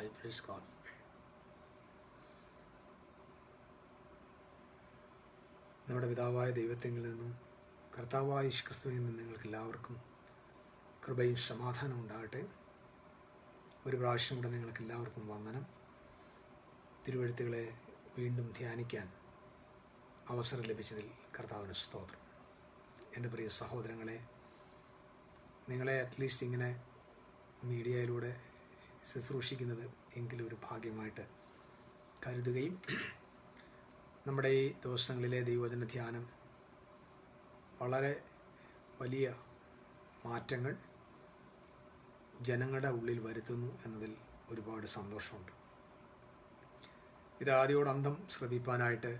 Hi, praise God. നമ്മുടെ പിതാവായ ദൈവത്തിൽ നിന്നും കർത്താവായ യേശുക്രിസ്തുവിൽ നിന്നും നിങ്ങൾക്ക് എല്ലാവർക്കും കൃപയും സമാധാനവും ഉണ്ടാകട്ടെ. ഒരു പ്രാവശ്യം കൂടെ നിങ്ങൾക്ക് എല്ലാവർക്കും വന്ദനം. തിരുവെഴുത്തുകളെ വീണ്ടും ധ്യാനിക്കാൻ അവസരം ലഭിച്ചതിൽ കർത്താവിന് സ്തോത്രം. എൻ്റെ പ്രിയ സഹോദരങ്ങളെ, നിങ്ങളെ അറ്റ്ലീസ്റ്റ് ഇങ്ങനെ മീഡിയയിലൂടെ ശുശ്രൂഷിക്കുന്നത് എങ്കിലും ഒരു ഭാഗ്യമായിട്ട് കരുതുകയും നമ്മുടെ ഈ ദിവസങ്ങളിലെ ദൈവവചന ധ്യാനം വളരെ വലിയ മാറ്റങ്ങൾ ജനങ്ങളുടെ ഉള്ളിൽ വരുത്തുന്നു എന്നതിൽ ഒരുപാട് സന്തോഷമുണ്ട്. ഇത് ആദ്യോടന്തം ശ്രദ്ധിപ്പാനായിട്ട്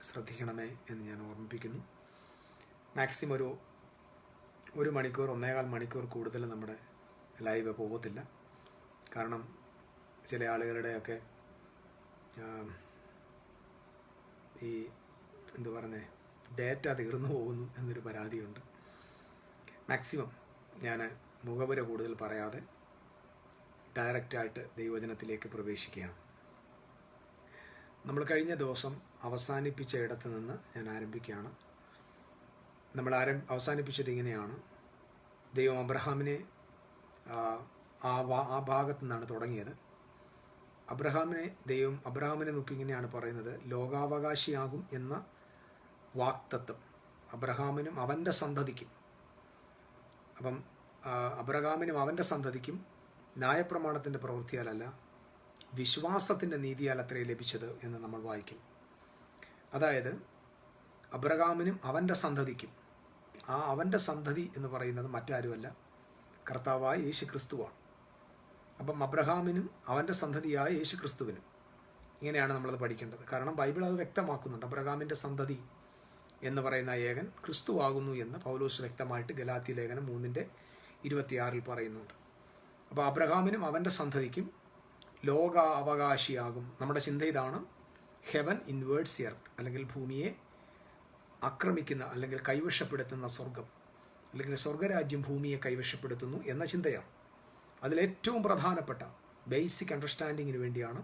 ശ്രദ്ധിക്കണമേ എന്ന് ഞാൻ ഓർമ്മിപ്പിക്കുന്നു. മാക്സിമം ഒരു മണിക്കൂർ 1.25 മണിക്കൂർ കൂടുതൽ നമ്മുടെ ലൈവ് പോകത്തില്ല. കാരണം ചില ആളുകളുടെയൊക്കെ ഈ ഡേറ്റ തീർന്നു പോകുന്നു എന്നൊരു പരാതിയുണ്ട്. മാക്സിമം ഞാൻ മുഖവുര കൂടുതൽ പറയാതെ ഡയറക്റ്റായിട്ട് ദൈവവചനത്തിലേക്ക് പ്രവേശിക്കുകയാണ്. നമ്മൾ കഴിഞ്ഞ ദിവസം അവസാനിപ്പിച്ച ഇടത്ത് നിന്ന് ഞാൻ ആരംഭിക്കുകയാണ്. നമ്മൾ അവസാനിപ്പിച്ചത് ഇങ്ങനെയാണ്. ദൈവം അബ്രഹാമിനെ ആ ഭാഗത്തു നിന്നാണ് തുടങ്ങിയത്. ദൈവം അബ്രഹാമിനെ നോക്കി ഇങ്ങനെയാണ് പറയുന്നത്: ലോകാവകാശിയാകും എന്ന വാക്തത്വം അബ്രഹാമിനും അവൻ്റെ സന്തതിക്കും. അപ്പം അബ്രഹാമിനും അവൻ്റെ സന്തതിക്കും ന്യായപ്രമാണത്തിൻ്റെ പ്രവൃത്തിയാലല്ല, വിശ്വാസത്തിൻ്റെ നീതിയാൽ അത്രേ ലഭിച്ചത് എന്ന് നമ്മൾ വായിക്കും. അതായത് അബ്രഹാമിനും അവൻ്റെ സന്തതിക്കും, ആ അവൻ്റെ സന്തതി എന്ന് പറയുന്നത് മറ്റാരുമല്ല, കർത്താവായ യേശു ക്രിസ്തുവാണ്. അപ്പം അബ്രഹാമിനും അവൻ്റെ സന്തതിയായ യേശു ക്രിസ്തുവിനും, ഇങ്ങനെയാണ് നമ്മളത് പഠിക്കേണ്ടത്. കാരണം ബൈബിൾ അത് വ്യക്തമാക്കുന്നുണ്ട്. അബ്രഹാമിൻ്റെ സന്തതി എന്ന് പറയുന്ന ഏകൻ ക്രിസ്തുവാകുന്നു എന്ന് പൗലോസ് വ്യക്തമായിട്ട് ഗലാത്യ ലേഖനം 3:26 പറയുന്നുണ്ട്. അപ്പോൾ അബ്രഹാമിനും അവൻ്റെ സന്തതിക്കും ലോക അവകാശിയാകും. നമ്മുടെ ചിന്ത ഇതാണ്: ഹെവൻ ഇൻവേർഡ്സ് എർത്ത്, അല്ലെങ്കിൽ ഭൂമിയെ ആക്രമിക്കുന്ന അല്ലെങ്കിൽ കൈവശപ്പെടുത്തുന്ന സ്വർഗം, അല്ലെങ്കിൽ സ്വർഗരാജ്യം ഭൂമിയെ കൈവശപ്പെടുത്തുന്നു എന്ന ചിന്തയാണ്. അതിലേറ്റവും പ്രധാനപ്പെട്ട ബേസിക് അണ്ടർസ്റ്റാൻഡിങ്ങിന് വേണ്ടിയാണ്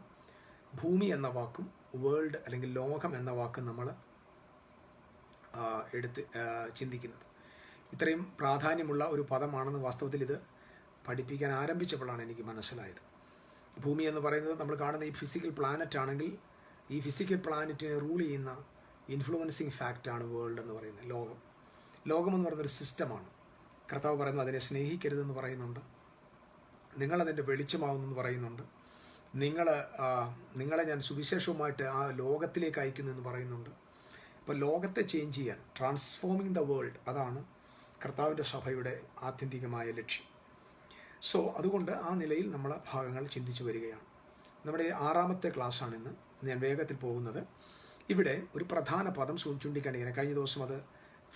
ഭൂമി എന്ന വാക്കും വേൾഡ് അല്ലെങ്കിൽ ലോകം എന്ന വാക്കും നമ്മൾ എടുത്ത് ചിന്തിക്കുന്നത്. ഇത്രയും പ്രാധാന്യമുള്ള ഒരു പദമാണെന്ന് വാസ്തവത്തിൽ ഇത് പഠിപ്പിക്കാൻ ആരംഭിച്ചപ്പോഴാണ് എനിക്ക് മനസ്സിലായത്. ഭൂമി എന്ന് പറയുന്നത് നമ്മൾ കാണുന്ന ഈ ഫിസിക്കൽ പ്ലാനറ്റ് ആണെങ്കിൽ, ഈ ഫിസിക്കൽ പ്ലാനറ്റിനെ റൂൾ ചെയ്യുന്ന ഇൻഫ്ലുവൻസിങ് ഫാക്റ്റാണ് വേൾഡ് എന്ന് പറയുന്നത്. ലോകമെന്ന് പറയുന്നൊരു സിസ്റ്റമാണ്. കർത്താവ് പറയുന്നു അതിനെ സ്നേഹിക്കരുതെന്ന് പറയുന്നുണ്ട്. നിങ്ങളതിൻ്റെ വെളിച്ചമാവുന്നെന്ന് പറയുന്നുണ്ട്. നിങ്ങളെ ഞാൻ സുവിശേഷവുമായിട്ട് ആ ലോകത്തിലേക്ക് അയക്കുന്നു എന്ന് പറയുന്നുണ്ട്. അപ്പോൾ ലോകത്തെ ചേഞ്ച് ചെയ്യാൻ, ട്രാൻസ്ഫോമിങ് ദ വേൾഡ്, അതാണ് കർത്താവിൻ്റെ സഭയുടെ ആത്യന്തികമായ ലക്ഷ്യം. സോ അതുകൊണ്ട് ആ നിലയിൽ നമ്മൾ ഭാഗങ്ങൾ ചിന്തിച്ചു വരികയാണ്. നമ്മുടെ 6ാമത്തെ ക്ലാസ്സാണിന്ന്. ഞാൻ വേഗത്തിൽ പോകുന്നത്. ഇവിടെ ഒരു പ്രധാന പദം ചൂണ്ടിക്കാണിക്കാൻ കഴിഞ്ഞ ദിവസം അത്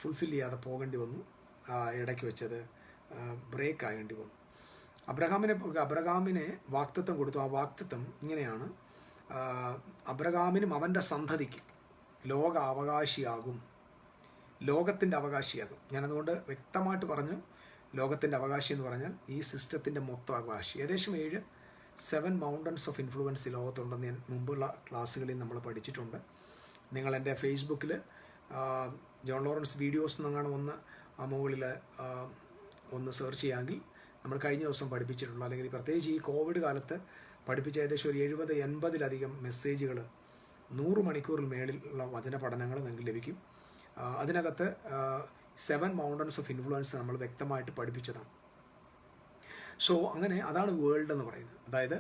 ഫുൾഫിൽ ചെയ്യാതെ പോകേണ്ടി വന്നു. ഇടയ്ക്ക് വെച്ചത് ബ്രേക്ക് ആകേണ്ടി വന്നു. അബ്രഹാമിനെ വാക്തത്വം കൊടുത്തു. ആ വാക്തത്വം ഇങ്ങനെയാണ്: അബ്രഹാമിനും അവൻ്റെ സന്തതിക്കും ലോക അവകാശിയാകും, ലോകത്തിൻ്റെ അവകാശിയാകും. ഞാനതുകൊണ്ട് വ്യക്തമായിട്ട് പറഞ്ഞു, ലോകത്തിൻ്റെ അവകാശി എന്ന് പറഞ്ഞാൽ ഈ സിസ്റ്റത്തിൻ്റെ മൊത്തം അവകാശി. ഏകദേശം 7 മൗണ്ടൻസ് ഓഫ് ഇൻഫ്ലുവൻസ് ലോകത്തുണ്ടെന്ന് ഞാൻ മുമ്പുള്ള ക്ലാസ്സുകളിൽ നമ്മൾ പഠിച്ചിട്ടുണ്ട്. നിങ്ങൾ എൻ്റെ ഫേസ്ബുക്കിൽ ജോൺ ലോറൻസ് വീഡിയോസ് എന്നങ്ങാണ് മുകളിൽ ഒന്ന് സെർച്ച് ചെയ്യാമെങ്കിൽ നമ്മൾ കഴിഞ്ഞ ദിവസം പഠിപ്പിച്ചിട്ടുള്ള, അല്ലെങ്കിൽ പ്രത്യേകിച്ച് ഈ കോവിഡ് കാലത്ത് പഠിപ്പിച്ച ഏകദേശം ഒരു 70-80 മെസ്സേജുകൾ 100 മണിക്കൂറിൽ മേളിലുള്ള വചന പഠനങ്ങൾ നിങ്ങൾക്ക് ലഭിക്കും. അതിനകത്ത് 7 മൗണ്ടൻസ് ഓഫ് ഇൻഫ്ലുവൻസ് നമ്മൾ വ്യക്തമായിട്ട് പഠിപ്പിച്ചതാണ്. സോ അങ്ങനെ അതാണ് വേൾഡ് എന്ന് പറയുന്നത്. അതായത്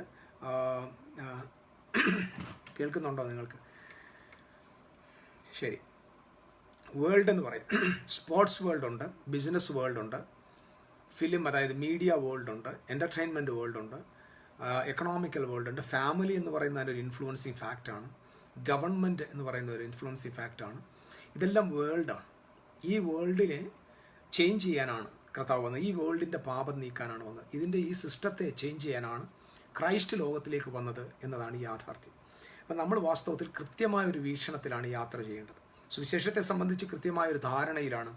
കേൾക്കുന്നുണ്ടോ നിങ്ങൾക്ക്? ശരി. വേൾഡ് എന്ന് പറയും. സ്പോർട്സ് വേൾഡ് ഉണ്ട്, ബിസിനസ് വേൾഡ് ഉണ്ട്, ഫിലിം അതായത് മീഡിയ വേൾഡ് ഉണ്ട്, എൻ്റർടൈൻമെൻറ്റ് വേൾഡ് ഉണ്ട്, എക്കണോമിക്കൽ വേൾഡ് ഉണ്ട്. ഫാമിലി എന്ന് പറയുന്ന ഒരു ഇൻഫ്ലുവൻസിങ് ഫാക്റ്റാണ്. ഗവൺമെൻറ് എന്ന് പറയുന്ന ഒരു ഇൻഫ്ലുവൻസിങ് ഫാക്റ്റാണ്. ഇതെല്ലാം വേൾഡാണ്. ഈ വേൾഡിനെ ചേഞ്ച് ചെയ്യാനാണ് കർത്താവ് വന്നത്. ഈ വേൾഡിൻ്റെ പാപം നീക്കാനാണ് വന്നത്. ഇതിൻ്റെ ഈ സിസ്റ്റത്തെ ചേഞ്ച് ചെയ്യാനാണ് ക്രൈസ്റ്റ് ലോകത്തിലേക്ക് വന്നത് എന്നതാണ് യാഥാർത്ഥ്യം. അപ്പം നമ്മൾ വാസ്തവത്തിൽ കൃത്യമായൊരു വീക്ഷണത്തിലാണ് യാത്ര ചെയ്യേണ്ടത്. സുവിശേഷത്തെ സംബന്ധിച്ച് കൃത്യമായൊരു ധാരണയിലാണ്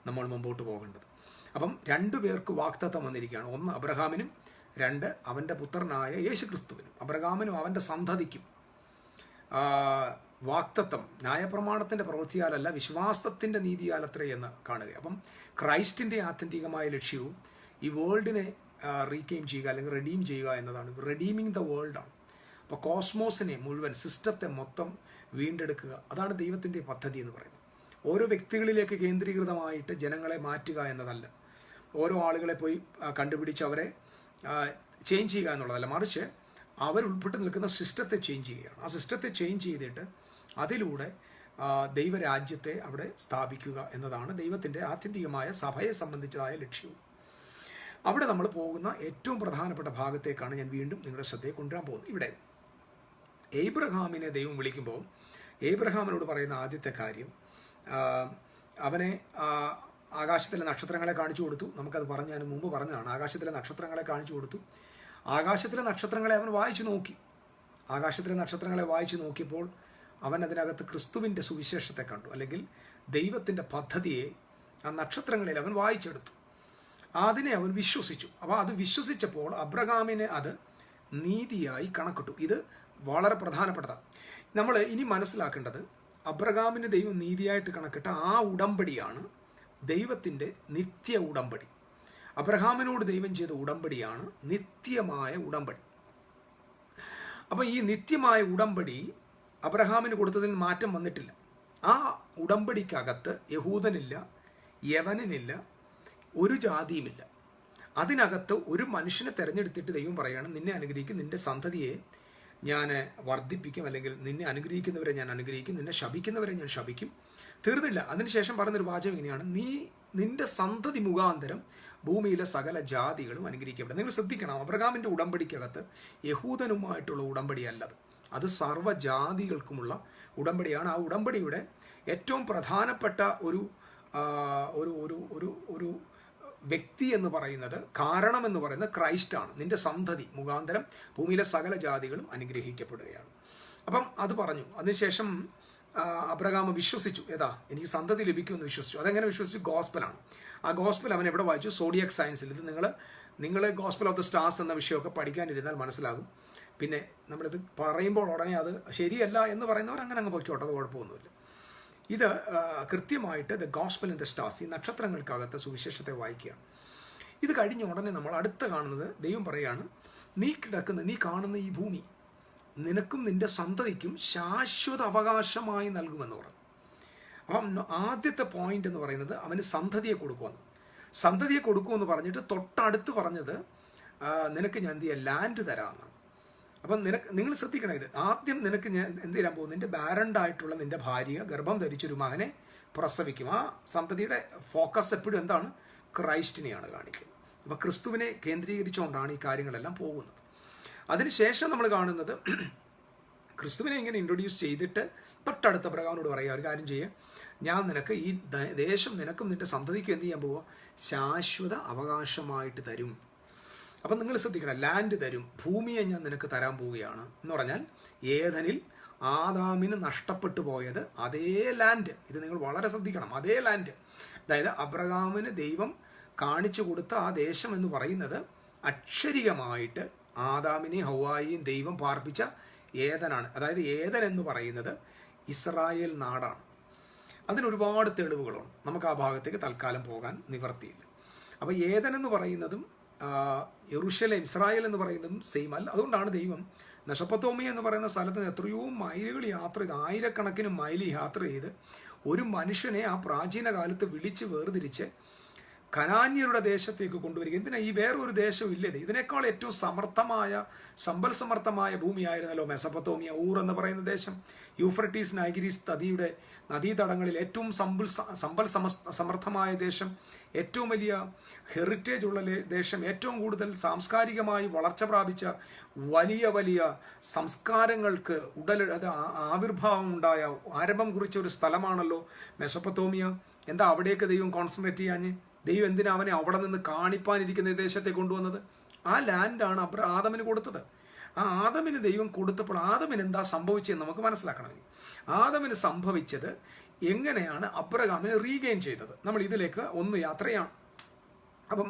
നമ്മൾ മുമ്പോട്ട് പോകേണ്ടത്. അപ്പം 2 പേർക്ക് വാക്തത്വം വന്നിരിക്കുകയാണ്. ഒന്ന് അബ്രഹാമിനും 2 അവൻ്റെ പുത്രനായ യേശു ക്രിസ്തുവിനും അബ്രഹാമിനും അവൻ്റെ സന്തതിക്കും വാക്തത്വം ന്യായപ്രമാണത്തിൻ്റെ പ്രവൃത്തിയാലല്ല വിശ്വാസത്തിൻ്റെ നീതിയാലത്രേ എന്ന് കാണുക. അപ്പം ക്രൈസ്റ്റിൻ്റെ ആത്യന്തികമായ ലക്ഷ്യവും ഈ വേൾഡിനെ റീകെയിം ചെയ്യുക അല്ലെങ്കിൽ റെഡീം ചെയ്യുക എന്നതാണ്. റെഡീമിങ് ദ വേൾഡാണ്. അപ്പോൾ കോസ്മോസിനെ മുഴുവൻ, സിസ്റ്റത്തെ മൊത്തം വീണ്ടെടുക്കുക, അതാണ് ദൈവത്തിൻ്റെ പദ്ധതി എന്ന് പറയുന്നത്. ഓരോ വ്യക്തികളിലേക്ക് കേന്ദ്രീകൃതമായിട്ട് ജനങ്ങളെ മാറ്റുക എന്നതല്ല, ഓരോ ആളുകളെ പോയി കണ്ടുപിടിച്ച് അവരെ ചേഞ്ച് ചെയ്യുക എന്നുള്ളതല്ല, മറിച്ച് അവരുൾപ്പെട്ട് നിൽക്കുന്ന സിസ്റ്റത്തെ ചേഞ്ച് ചെയ്യുകയാണ്. ആ സിസ്റ്റത്തെ ചേഞ്ച് ചെയ്തിട്ട് അതിലൂടെ ദൈവരാജ്യത്തെ അവിടെ സ്ഥാപിക്കുക എന്നതാണ് ദൈവത്തിൻ്റെ ആത്യന്തികമായ സഭയെ സംബന്ധിച്ചതായ ലക്ഷ്യവും. അവിടെ നമ്മൾ പോകുന്ന ഏറ്റവും പ്രധാനപ്പെട്ട ഭാഗത്തേക്കാണ് ഞാൻ വീണ്ടും നിങ്ങളുടെ ശ്രദ്ധയെ കൊണ്ടുവരാൻ പോകുന്നത്. ഇവിടെ ഏബ്രഹാമിനെ ദൈവം വിളിക്കുമ്പോൾ ഏബ്രഹാമിനോട് പറയുന്ന ആദ്യത്തെ കാര്യം, അവനെ ആകാശത്തിലെ നക്ഷത്രങ്ങളെ കാണിച്ചു കൊടുത്തു. നമുക്കത് ഞാൻ മുമ്പ് പറഞ്ഞതാണ്. ആകാശത്തിലെ നക്ഷത്രങ്ങളെ കാണിച്ചു കൊടുത്തു. ആകാശത്തിലെ നക്ഷത്രങ്ങളെ അവൻ വായിച്ചു നോക്കി. ആകാശത്തിലെ നക്ഷത്രങ്ങളെ വായിച്ചു നോക്കിയപ്പോൾ അവൻ അതിനകത്ത് ക്രിസ്തുവിൻ്റെ സുവിശേഷത്തെ കണ്ടു, അല്ലെങ്കിൽ ദൈവത്തിൻ്റെ പദ്ധതിയെ ആ നക്ഷത്രങ്ങളിൽ അവൻ വായിച്ചെടുത്തു. അതിനെ അവൻ വിശ്വസിച്ചു. അപ്പോൾ അത് വിശ്വസിച്ചപ്പോൾ അബ്രഹാമിനെ അത് നീതിയായി കണക്കിട്ടു. ഇത് വളരെ പ്രധാനപ്പെട്ടതാണ്. നമ്മൾ ഇനി മനസ്സിലാക്കേണ്ടത്, അബ്രഹാമിന് ദൈവം നീതിയായിട്ട് കണക്കിട്ട ആ ഉടമ്പടിയാണ് ദൈവത്തിൻ്റെ നിത്യ ഉടമ്പടി. അബ്രഹാമിനോട് ദൈവം ചെയ്ത ഉടമ്പടിയാണ് നിത്യമായ ഉടമ്പടി. അപ്പോൾ ഈ നിത്യമായ ഉടമ്പടി അബ്രഹാമിന് കൊടുത്തതിൽ മാറ്റം വന്നിട്ടില്ല. ആ ഉടമ്പടിക്കകത്ത് യഹൂദനില്ല, യവനനില്ല, ഒരു ജാതിയുമില്ല. അതിനകത്ത് ഒരു മനുഷ്യനെ തിരഞ്ഞെടുത്തിട്ട് ദൈവം പറയുകയാണ്, നിന്നെ അനുഗ്രഹിക്കും, നിന്റെ സന്തതിയെ ഞാൻ വർദ്ധിപ്പിക്കും, അല്ലെങ്കിൽ നിന്നെ അനുഗ്രഹിക്കുന്നവരെ ഞാൻ അനുഗ്രഹിക്കും, നിന്നെ ശപിക്കുന്നവരെ ഞാൻ ശപിക്കും. തീർന്നില്ല. അതിനുശേഷം പറഞ്ഞൊരു വാചകം ഇങ്ങനെയാണ്, നിന്റെ സന്തതി മുഖാന്തരം ഭൂമിയിലെ സകല ജാതികളും അനുഗ്രഹിക്കപ്പെടും. നിങ്ങൾ ശ്രദ്ധിക്കണം, അബ്രഹാമിൻ്റെ ഉടമ്പടിക്കകത്ത് യഹൂദനുമായിട്ടുള്ള ഉടമ്പടിയല്ലത്, അത് സർവ്വജാതികൾക്കുമുള്ള ഉടമ്പടിയാണ്. ആ ഉടമ്പടിയുടെ ഏറ്റവും പ്രധാനപ്പെട്ട ഒരു വ്യക്തി എന്ന് പറയുന്നത്, കാരണം എന്ന് പറയുന്നത് ക്രൈസ്റ്റാണ്. നിന്റെ സന്തതി മുഖാന്തരം ഭൂമിയിലെ സകല ജാതികളും അനുഗ്രഹിക്കപ്പെടുകയാണ്. അപ്പം അത് പറഞ്ഞു. അതിനുശേഷം അബ്രഹാം വിശ്വസിച്ചു. എനിക്ക് സന്തതി ലഭിക്കുമെന്ന് വിശ്വസിച്ചു. അതെങ്ങനെ വിശ്വസിച്ചു? ഗോസ്പലാണ്. ആ ഗോസ്പൽ അവൻ എവിടെ വായിച്ചു? സോഡിയക് സയൻസിൽ. ഇത് നിങ്ങൾ ഗോസ്പൽ ഓഫ് ദ സ്റ്റാർസ് എന്ന വിഷയമൊക്കെ പഠിക്കാനിരുന്നാൽ മനസ്സിലാകും. പിന്നെ നമ്മളിത് പറയുമ്പോൾ ഉടനെ അത് ശരിയല്ല എന്ന് പറയുന്നവർ അങ്ങ് പൊയ്ക്കോട്ടെ, അത് കുഴപ്പമൊന്നുമില്ല. ഇത് കൃത്യമായിട്ട് the gospel in the stars, ഈ നക്ഷത്രങ്ങൾക്കകത്ത് സുവിശേഷത്തെ വായിക്കുകയാണ്. ഇത് കഴിഞ്ഞ ഉടനെ നമ്മൾ അടുത്ത് കാണുന്നത്, ദൈവം പറയുകയാണ്, നീ കാണുന്ന ഈ ഭൂമി നിനക്കും നിന്റെ സന്തതിക്കും ശാശ്വത അവകാശമായി നൽകുമെന്ന് പറഞ്ഞു. അപ്പം ആദ്യത്തെ പോയിന്റ് എന്ന് പറയുന്നത് അവന് സന്തതിയെ കൊടുക്കുമെന്ന്. സന്തതിയെ കൊടുക്കുമെന്ന് പറഞ്ഞിട്ട് തൊട്ടടുത്ത് പറഞ്ഞത്, നിനക്ക് ഞാൻ ലാൻഡ് തരാമെന്നാണ്. അപ്പം നിങ്ങൾ ശ്രദ്ധിക്കണം, ഇത് ആദ്യം നിനക്ക് ഞാൻ എന്ത് തരാൻ പോകും? നിന്റെ ബാരൻഡായിട്ടുള്ള നിന്റെ ഭാര്യ ഗർഭം ധരിച്ചൊരു മകനെ പ്രസവിക്കും. ആ സന്തതിയുടെ ഫോക്കസ് എപ്പോഴും എന്താണ്? ക്രൈസ്റ്റിനെയാണ് കാണിക്കുന്നത്. അപ്പോൾ ക്രിസ്തുവിനെ കേന്ദ്രീകരിച്ചുകൊണ്ടാണ് ഈ കാര്യങ്ങളെല്ലാം പോകുന്നത്. അതിനുശേഷം നമ്മൾ കാണുന്നത്, ക്രിസ്തുവിനെ ഇങ്ങനെ ഇൻട്രൊഡ്യൂസ് ചെയ്തിട്ട് തൊട്ടടുത്ത അബ്രഹാമിനോട് പറയുക, ഒരു കാര്യം ചെയ്യുക, ഞാൻ നിനക്ക് ഈ ദേശം നിനക്കും നിന്റെ സന്തതിക്കും എന്ത് ചെയ്യാൻ പോവുക? ശാശ്വത അവകാശമായിട്ട് തരും. അപ്പം നിങ്ങൾ ശ്രദ്ധിക്കണം, ലാൻഡ് തരും, ഭൂമിയെ ഞാൻ നിനക്ക് തരാൻ പോവുകയാണ് എന്ന് പറഞ്ഞാൽ, ഏദനിൽ ആദാമിന് നഷ്ടപ്പെട്ടു പോയത് അതേ ലാൻഡ്. ഇത് നിങ്ങൾ വളരെ ശ്രദ്ധിക്കണം, അതേ ലാൻഡ്. അതായത് അബ്രഹാമിന് ദൈവം കാണിച്ചു കൊടുത്ത ആ ദേശം എന്ന് പറയുന്നത് അക്ഷരികമായിട്ട് ആദാമിനെയും ഹവ്വായെയും ദൈവം പാർപ്പിച്ച ഏദനാണ്. അതായത് ഏദൻ എന്ന് പറയുന്നത് ഇസ്രായേൽ നാടാണ്. അതിനൊരുപാട് തെളിവുകളുണ്ട്. നമുക്ക് ആ ഭാഗത്തേക്ക് തൽക്കാലം പോകാൻ നിവർത്തിയില്ല. അപ്പോൾ ഏദൻ എന്ന് പറയുന്നതും യെരൂശലേം, ഇസ്രായേൽ എന്ന് പറയുന്നതും സെയിം അല്ല. അതുകൊണ്ടാണ് ദൈവം മെസൊപ്പൊത്താമിയ എന്ന് പറയുന്ന സ്ഥലത്ത് നിന്ന് എത്രയോ മൈലുകൾ യാത്ര ചെയ്ത്, ആയിരക്കണക്കിന് മൈൽ യാത്ര ചെയ്ത് ഒരു മനുഷ്യനെ ആ പ്രാചീന കാലത്ത് വിളിച്ച് വേർതിരിച്ച് കനാന്യരുടെ ദേശത്തേക്ക് കൊണ്ടുവരിക. എന്തിനാ? ഈ വേറൊരു ദേശവും ഇല്ലത്. ഇതിനേക്കാൾ ഏറ്റവും സമ്പൽ സമർത്ഥമായ ഭൂമിയായിരുന്നല്ലോ മെസൊപ്പൊത്താമിയ. ഊർ എന്ന് പറയുന്ന ദേശം യൂഫ്രട്ടീസ് നൈഗ്രീസ് നദീതടങ്ങളിൽ ഏറ്റവും സമ്പൽ സമർത്ഥമായ ദേശം, ഏറ്റവും വലിയ ഹെറിറ്റേജ് ഉള്ള ദേശം, ഏറ്റവും കൂടുതൽ സാംസ്കാരികമായി വളർച്ച പ്രാപിച്ച വലിയ വലിയ സംസ്കാരങ്ങൾക്ക് ആവിർഭാവം ഉണ്ടായ, ആരംഭം കുറിച്ച ഒരു സ്ഥലമാണല്ലോ മെസൊപ്പൊത്താമിയ. എന്താ അവിടേക്ക് ദൈവം കോൺസെൻട്രേറ്റ് ചെയ്യാഞ്ഞ്? ദൈവം എന്തിനാ അവനെ അവിടെ നിന്ന് കാണിപ്പാനിരിക്കുന്ന ദേശത്തെ കൊണ്ടുവന്നത്? ആ ലാൻഡാണ് ആദമിന് കൊടുത്തത്. ആ ആദമിന് ദൈവം കൊടുത്തപ്പോൾ ആദമിന് എന്താ സംഭവിച്ചതെന്ന് നമുക്ക് മനസ്സിലാക്കണം. ആദമിന് സംഭവിച്ചത് എങ്ങനെയാണ് അബ്രഹാമിനെ റീഗെയിൻ ചെയ്തത്? നമ്മൾ ഇതിലേക്ക് ഒന്ന് യാത്രയാണ്. അപ്പം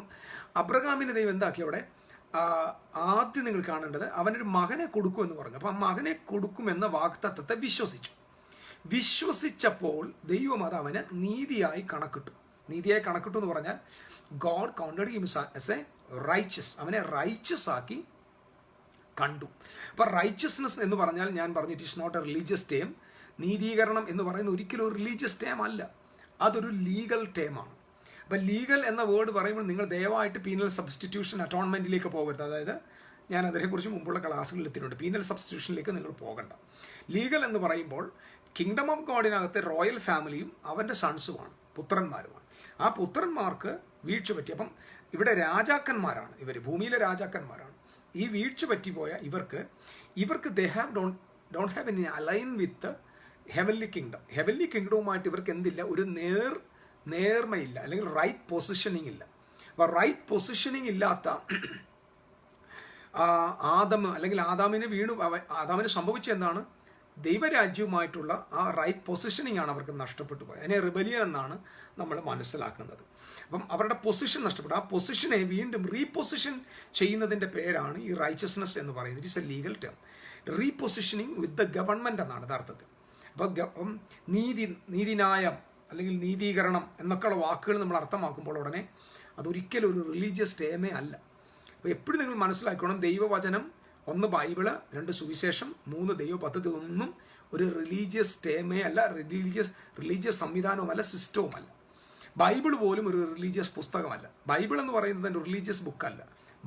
അബ്രഹാമിന് ദൈവം എന്താക്കി? അവിടെ ആദ്യം നിങ്ങൾ കാണേണ്ടത് അവനൊരു മകനെ കൊടുക്കുമെന്ന് പറഞ്ഞു. അപ്പം ആ മകനെ കൊടുക്കുമെന്ന വാഗ്ദത്തത്തെ വിശ്വസിച്ചപ്പോൾ ദൈവം അത് അവന് നീതിയായി കണക്കിട്ടു. നീതിയായി കണക്കിട്ടു എന്ന് പറഞ്ഞാൽ God counted him as a righteous, അവനെ റൈച്ചസ് ആക്കി കണ്ടു. അപ്പം റൈച്ചസ്നെസ് എന്ന് പറഞ്ഞാൽ ഞാൻ പറഞ്ഞു it is not a religious term. നീതീകരണം എന്ന് പറയുന്നത് ഒരിക്കലും ഒരു റിലീജിയസ് ടേം അല്ല, അതൊരു ലീഗൽ ടേമാണ്. അപ്പം ലീഗൽ എന്ന വേർഡ് പറയുമ്പോൾ നിങ്ങൾ ദയവായിട്ട് പീനൽ സബ്സ്റ്റിറ്റ്യൂഷൻ അറ്റോൺമെൻറ്റിലേക്ക് പോകരുത്. അതായത് ഞാൻ അതിനെക്കുറിച്ച് മുമ്പുള്ള ക്ലാസ്സുകളിൽ എത്തിയിട്ടുണ്ട്. പീനൽ സബ്സ്റ്റിറ്റ്യൂഷനിലേക്ക് നിങ്ങൾ പോകണ്ട. ലീഗൽ എന്ന് പറയുമ്പോൾ കിങ്ഡം ഓഫ് ഗോഡിനകത്തെ റോയൽ ഫാമിലിയും അവൻ്റെ സൺസുമാണ്, പുത്രന്മാരുമാണ്. ആ പുത്രന്മാർക്ക് വീഴ്ച പറ്റി. അപ്പം ഇവിടെ രാജാക്കന്മാരാണ് ഇവർ, ഭൂമിയിലെ രാജാക്കന്മാരാണ്. ഈ വീഴ്ച പറ്റിപ്പോയ ഇവർക്ക് they have don't have any align with heavenly kingdom. Heavenly കിങ്ഡവുമായിട്ട് ഇവർക്ക് എന്തില്ല, ഒരു നേർമയില്ല, അല്ലെങ്കിൽ റൈറ്റ് പൊസിഷനിങ് ഇല്ല. അപ്പോൾ റൈറ്റ് പൊസിഷനിങ് ഇല്ലാത്ത ആദാമിന് സംഭവിച്ച എന്താണ്, ദൈവരാജ്യവുമായിട്ടുള്ള ആ റൈറ്റ് പൊസിഷനിങ് ആണ് അവർക്ക് നഷ്ടപ്പെട്ടു പോയത്. അതിനെ റിബലിയൻ എന്നാണ് നമ്മൾ മനസ്സിലാക്കുന്നത്. അപ്പം അവരുടെ പൊസിഷൻ നഷ്ടപ്പെട്ടു. ആ പൊസിഷനെ വീണ്ടും റീപൊസിഷൻ ചെയ്യുന്നതിൻ്റെ പേരാണ് ഈ റൈച്ചസ്നെസ് എന്ന് പറയുന്നത്. It is a legal term. Repositioning with the government എന്നാണ് യഥാർത്ഥത്തിൽ. അപ്പം നീതിന്യായം അല്ലെങ്കിൽ നീതീകരണം എന്നൊക്കെയുള്ള വാക്കുകൾ നമ്മൾ അർത്ഥമാക്കുമ്പോൾ ഉടനെ അതൊരിക്കലും ഒരു റിലീജിയസ് ടേമേ അല്ല. അപ്പോൾ എപ്പോഴും നിങ്ങൾ മനസ്സിലാക്കണം, ദൈവവചനം 1 ബൈബിള്, 2 സുവിശേഷം, 3 ദൈവ പദ്ധതി, ഒന്നും ഒരു റിലീജിയസ് ടേമേ അല്ല, റിലീജിയസ് സംവിധാനവുമല്ല, സിസ്റ്റവുമല്ല. ബൈബിൾ പോലും ഒരു റിലീജിയസ് പുസ്തകമല്ല. ബൈബിൾ എന്ന് പറയുന്നത് ഒരു റിലീജിയസ് ബുക്കല്ല.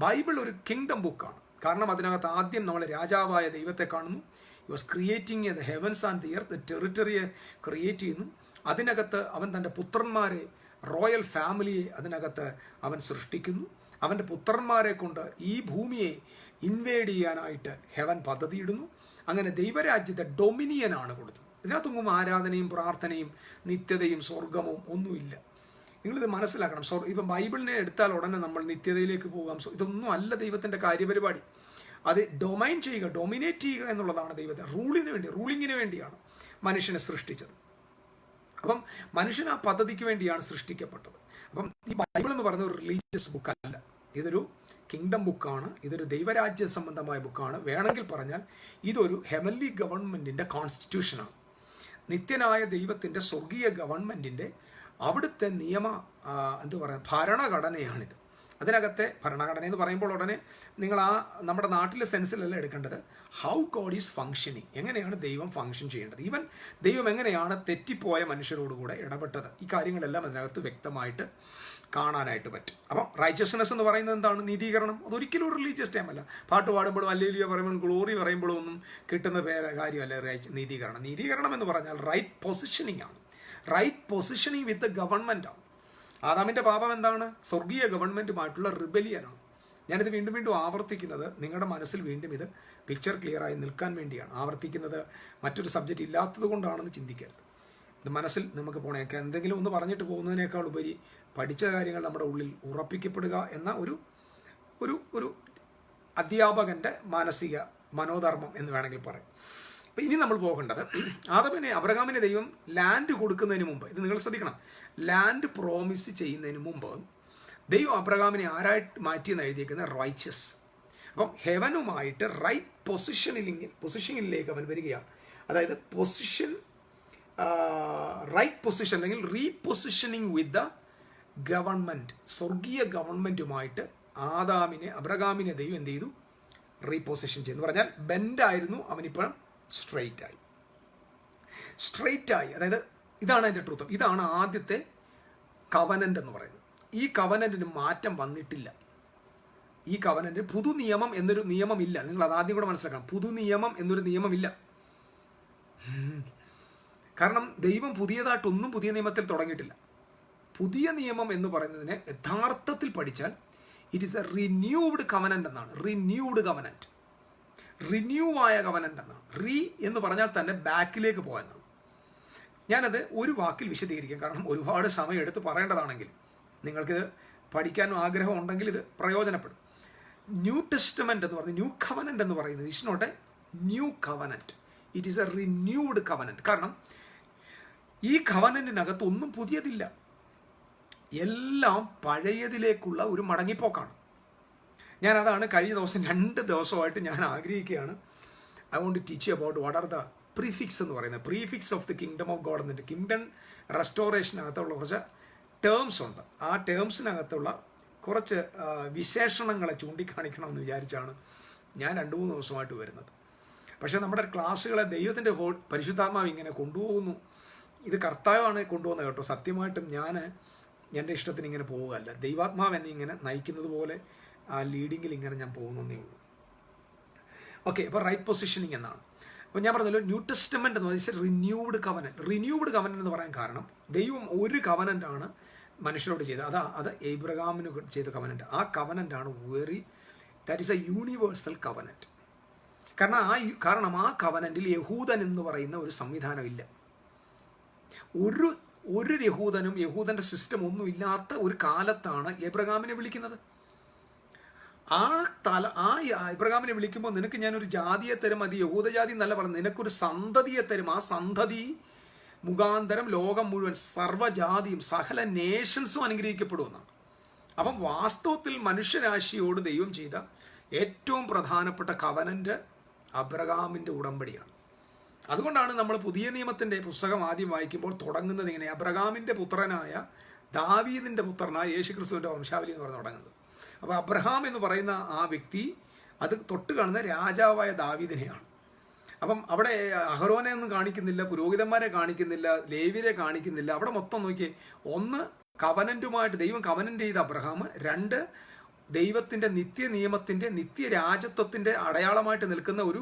ബൈബിൾ ഒരു കിങ്ഡം ബുക്കാണ്. കാരണം അതിനകത്ത് ആദ്യം നമ്മൾ രാജാവായ ദൈവത്തെ കാണുന്നു. He was creating the heavens and the earth, ടെറിട്ടറിയെ ക്രിയേറ്റ് ചെയ്യുന്നു. അതിനകത്ത് അവൻ തൻ്റെ പുത്രന്മാരെ, റോയൽ ഫാമിലിയെ അതിനകത്ത് അവൻ സൃഷ്ടിക്കുന്നു. അവൻ്റെ പുത്രന്മാരെ കൊണ്ട് ഈ ഭൂമിയെ ഇൻവേഡ് ചെയ്യാനായിട്ട് ഹെവൻ പദ്ധതിയിടുന്നു. അങ്ങനെ ദൈവരാജ്യത്തെ ഡൊമിനിയനാണ് കൊടുത്തത്. ഇതിനകത്തൊന്നും ആരാധനയും പ്രാർത്ഥനയും നിത്യതയും സ്വർഗവും ഒന്നുമില്ല. നിങ്ങളിത് മനസ്സിലാക്കണം. ഇപ്പം ബൈബിളിനെ എടുത്താൽ ഉടനെ നമ്മൾ നിത്യതയിലേക്ക് പോകാം, ഇതൊന്നും അല്ല ദൈവത്തിൻ്റെ കാര്യപരിപാടി. അത് ഡൊമിനേറ്റ് ചെയ്യുക എന്നുള്ളതാണ് ദൈവത്തെ. റൂളിങ്ങിന് വേണ്ടിയാണ് മനുഷ്യനെ സൃഷ്ടിച്ചത്. അപ്പം മനുഷ്യൻ ആ പദ്ധതിക്ക് വേണ്ടിയാണ് സൃഷ്ടിക്കപ്പെട്ടത്. അപ്പം ഈ ബൈബിൾ എന്ന് പറയുന്ന ഒരു റിലീജിയസ് ബുക്കല്ല, ഇതൊരു കിങ്ഡം ബുക്കാണ്. ഇതൊരു ദൈവരാജ്യ സംബന്ധമായ ബുക്കാണ്. വേണമെങ്കിൽ പറഞ്ഞാൽ ഇതൊരു ഹെവൻലി ഗവൺമെൻറ്റിൻ്റെ കോൺസ്റ്റിറ്റ്യൂഷനാണ്. നിത്യനായ ദൈവത്തിൻ്റെ സ്വർഗീയ ഗവൺമെൻറ്റിൻ്റെ അവിടുത്തെ ഭരണഘടനയാണിത്. അതിനകത്തെ ഭരണഘടന എന്ന് പറയുമ്പോൾ ഉടനെ നിങ്ങൾ നമ്മുടെ നാട്ടിലെ സെൻസിലല്ല എടുക്കേണ്ടത്. ഹൗ ഗോഡ് ഈസ് ഫങ്ഷനിങ്, എങ്ങനെയാണ് ദൈവം ഫങ്ഷൻ ചെയ്യേണ്ടത്, ഈവൻ ദൈവം എങ്ങനെയാണ് തെറ്റിപ്പോയ മനുഷ്യരോടുകൂടെ ഇടപെട്ടത്, ഈ കാര്യങ്ങളെല്ലാം അതിനകത്ത് വ്യക്തമായിട്ട് കാണാനായിട്ട് പറ്റും. അപ്പം റൈച്ചസ്നെസ് എന്ന് പറയുന്നത് എന്താണ്, നീതീകരണം. അതൊരിക്കലും ഒരു റിലീജിയസ് ടൈം അല്ല. പാട്ട് പാടുമ്പോഴും ഹല്ലേലൂയ പറയുമ്പോഴും ഗ്ലോറി പറയുമ്പോഴും ഒന്നും കിട്ടുന്ന കാര്യമല്ല നീതീകരണം. നീതീകരണം എന്ന് പറഞ്ഞാൽ റൈറ്റ് പൊസിഷനിങ് ആണ്. റൈറ്റ് പൊസിഷനിങ് വിത്ത് ഗവൺമെൻറ് ആണ്. ആദാമിൻ്റെ പാപം എന്താണ്, സ്വർഗീയ ഗവൺമെൻറ്റുമായിട്ടുള്ള റിബലിയനാണ്. ഞാനിത് വീണ്ടും വീണ്ടും ആവർത്തിക്കുന്നത് നിങ്ങളുടെ മനസ്സിൽ വീണ്ടും ഇത് പിക്ചർ ക്ലിയറായി നിൽക്കാൻ വേണ്ടിയാണ് ആവർത്തിക്കുന്നത്. മറ്റൊരു സബ്ജക്റ്റ് ഇല്ലാത്തത് കൊണ്ടാണെന്ന് ചിന്തിക്കരുത്. ഇത് മനസ്സിൽ നമുക്ക് പോണേക്കെ എന്തെങ്കിലും ഒന്ന് പറഞ്ഞിട്ട് പോകുന്നതിനേക്കാൾ ഉപരി പഠിച്ച കാര്യങ്ങൾ നമ്മുടെ ഉള്ളിൽ ഉറപ്പിക്കപ്പെടുക എന്ന ഒരു അധ്യാപകൻ്റെ മാനസിക മനോധർമ്മം എന്ന് വേണമെങ്കിൽ പറയാം. അപ്പം ഇനി നമ്മൾ പോകേണ്ടത് അബ്രഹാമിന് ദൈവം ലാൻഡ് കൊടുക്കുന്നതിന് മുമ്പ്, ഇത് നിങ്ങൾ ശ്രദ്ധിക്കണം, ലാൻഡ് പ്രോമിസ് ചെയ്യുന്നതിന് മുമ്പ് ദൈവം അബ്രഹാമിനെ ആരായിട്ട് മാറ്റിയെന്ന് എഴുതിയിരിക്കുന്നത് റൈച്ചസ്. അപ്പം ഹെവനുമായിട്ട് റൈറ്റ് പൊസിഷനിലേക്ക് അവൻ വരികയാണ്. അതായത് റൈറ്റ് പൊസിഷൻ അല്ലെങ്കിൽ റീപൊസിഷനിങ് വിത്ത് ദ ഗവൺമെൻറ്, സ്വർഗീയ ഗവൺമെൻറ്റുമായിട്ട് അബ്രഹാമിനെ ദൈവം എന്ത് ചെയ്തു, റീപൊസിഷൻ ചെയ്യുന്നു. പറഞ്ഞാൽ ബെൻഡായിരുന്നു, അവനിപ്പോഴും സ്ട്രെയിറ്റ് ആയി. അതായത് ഇതാണ് അതിൻ്റെ ട്രൂത്ത്. ഇതാണ് ആദ്യത്തെ കവനൻ്റ് എന്ന് പറയുന്നത്. ഈ കവനൻറ്റിന് മാറ്റം വന്നിട്ടില്ല. ഈ കവനൻറ്റ് പുതു നിയമം എന്നൊരു നിയമമില്ല. നിങ്ങൾ അതാദ്യം കൂടെ മനസ്സിലാക്കണം. പുതു നിയമം എന്നൊരു നിയമമില്ല. കാരണം ദൈവം പുതിയതായിട്ടൊന്നും പുതിയ നിയമത്തിൽ തുടങ്ങിയിട്ടില്ല. പുതിയ നിയമം എന്ന് പറയുന്നതിനെ യഥാർത്ഥത്തിൽ പഠിച്ചാൽ it is a renewed covenant എന്നാണ്. റിന്യൂവായ കവനൻ്റ് എന്നാണ്. എന്ന് പറഞ്ഞാൽ തന്നെ ബാക്കിലേക്ക് പോയെന്നാണ്. ഞാനത് ഒരു വാക്കിൽ വിശദീകരിക്കാം, കാരണം ഒരുപാട് സമയം എടുത്ത് പറയേണ്ടതാണെങ്കിൽ നിങ്ങൾക്കിത് പഠിക്കാൻ ആഗ്രഹം ഉണ്ടെങ്കിൽ ഇത് പ്രയോജനപ്പെടും. ന്യൂ ടെസ്റ്റമെൻ്റ് എന്ന് പറയുന്നത്, ന്യൂ കവനൻ്റ് എന്ന് പറയുന്നത് it's not a new covenant, it is a renewed covenant. കാരണം ഈ കവനൻറ്റിനകത്ത് ഒന്നും പുതിയതില്ല, എല്ലാം പഴയതിലേക്കുള്ള ഒരു മടങ്ങിപ്പോക്കാണ്. ഞാനതാണ് കഴിഞ്ഞ ദിവസം 2 ദിവസമായിട്ട് ഞാൻ ആഗ്രഹിക്കുകയാണ്. I want to teach you about what are the prefix എന്ന് പറയുന്നത്. Prefix of the kingdom of God എന്നിട്ട് കിങ്ഡം റെസ്റ്റോറേഷനകത്തുള്ള കുറച്ച് ടേംസ് ഉണ്ട്. ആ ടേംസിനകത്തുള്ള കുറച്ച് വിശേഷണങ്ങളെ ചൂണ്ടിക്കാണിക്കണമെന്ന് വിചാരിച്ചാണ് ഞാൻ 2-3 ദിവസമായിട്ട് വരുന്നത്. പക്ഷേ നമ്മുടെ ക്ലാസ്സുകളെ ദൈവത്തിൻ്റെ പരിശുദ്ധാത്മാവ് ഇങ്ങനെ കൊണ്ടുപോകുന്നു. ഇത് കർത്താവാണ് കൊണ്ടുപോകുന്നത് കേട്ടോ. സത്യമായിട്ടും ഞാൻ എൻ്റെ ഇഷ്ടത്തിന് ഇങ്ങനെ പോവുകയല്ല. ദൈവാത്മാവ് എന്നെ ഇങ്ങനെ നയിക്കുന്നത് പോലെ ആ ലീഡിങ്ങിൽ ഇങ്ങനെ ഞാൻ പോകുന്നതേ ഉള്ളൂ. ഓക്കെ, അപ്പോൾ റൈറ്റ് പൊസിഷനിങ് എന്നാണ്. അപ്പോൾ ഞാൻ പറഞ്ഞല്ലോ, ന്യൂ ടെസ്റ്റമെൻറ്റ് എന്ന് പറഞ്ഞാൽ റിന്യൂവ്ഡ് കവനൻറ്റ്. റിന്യൂവ്ഡ് കവനൻറ്റ് എന്ന് പറയാൻ കാരണം ദൈവം ഒരു കവനൻ്റാണ് മനുഷ്യരോട് ചെയ്തത്. അത് ഏബ്രഹാമിന് ചെയ്ത കവനൻറ്റ്. ആ കവനൻ്റാണ് that is a universal covenant. കാരണം ആ കവനൻറ്റിൽ യഹൂദൻ എന്ന് പറയുന്ന ഒരു സംവിധാനമില്ല. ഒരു യഹൂദനും യഹൂദൻ്റെ സിസ്റ്റം ഒന്നും ഇല്ലാത്ത ഒരു കാലത്താണ് ഏബ്രഹാമിനെ വിളിക്കുന്നത്. ആ ഇബ്രഹാമിനെ വിളിക്കുമ്പോൾ നിനക്ക് ഞാനൊരു ജാതിയെ തരും, അത് യഹൂദജാതി എന്നല്ല പറയുന്നത്, നിനക്കൊരു സന്തതിയെ തരും. ആ സന്തതി മുഖാന്തരം ലോകം മുഴുവൻ സർവ്വജാതിയും സകല നേഷൻസും അനുഗ്രഹിക്കപ്പെടുമെന്നാണ്. അപ്പം വാസ്തവത്തിൽ മനുഷ്യരാശിയോട് ദൈവം ചെയ്ത ഏറ്റവും പ്രധാനപ്പെട്ട കവനന്റ് അബ്രഹാമിൻ്റെ ഉടമ്പടിയാണ്. അതുകൊണ്ടാണ് നമ്മൾ പുതിയ നിയമത്തിൻ്റെ പുസ്തകം ആദ്യം വായിക്കുമ്പോൾ തുടങ്ങുന്നത് ഇങ്ങനെ, അബ്രഹാമിൻ്റെ പുത്രനായ ദാവീദിൻ്റെ പുത്രനായ യേശുക്രിസ്തുവിൻ്റെ വംശാവലി എന്ന് പറഞ്ഞ് തുടങ്ങുന്നത്. അപ്പോൾ അബ്രഹാം എന്ന് പറയുന്ന ആ വ്യക്തി അത് തൊട്ട് കാണുന്ന രാജാവായ ദാവീദിനെയാണ്. അപ്പം അവിടെ അഹരോനെ ഒന്നും കാണിക്കുന്നില്ല, പുരോഹിതന്മാരെ കാണിക്കുന്നില്ല, ലേവ്യരെ കാണിക്കുന്നില്ല. അവിടെ മൊത്തം നോക്കിയേ, 1 കവനന്റുമായിട്ട് ദൈവം കവനന്റ് ചെയ്ത അബ്രഹാം, 2 ദൈവത്തിൻ്റെ നിത്യ നിയമത്തിൻ്റെ നിത്യരാജത്വത്തിൻ്റെ അടയാളമായിട്ട് നിൽക്കുന്ന ഒരു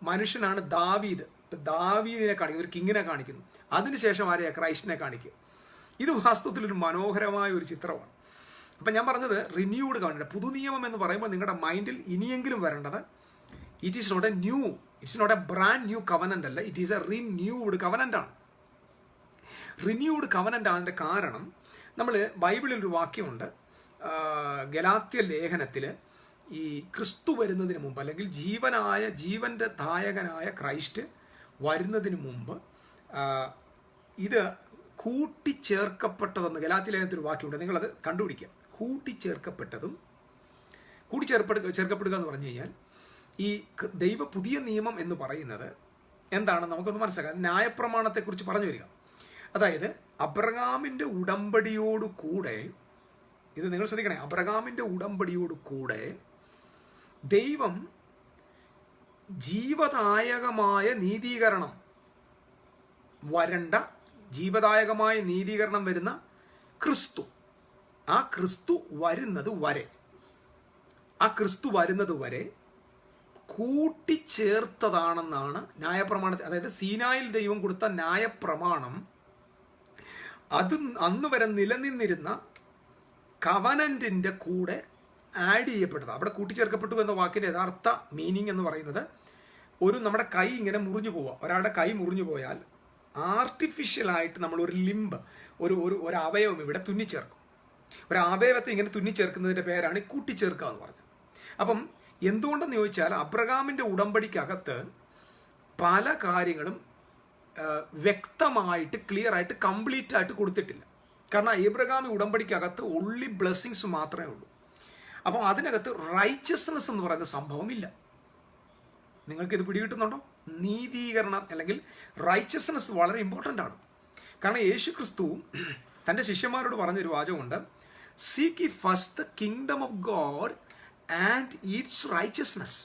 മനുഷ്യനാണ് ദാവീദ്. ദാവീദിനെ കാണിക്കുന്നു, ഒരു കിങ്ങിനെ കാണിക്കുന്നു. അതിനുശേഷം ആരെയാ? ക്രൈസ്റ്റിനെ കാണിക്കും. ഇത് വാസ്തവത്തിൽ ഒരു മനോഹരമായ ഒരു ചിത്രമാണ്. അപ്പം ഞാൻ പറഞ്ഞത് റിന്യൂഡ് കവനന്റ്, പുതുനിയമം എന്ന് പറയുമ്പോൾ നിങ്ങളുടെ മൈൻഡിൽ ഇനിയെങ്കിലും വരേണ്ടത്, it is not a brand new covenant അല്ല, it is a renewed covenant ആണ്. റിന്യൂഡ് കവനന്റ് ആയതിൻ്റെ കാരണം, നമ്മൾ ബൈബിളിൽ ഒരു വാക്യമുണ്ട്, ഗലാത്യ ലേഖനത്തിൽ, ഈ ക്രിസ്തു വരുന്നതിന് മുമ്പ്, അല്ലെങ്കിൽ ജീവൻ്റെ ദായകനായ ക്രൈസ്റ്റ് വരുന്നതിന് മുമ്പ് ഇത് കൂട്ടിച്ചേർക്കപ്പെട്ടതെന്ന് ഗലാത്യ ലേഖനത്തിൽ ഒരു വാക്യമുണ്ട്. നിങ്ങളത് കണ്ടുപിടിക്കുക. ചേർക്കപ്പെടുക എന്ന് പറഞ്ഞു കഴിഞ്ഞാൽ, ഈ പുതിയ നിയമം എന്ന് പറയുന്നത് എന്താണെന്ന് നമുക്കൊന്ന് മനസ്സിലാക്കാം. ന്യായപ്രമാണത്തെക്കുറിച്ച് പറഞ്ഞു വരിക. അതായത് അബ്രഹാമിൻ്റെ ഉടമ്പടിയോട് കൂടെ, ഇത് നിങ്ങൾ ശ്രദ്ധിക്കണേ, അബ്രഹാമിൻ്റെ ഉടമ്പടിയോട് കൂടെ ദൈവം ജീവദായകമായ നീതീകരണം ജീവദായകമായ നീതീകരണം വരുന്ന ക്രിസ്തു, ആ ക്രിസ്തു വരുന്നത് വരെ കൂട്ടിച്ചേർത്തതാണെന്നാണ് ന്യായപ്രമാണത്തിൽ. അതായത് സീനായിൽ ദൈവം കൊടുത്ത ന്യായപ്രമാണം അത് അന്ന് വരെ നിലനിന്നിരുന്ന കവനന്റിൻ്റെ കൂടെ ആഡ് ചെയ്യപ്പെട്ടത്. അവിടെ കൂട്ടിച്ചേർക്കപ്പെട്ടു എന്ന വാക്കിൻ്റെ യഥാർത്ഥ മീനിങ് എന്ന് പറയുന്നത്, നമ്മുടെ കൈ ഇങ്ങനെ മുറിഞ്ഞു പോവുക. ഒരാളുടെ കൈ മുറിഞ്ഞു പോയാൽ ആർട്ടിഫിഷ്യലായിട്ട് നമ്മൾ ഒരു ലിംബ്, ഒരു അവയവം ഇവിടെ തുന്നിച്ചേർക്കും. ഒരു അവയവത്തെ ഇങ്ങനെ തുന്നിച്ചേർക്കുന്നതിൻ്റെ പേരാണ് കൂട്ടിച്ചേർക്കുക എന്ന് പറഞ്ഞത്. അപ്പം എന്തുകൊണ്ടെന്ന് ചോദിച്ചാൽ, അബ്രഹാമിൻ്റെ ഉടമ്പടിക്കകത്ത് പല കാര്യങ്ങളും വ്യക്തമായിട്ട്, ക്ലിയർ ആയിട്ട്, കംപ്ലീറ്റ് ആയിട്ട് കൊടുത്തിട്ടില്ല. കാരണം ഏബ്രഹാമി ഉടമ്പടിക്കകത്ത് ഓൺലി ബ്ലെസ്സിങ്സ് മാത്രമേ ഉള്ളൂ. അപ്പം അതിനകത്ത് റൈച്ചസ്നെസ് എന്ന് പറയുന്ന സംഭവമില്ല. നിങ്ങൾക്കിത് പിടികിട്ടുന്നുണ്ടോ? നീതീകരണം അല്ലെങ്കിൽ റൈച്ചസ്നെസ് വളരെ ഇമ്പോർട്ടൻ്റ് ആണ്. കാരണം യേശു ക്രിസ്തു തൻ്റെ ശിഷ്യന്മാരോട് പറഞ്ഞൊരു വാചകമുണ്ട്, seek ye first the kingdom of God and its righteousness.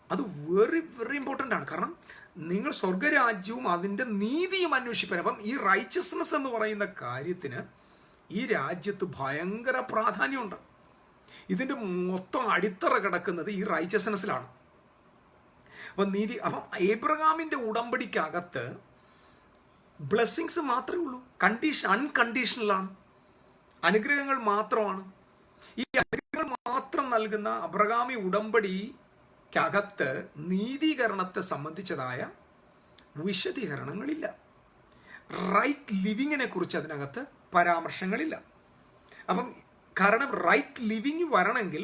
അത് വെരി വെരി ഇമ്പോർട്ടൻ്റ് ആണ്. കാരണം നിങ്ങൾ സ്വർഗരാജ്യവും അതിൻ്റെ നീതിയും അന്വേഷിപ്പാൻ. അപ്പം ഈ റൈച്ചസ്നെസ് എന്ന് പറയുന്ന കാര്യത്തിന് ഈ രാജ്യത്ത് ഭയങ്കര പ്രാധാന്യമുണ്ട്. ഇതിൻ്റെ മൊത്തം അടിത്തറ കിടക്കുന്നത് ഈ റൈച്ചസ്നെസ്സിലാണ്. അപ്പം ഏബ്രഹാമിൻ്റെ ഉടമ്പടിക്കകത്ത് ബ്ലെസ്സിങ്സ് മാത്രമേ ഉള്ളൂ. അൺകണ്ടീഷണലാണ്, അനുഗ്രഹങ്ങൾ മാത്രമാണ്. ഈ അനുഗ്രഹങ്ങൾ മാത്രം നൽകുന്ന അബ്രഹാമി ഉടമ്പടിക്കകത്ത് നീതീകരണത്തെ സംബന്ധിച്ചതായ വിശദീകരണങ്ങളില്ല. റൈറ്റ് ലിവിങ്ങിനെ കുറിച്ച് അതിനകത്ത് പരാമർശങ്ങളില്ല. അപ്പം കാരണം റൈറ്റ് ലിവിങ് വരണമെങ്കിൽ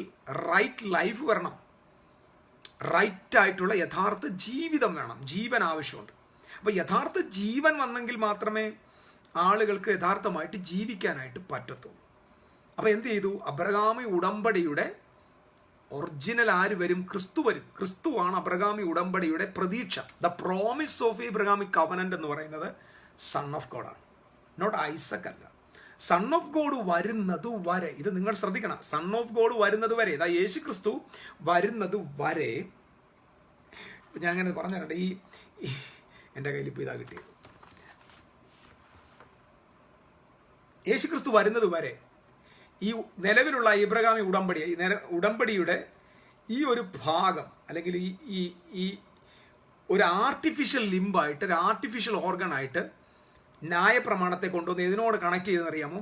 റൈറ്റ് ലൈഫ് വരണം, റൈറ്റായിട്ടുള്ള യഥാർത്ഥ ജീവിതം വേണം, ജീവൻ ആവശ്യമുണ്ട്. അപ്പോൾ യഥാർത്ഥ ജീവൻ വന്നെങ്കിൽ മാത്രമേ ആളുകൾക്ക് യഥാർത്ഥമായിട്ട് ജീവിക്കാനായിട്ട് പറ്റത്തുള്ളൂ. അപ്പോൾ എന്ത് ചെയ്തു? അബ്രഹാമി ഉടമ്പടിയുടെ ഒറിജിനൽ ആര് വരും? ക്രിസ്തു വരും. ക്രിസ്തുവാണ് അബ്രഹാമി ഉടമ്പടിയുടെ പ്രതീക്ഷ. The promise of Abrahamic covenant എന്ന് പറയുന്നത് സൺ ഓഫ് ഗോഡാണ്, നോട്ട് ഐസക് അല്ല. സൺ ഓഫ് ഗോഡ് വരുന്നത് വരെ, ഇത് നിങ്ങൾ ശ്രദ്ധിക്കണം, സൺ ഓഫ് ഗോഡ് വരുന്നത് വരെ, ഇതാ യേശു ക്രിസ്തു വരുന്നത് വരെ. ഞാൻ അങ്ങനെ പറഞ്ഞു തരണ്ട, ഈ എൻ്റെ കയ്യിൽ ഇപ്പോൾ ഇതാ കിട്ടിയത്. യേശു ക്രിസ്തു വരുന്നത് വരെ ഈ നിലവിലുള്ള ഇബ്രാഹിമി ഉടമ്പടി, ഉടമ്പടിയുടെ ഈ ഒരു ഭാഗം, അല്ലെങ്കിൽ ഈ ഒരു ആർട്ടിഫിഷ്യൽ ലിംബായിട്ട്, ഒരു ആർട്ടിഫിഷ്യൽ ഓർഗനായിട്ട് ന്യായപ്രമാണത്തെ കൊണ്ടുവന്ന് ഇതിനോട് കണക്ട് ചെയ്തെന്നറിയാമോ?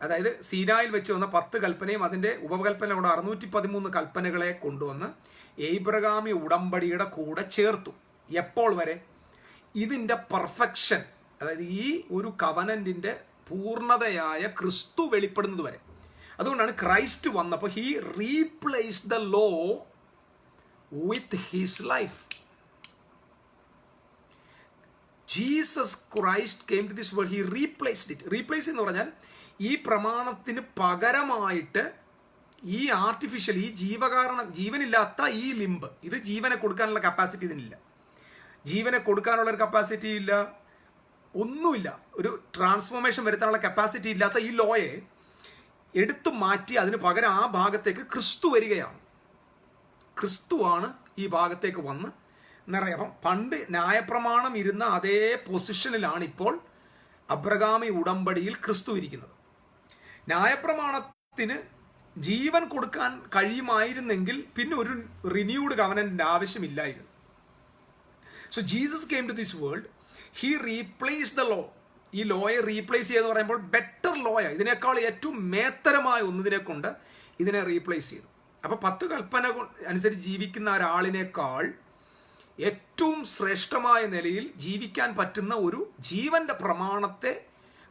അതായത് സീനായിൽ വെച്ച് വന്ന 10 കൽപ്പനയും അതിൻ്റെ ഉപകൽപ്പനയോട് 613 കൽപ്പനകളെ കൊണ്ടുവന്ന് എബ്രഹാമി ഉടമ്പടിയുടെ കൂടെ ചേർത്തു. എപ്പോൾ വരെ? ഇതിൻ്റെ പെർഫെക്ഷൻ, അതായത് ഈ ഒരു കവനന്റിൻ്റെ പൂർണ്ണതയായ ക്രിസ്തു വെളിപ്പെടുന്നത് വരെ. അതുകൊണ്ടാണ് ക്രൈസ്റ്റ് വന്നപ്പോൾ he replace the law with his life. Jesus Christ came to this world, he replaced it. Replace എന്ന് പറഞ്ഞാൽ ഈ പ്രമാണത്തിന് പകരമായിട്ട് ഈ ആർട്ടിഫിഷ്യൽ, ഈ ജീവനില്ലാത്ത ഈ ലിംബ്, ഇത് ജീവനെ കൊടുക്കാനുള്ള കപ്പാസിറ്റി ഇതിനില്ല. ജീവനെ കൊടുക്കാനുള്ള ഒരു കപ്പാസിറ്റി ഇല്ല, ഒന്നുമില്ല. ഒരു ട്രാൻസ്ഫോർമേഷൻ വരുത്താനുള്ള കപ്പാസിറ്റി ഇല്ലാത്ത ഈ ലോയെ എടുത്തു മാറ്റി അതിന് പകരം ആ ഭാഗത്തേക്ക് ക്രിസ്തു വരികയാണ്. ക്രിസ്തുവാണ് ഈ ഭാഗത്തേക്ക് വന്ന് നിറയെ. അപ്പം പണ്ട് ന്യായപ്രമാണം ഇരുന്ന അതേ പൊസിഷനിലാണ് ഇപ്പോൾ അബ്രഹാമി ഉടമ്പടിയിൽ ക്രിസ്തു ഇരിക്കുന്നത്. ന്യായപ്രമാണത്തിന് ജീവൻ കൊടുക്കാൻ കഴിയുമായിരുന്നെങ്കിൽ പിന്നെ ഒരു റിന്യൂഡ് കവനന്റിന്റെ ആവശ്യമില്ലായിരുന്നു. So Jesus came to this world, he replace the law. ഈ ലോയെ റീപ്ലേസ് ചെയ്തെന്ന് പറയുമ്പോൾ ബെറ്റർ ലോയ, ഇതിനേക്കാൾ ഏറ്റവും മേത്തരമായ ഒന്നിനെ കൊണ്ട് ഇതിനെ റീപ്ലേസ് ചെയ്തു. അപ്പോൾ 10 കൽപ്പന അനുസരിച്ച് ജീവിക്കുന്ന ഒരാളിനേക്കാൾ ഏറ്റവും ശ്രേഷ്ഠമായ നിലയിൽ ജീവിക്കാൻ പറ്റുന്ന ഒരു ജീവന്റെ പ്രമാണത്തെ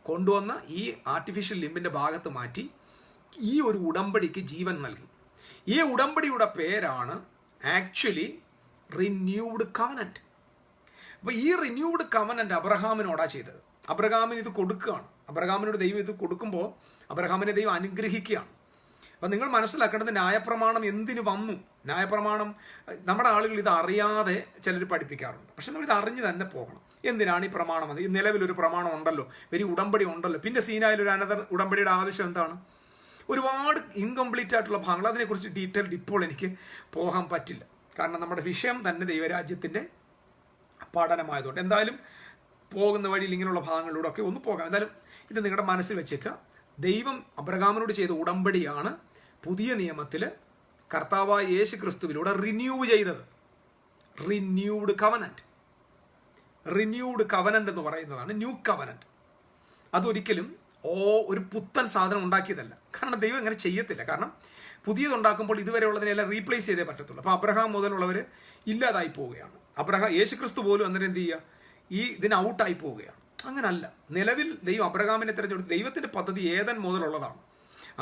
കൊണ്ടുവന്ന് ഈ ആർട്ടിഫിഷ്യൽ ലിംബിന്റെ ഭാഗത്ത് മാറ്റി ഈ ഒരു ഉടമ്പടിക്ക് ജീവൻ നൽകി. ഈ ഉടമ്പടിയുടെ പേരാണ് ആക്ച്വലി റിന്യൂഡ് കവനന്റ്. അപ്പോൾ ഈ റിന്യൂഡ് കവനന്റ് അബ്രഹാമിനോടാ ചെയ്തത്. അബ്രഹാമിന് ഇത് കൊടുക്കുകയാണ്. അബ്രഹാമിനോട് ദൈവം ഇത് കൊടുക്കുമ്പോൾ അബ്രഹാമിനെ ദൈവം അനുഗ്രഹിക്കുകയാണ്. അപ്പം നിങ്ങൾ മനസ്സിലാക്കേണ്ടത്, ന്യായപ്രമാണം എന്തിനു വന്നു? ന്യായപ്രമാണം നമ്മുടെ ആളുകൾ ഇത് അറിയാതെ ചിലർ പഠിപ്പിക്കാറുണ്ട്. പക്ഷെ നമ്മൾ ഇത് അറിഞ്ഞ് തന്നെ പോകണം. എന്തിനാണ് ഈ പ്രമാണം? അത് ഈ നിലവിലൊരു പ്രമാണം ഉണ്ടല്ലോ, വലിയ ഉടമ്പടി ഉണ്ടല്ലോ, പിന്നെ സീനായിൽ ഒരു അനദർ ഉടമ്പടിയുടെ ആവശ്യം എന്താണ്? ഒരുപാട് ഇൻകംപ്ലീറ്റ് ആയിട്ടുള്ള ഭാഗങ്ങൾ, അതിനെക്കുറിച്ച് ഡീറ്റെയിൽഡ് ഇപ്പോൾ എനിക്ക് പോകാൻ പറ്റില്ല. കാരണം നമ്മുടെ വിഷയം തന്നെ ദൈവരാജ്യത്തിൻ്റെ പഠനമായതുകൊണ്ട്. എന്തായാലും പോകുന്ന വഴിയിൽ ഇങ്ങനെയുള്ള ഭാഗങ്ങളിലൂടെ ഒക്കെ ഒന്ന് പോകാം. എന്തായാലും ഇത് നിങ്ങളുടെ മനസ്സിൽ വെച്ചേക്കുക. ദൈവം അബ്രഹാമിനോട് ചെയ്ത ഉടമ്പടിയാണ് പുതിയ നിയമത്തിൽ കർത്താവായ യേശു ക്രിസ്തുവിലൂടെ റിന്യൂ ചെയ്തത്. Renewed covenant. റിന്യൂഡ് കവനന്റ് എന്ന് പറയുന്നതാണ് ന്യൂ കവനന്റ്. അതൊരിക്കലും ഒരു പുത്തൻ സാധനം ഉണ്ടാക്കിയതല്ല. കാരണം ദൈവം അങ്ങനെ ചെയ്യത്തില്ല. കാരണം പുതിയതുണ്ടാക്കുമ്പോൾ ഇതുവരെ ഉള്ളതിനെല്ലാം റീപ്ലേസ് ചെയ്തേ പറ്റത്തുള്ളൂ. അപ്പോൾ അബ്രഹാം മുതലുള്ളവർ ഇല്ലാതായി പോവുകയാണ്. യേശു ക്രിസ്തു പോലും അന്നേരം എന്ത് ചെയ്യുക? ഇതിന് ഔട്ടായി പോവുകയാണ്. അങ്ങനല്ല. നിലവിൽ ദൈവം അബ്രഹാമിനെ തിരഞ്ഞെടുത്ത് ദൈവത്തിന്റെ പദ്ധതി ഏതൻ മുതലുള്ളതാണ്.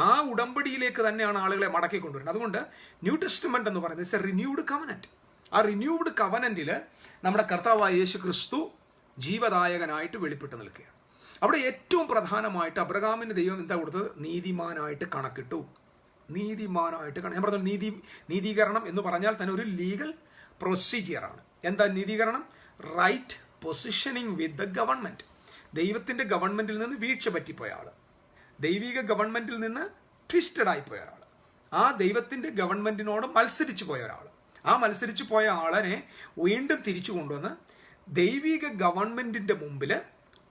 ആ ഉടമ്പടിയിലേക്ക് തന്നെയാണ് ആളുകളെ മടക്കി കൊണ്ടുവരുന്നത്. അതുകൊണ്ട് ന്യൂ ടെസ്റ്റ്മെന്റ് എന്ന് പറയുന്നത് ഇറ്റ്സ് എ റിന്യൂഡ് കവനന്റ്. ആ റിന്യൂഡ് കവനന്റിൽ നമ്മുടെ കർത്താവായ യേശു ക്രിസ്തു ജീവദായകനായിട്ട് വെളിപ്പെട്ട് നിൽക്കുകയാണ്. അവിടെ ഏറ്റവും പ്രധാനമായിട്ട് അബ്രഹാമിന് ദൈവം എന്താ കൊടുത്തത്? നീതിമാനായിട്ട് കണക്കിട്ടു. നീതിമാനായിട്ട് ഞാൻ പറഞ്ഞ നീതീകരണം എന്ന് പറഞ്ഞാൽ തന്നെ ഒരു ലീഗൽ പ്രൊസീജിയറാണ്. എന്താ നീതീകരണം? Right positioning with the government. ദൈവത്തിന്റെ ഗവൺമെന്റിൽ നിന്ന് വീഴ്ച പറ്റിപ്പോയ ആള്, ദൈവിക ഗവൺമെന്റിൽ നിന്ന് ട്വിസ്റ്റഡ് ആയിപ്പോയ ഒരാൾ, ആ ദൈവത്തിന്റെ ഗവൺമെന്റിനോട് മത്സരിച്ചു പോയ ഒരാൾ, ആ മത്സരിച്ചു പോയ ആളെ വീണ്ടും തിരിച്ചു കൊണ്ടുവന്ന് ദൈവിക ഗവൺമെന്റിന്റെ മുമ്പിൽ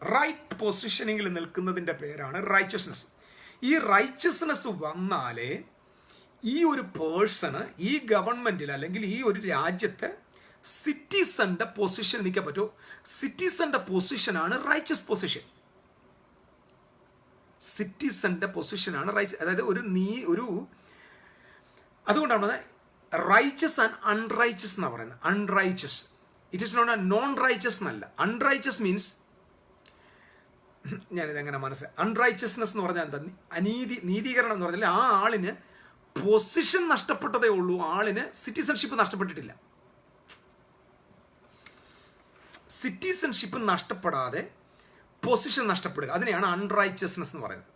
റൈറ്റ് പൊസിഷനിങ്ങിൽ നിൽക്കുന്നതിന്റെ പേരാണ് റൈച്ചസ്നെസ്. ഈ റൈച്ചസ്നെസ് വന്നാലേ ഈ ഒരു പേഴ്സണ് ഈ ഗവൺമെന്റിൽ അല്ലെങ്കിൽ ഈ ഒരു രാജ്യത്തെ സിറ്റിസന്റെ പൊസിഷൻ നിൽക്കാൻ പറ്റൂ. സിറ്റിസന്റെ പൊസിഷനാണ് റൈച്ചസ് പൊസിഷൻ. സിറ്റിസന്റെ പൊസിഷനാണ് റൈച്ചസ്. അതായത് ഒരു അതുകൊണ്ടാണ് റൈച്ചസ് ആൻഡ് അൺറൈച്ചസ് എന്നാണ് പറയുന്നത്. Unrighteous, it is not a non righteous എന്നല്ല. അൺറൈച്ചസ് മീൻസ്, ഞാനിത് എങ്ങനെ മനസ്സിലായി? അൺറൈച്ചസ്നെസ് എന്ന് പറഞ്ഞാൽ എന്താ? നീതീകരണം എന്ന് പറഞ്ഞാൽ ആ ആളിന് പൊസിഷൻ നഷ്ടപ്പെട്ടതേ ഉള്ളൂ, ആളിന് സിറ്റിസൺഷിപ്പ് നഷ്ടപ്പെട്ടിട്ടില്ല. സിറ്റിസൺഷിപ്പ് നഷ്ടപ്പെടാതെ പൊസിഷൻ നഷ്ടപ്പെടുക, അതിനെയാണ് അൺറൈച്ചസ്നെസ് എന്ന് പറയുന്നത്.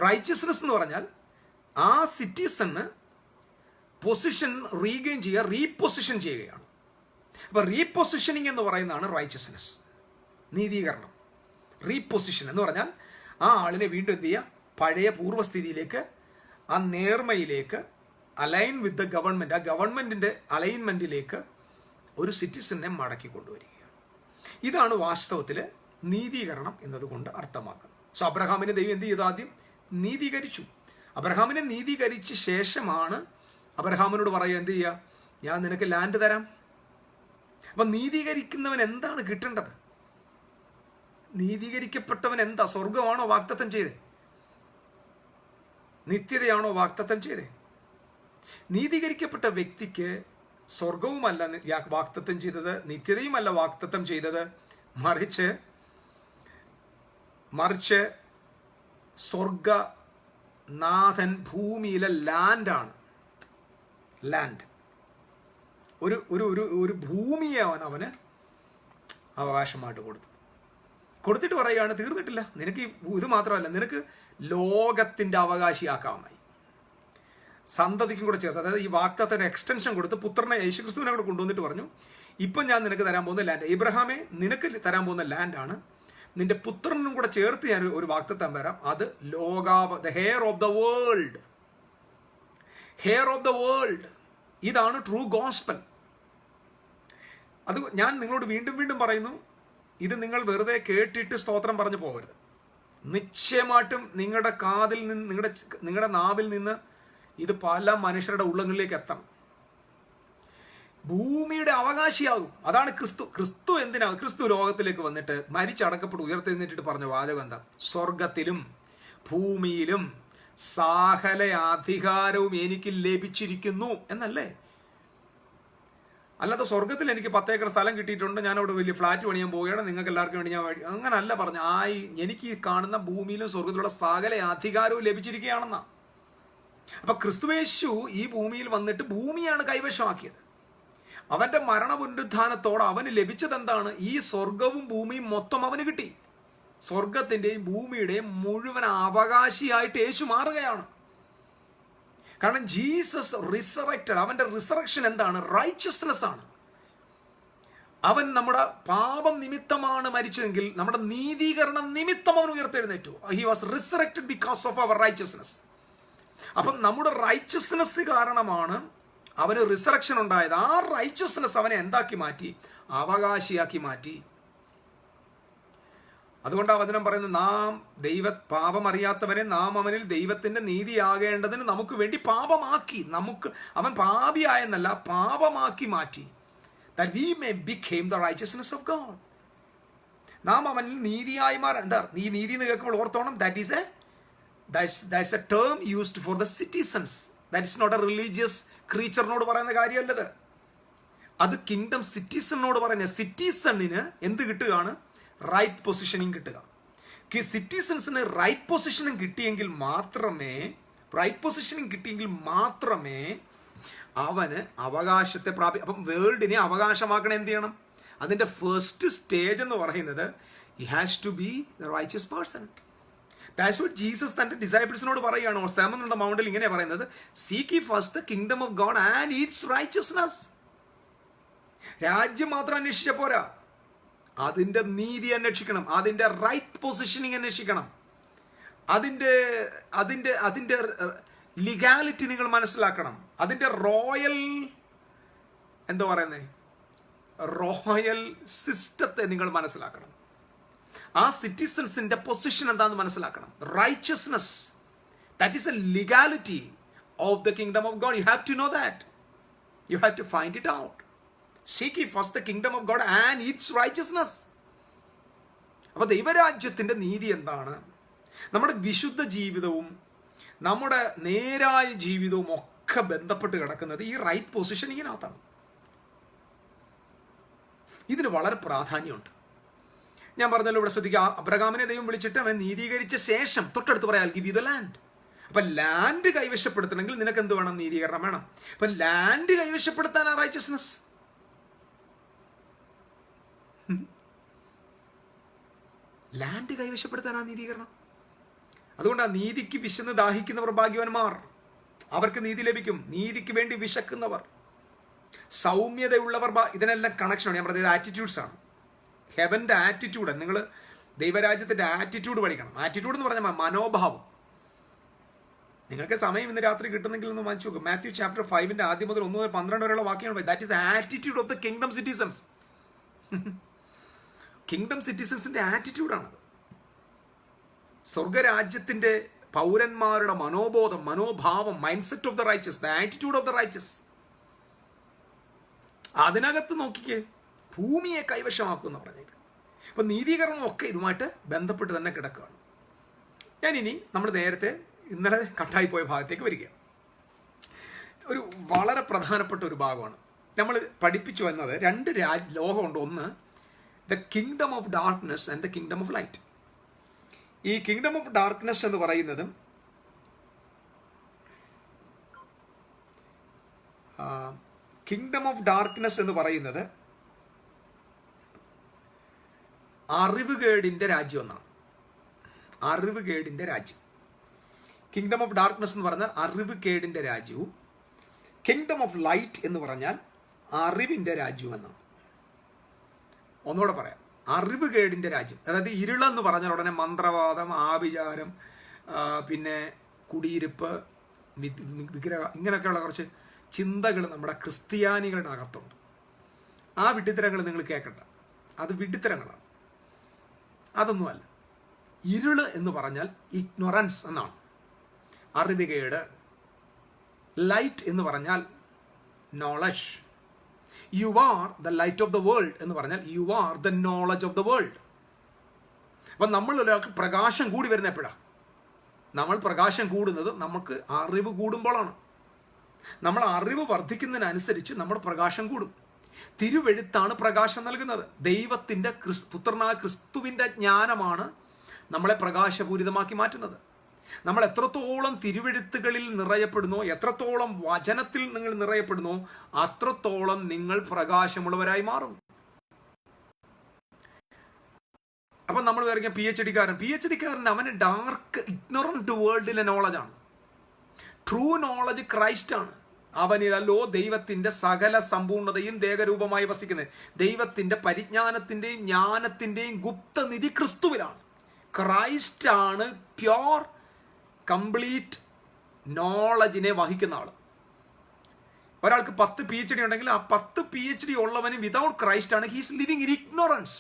റൈച്ചസ്നെസ് എന്ന് പറഞ്ഞാൽ ആ സിറ്റിസണ് പൊസിഷൻ റീഗെയിൻ ചെയ്യുക, റീപൊസിഷൻ ചെയ്യുകയാണ്. അപ്പോൾ റീപൊസിഷനിങ് എന്ന് പറയുന്നതാണ് റൈച്ചസ്നെസ്, നീതീകരണം. റീപൊസിഷൻ എന്ന് പറഞ്ഞാൽ ആ ആളിനെ വീണ്ടും എന്ത് ചെയ്യുക, പഴയ പൂർവ്വസ്ഥിതിയിലേക്ക്, ആ നേർമയിലേക്ക്, അലൈൻ വിത്ത് ദ ഗവൺമെൻറ്, ആ ഗവൺമെൻറ്റിൻ്റെ അലൈൻമെൻറ്റിലേക്ക് ഒരു സിറ്റിസനെ മടക്കി കൊണ്ടുവരികയാണ്. ഇതാണ് വാസ്തവത്തിൽ നീതീകരണം എന്നതുകൊണ്ട് അർത്ഥമാക്കുന്നത്. സോ അബ്രഹാമിനെ ദൈവം എന്ത് ചെയ്തു? ആദ്യം നീതീകരിച്ചു. അബ്രഹാമിനെ നീതീകരിച്ച ശേഷമാണ് അബ്രഹാമിനോട് പറയുക, എന്ത് ചെയ്യുക, ഞാൻ നിനക്ക് ലാൻഡ് തരാം. അപ്പം നീതീകരിക്കുന്നവൻ എന്താണ് കിട്ടേണ്ടത്? നീതീകരിക്കപ്പെട്ടവൻ എന്താ? സ്വർഗമാണോ വാഗ്ദത്തം ചെയ്തേ? നിത്യതയാണോ വാഗ്ദത്തം ചെയ്തേ? നീതീകരിക്കപ്പെട്ട വ്യക്തിക്ക് സ്വർഗവുമല്ല വാഗ്ദത്തം ചെയ്തത്, നിത്യതയുമല്ല വാഗ്ദത്തം ചെയ്തത്, മറിച്ച് സ്വർഗനാഥൻ ഭൂമിയിലെ ലാൻഡാണ്. ലാൻഡ്, ഒരു ഒരു ഒരു ഒരു ഭൂമിയെ അവന് അവകാശമായിട്ട് കൊടുത്തിട്ട് പറയുകയാണ്, തീർന്നിട്ടില്ല, നിനക്ക് ഇത് മാത്രമല്ല, നിനക്ക് ലോകത്തിൻ്റെ അവകാശിയാക്കാവുന്നതായി, സന്തതിക്കും കൂടെ ചേർത്ത്. അതായത് ഈ വാഗ്ദത്തത്തിന് എക്സ്റ്റൻഷൻ കൊടുത്ത് പുത്രനെ യേശുക്രിസ്തുവിനെ കൂടെ കൊണ്ടുവന്നിട്ട് പറഞ്ഞു, ഇപ്പം ഞാൻ നിനക്ക് തരാൻ പോകുന്ന ലാൻഡ്, ഇബ്രഹാമെ നിനക്ക് തരാൻ പോകുന്ന ലാൻഡാണ്, നിന്റെ പുത്രനും കൂടെ ചേർത്ത് ഞാൻ ഒരു വാഗ്ദത്തം വരാം, അത് the hair of the world. Hair of the world, ഇതാണ് ട്രൂ ഗോസ്പൽ. അത് ഞാൻ നിങ്ങളോട് വീണ്ടും വീണ്ടും പറയുന്നു, ഇത് നിങ്ങൾ വെറുതെ കേട്ടിട്ട് സ്തോത്രം പറഞ്ഞു പോകരുത്. നിശ്ചയമായിട്ടും നിങ്ങളുടെ കാതിൽ നിന്ന്, നിങ്ങളുടെ നാവിൽ നിന്ന് ഇത് പല മനുഷ്യരുടെ ഉള്ളങ്ങളിലേക്ക് എത്തണം. ഭൂമിയുടെ അവകാശിയാകും. അതാണ് ക്രിസ്തു എന്തിനാ? ക്രിസ്തു ലോകത്തിലേക്ക് വന്നിട്ട് മരിച്ചടക്കപ്പെട്ട് ഉയർത്തെഴുന്നേറ്റിട്ട് പറഞ്ഞ വാചകം എന്താ? സ്വർഗത്തിലും ഭൂമിയിലും സകല അധികാരവും എനിക്ക് ലഭിച്ചിരിക്കുന്നു എന്നല്ലേ? അല്ലാതെ സ്വർഗത്തിൽ എനിക്ക് 10 ഏക്കർ സ്ഥലം കിട്ടിയിട്ടുണ്ട്, ഞാൻ അവിടെ വലിയ ഫ്ലാറ്റ് പണിയാൻ പോവുകയാണ്, നിങ്ങൾക്ക് എല്ലാവർക്കും വേണ്ടി ഞാൻ അങ്ങനല്ല പറഞ്ഞു. എനിക്ക് ഈ കാണുന്ന ഭൂമിയിലും സ്വർഗത്തിലുള്ള സകല അധികാരവും ലഭിച്ചിരിക്കുകയാണെന്നാ. അപ്പൊ ക്രിസ്തുവേശു ഈ ഭൂമിയിൽ വന്നിട്ട് ഭൂമിയാണ് കൈവശമാക്കിയത്. അവന്റെ മരണപുനരുത്ഥാനത്തോടെ അവന് ലഭിച്ചത് എന്താണ്? ഈ സ്വർഗവും ഭൂമിയും മൊത്തം അവന് കിട്ടി. സ്വർഗത്തിന്റെയും ഭൂമിയുടെയും മുഴുവൻ അവകാശിയായിട്ട് യേശു മാറുകയാണ്. കാരണം ജീസസ് റിസറക്റ്റഡ്. അവന്റെ റിസറക്ഷൻ എന്താണ്? റൈച്ചസ്നെസ് ആണ്. അവൻ നമ്മുടെ പാപം നിമിത്തമാണ് മരിച്ചതെങ്കിൽ നമ്മുടെ നീതീകരണ നിമിത്തം അവൻ ഉയർത്തെഴുന്നേറ്റു. He was resurrected because of our righteousness. അപ്പം നമ്മുടെ റൈച്ചസ്നെസ് കാരണമാണ് അവന് റിസറക്ഷൻ ഉണ്ടായത്. ആ റൈച്ചസ്നെസ് അവനെ എന്താക്കി മാറ്റി? അവകാശിയാക്കി മാറ്റി. അതുകൊണ്ട് ആ വചനം പറയുന്നത്, നാം പാപം അറിയാത്തവനെ നാം അവനിൽ ദൈവത്തിന്റെ നീതിയാകേണ്ടതിന് നമുക്ക് വേണ്ടി പാപമാക്കി. അവൻ പാപിയായെന്നല്ല, പാപമാക്കി മാറ്റി. That we may become the righteousness of God. നാം അവനിൽ നീതിയായി മാറാൻ. എന്താ ഈ നീതി എന്ന് കേൾക്കുമ്പോൾ ഓർത്തോണം, that's a term used for the citizens. That is not a religious creatureനോട് പറയുന്ന കാര്യമല്ലത്. അത് കിങ്ഡം സിറ്റിസണിനോട് പറയുന്നത്. സിറ്റിസണിന് എന്ത് കിട്ടുകയാണ്? റൈറ്റ് പൊസിഷനിങ് കിട്ടുക. സിറ്റിസൺസിന് റൈറ്റ് പൊസിഷനിങ് കിട്ടിയെങ്കിൽ മാത്രമേ അവന് അവകാശത്തെ അപ്പം വേൾഡിനെ അവകാശമാക്കണം. എന്ത് ചെയ്യണം? അതിൻ്റെ ഫസ്റ്റ് സ്റ്റേജ് എന്ന് പറയുന്നത് he has to be the righteous person. That's what Jesus തന്റെ ഡിസൈപ്പിൾസിനോട് പറയുകയാണ്. Sermon on the Mount ഇങ്ങനെ പറയുന്നത്, seek ye first the kingdom of God and its righteousness. രാജ്യം മാത്രം അന്വേഷിച്ച പോരാ, അതിൻ്റെ നീതി അന്വേഷിക്കണം, അതിൻ്റെ റൈറ്റ് പൊസിഷനിങ് അന്വേഷിക്കണം, അതിൻ്റെ ലീഗാലിറ്റി നിങ്ങൾ മനസ്സിലാക്കണം, അതിൻ്റെ റോയൽ സിസ്റ്റത്തെ നിങ്ങൾ മനസ്സിലാക്കണം, ആ സിറ്റിസൺസിന്റെ പൊസിഷൻ എന്താണെന്ന് മനസ്സിലാക്കണം. Righteousness, that is a legality of the kingdom of God. You have to know that. You have to find it out. Seek ye first the kingdom of God and its righteousness. അപ്പോൾ ദൈവരാജ്യത്തിൻ്റെ നീതി എന്താണ്? നമ്മുടെ വിശുദ്ധ ജീവിതവും നമ്മുടെ നേരായ ജീവിതവും ഒക്കെ ബന്ധപ്പെട്ട് കിടക്കുന്നത് ഈ റൈറ്റ് പൊസിഷനിങ്ങിനകത്താണ്. ഇതിന് വളരെ പ്രാധാന്യമുണ്ട്. ഞാൻ പറഞ്ഞല്ലോ, ഇവിടെ ശ്രദ്ധിക്കുക, അബ്രഹാമിനെ ദൈവം വിളിച്ചിട്ട് അവനെ നീതീകരിച്ച ശേഷം തൊട്ടടുത്ത് പറയാൽ ഗിവ് യു ദ ലാൻഡ്. അപ്പം ലാൻഡ് കൈവശപ്പെടുത്തണമെങ്കിൽ നിനക്ക് എന്ത് വേണം? നീതീകരണം വേണം. അപ്പം ലാൻഡ് കൈവശപ്പെടുത്താനാ റൈച്ചസ്നെസ്. ലാൻഡ് കൈവശപ്പെടുത്താനാ നീതീകരണം. അതുകൊണ്ട് ആ നീതിക്ക് വിശന്ന് ദാഹിക്കുന്നവർ ഭാഗ്യവാന്മാർ, അവർക്ക് നീതി ലഭിക്കും. നീതിക്ക് വേണ്ടി വിശക്കുന്നവർ, സൗമ്യതയുള്ളവർ, ഇതിനെല്ലാം കണക്ഷനാണ്. ഞാൻ പറഞ്ഞത് ആറ്റിറ്റ്യൂഡ്സ് ആണ്. ഹെവൻ്റെ ആറ്റിറ്റ്യൂഡ്, നിങ്ങൾ ദൈവരാജ്യത്തിൻ്റെ ആറ്റിറ്റ്യൂഡ് പഠിക്കണം. ആറ്റിറ്റ്യൂഡ് എന്ന് പറഞ്ഞാൽ മനോഭാവം. നിങ്ങൾക്ക് സമയം ഇന്ന് രാത്രി കിട്ടുന്നെങ്കിൽ ഒന്ന് വായിച്ചു നോക്കും. മാത്യു ചാപ്റ്റർ 5 ആദ്യം മുതൽ 1 മുതൽ 12 വരെയുള്ള വാക്യങ്ങൾ. That is attitude of the kingdom citizens. Kingdom സിറ്റിസൺസിന്റെ ആറ്റിറ്റ്യൂഡാണത്. സ്വർഗരാജ്യത്തിന്റെ പൗരന്മാരുടെ മനോബോധം, മനോഭാവം, mind set of the riches, the attitude of the riches. അതിനകത്ത് നോക്കിക്കേ, ഭൂമിയെ കൈവശമാക്കും എന്ന് പറഞ്ഞേക്കാം. അപ്പൊ നീതീകരണം ഒക്കെ ഇതുമായിട്ട് ബന്ധപ്പെട്ട് തന്നെ കിടക്കുകയാണ്. ഞാനിനി നമ്മൾ നേരത്തെ ഇന്നലെ കട്ടായി പോയ ഭാഗത്തേക്ക് വരിക. ഒരു വളരെ പ്രധാനപ്പെട്ട ഒരു ഭാഗമാണ്. നമ്മൾ പഠിപ്പിച്ചു വന്നത് 2 ലോകമുണ്ട്. ഒന്ന് the kingdom of darkness and the kingdom of light. ഈ കിങ്ഡം ഓഫ് ഡാർക്ക്നെസ് എന്ന് പറയുന്നതും കിങ്ഡം ഓഫ് ഡാർക്ക്നെസ് എന്ന് പറയുന്നത് അറിവുകേടിൻ്റെ രാജ്യം എന്നാണ്. അറിവുകേടിൻ്റെ രാജ്യം. കിങ്ഡം ഓഫ് ഡാർക്ക്നെസ് എന്ന് പറഞ്ഞാൽ അറിവുകേടിൻ്റെ രാജ്യവും, കിങ്ഡം ഓഫ് ലൈറ്റ് എന്ന് പറഞ്ഞാൽ അറിവിൻ്റെ രാജ്യവും എന്നാണ്. ഒന്നുകൂടെ പറയാം. അറിവുകേടിൻ്റെ രാജ്യം, അതായത് ഇരുളെന്ന് പറഞ്ഞാൽ ഉടനെ മന്ത്രവാദം, ആഭിചാരം, പിന്നെ കുടിയിരിപ്പ്, വിഗ്രഹം, ഇങ്ങനെയൊക്കെയുള്ള കുറച്ച് ചിന്തകൾ നമ്മുടെ ക്രിസ്ത്യാനികളുടെ അകത്തുണ്ട്. ആ വിഡ്ഢിത്തരങ്ങൾ നിങ്ങൾ കേൾക്കണ്ട, അത് വിഡ്ഢിത്തരങ്ങളാണ്, അതൊന്നുമല്ല. ഇരുള് എന്ന് പറഞ്ഞാൽ ഇഗ്നോറൻസ് എന്നാണ്, അറിവുകേട്. ലൈറ്റ് എന്ന് പറഞ്ഞാൽ knowledge. U are the light of the world എന്ന് പറഞ്ഞാൽ U are the knowledge of the world. അപ്പം നമ്മൾ ഒരാൾക്ക് പ്രകാശം കൂടി വരുന്ന എപ്പോഴാണ്? നമ്മൾ പ്രകാശം കൂടുന്നത് നമുക്ക് അറിവ് കൂടുമ്പോഴാണ്. നമ്മൾ അറിവ് വർദ്ധിക്കുന്നതിനനുസരിച്ച് നമ്മുടെ പ്രകാശം കൂടും. തിരുവെഴുത്താണ് പ്രകാശം നൽകുന്നത്. ദൈവത്തിൻ്റെ പുത്രനായ ക്രിസ്തുവിൻ്റെ ജ്ഞാനമാണ് നമ്മളെ പ്രകാശപൂരിതമാക്കി മാറ്റുന്നത്. നമ്മൾ എത്രത്തോളം തിരുവെഴുത്തുകളിൽ നിറയപ്പെടുന്നോ, എത്രത്തോളം വചനത്തിൽ നിങ്ങൾ നിറയപ്പെടുന്നോ, അത്രത്തോളം നിങ്ങൾ പ്രകാശമുള്ളവരായി മാറും. അപ്പം നമ്മൾ വിചാരിക്കാം PhD-കാരൻ അവന് ഡാർക്ക് ഇഗ്നോറന്റ് വേൾഡിലെ നോളജാണ്. ട്രൂ നോളജ് ക്രൈസ്റ്റ് ആണ്. അവനിലല്ലോ ദൈവത്തിന്റെ സകല സമ്പൂർണതയും ദേഹരൂപമായി വസിക്കുന്നത്. ദൈവത്തിന്റെ പരിജ്ഞാനത്തിന്റെയും ജ്ഞാനത്തിന്റെയും ഗുപ്തനിധി ക്രിസ്തുവിലാണ്. ക്രൈസ്റ്റ് ആണ് പ്യോർ കംപ്ലീറ്റ് നോളജിനെ വഹിക്കുന്ന ആൾ. ഒരാൾക്ക് 10 PhD ഉണ്ടെങ്കിൽ ആ 10 PhD ഉള്ളവന് വിതൗട്ട് ക്രൈസ്റ്റ് ആണ് ഹീസ് ലിവിങ് ഇൻ ഇഗ്നോറൻസ്.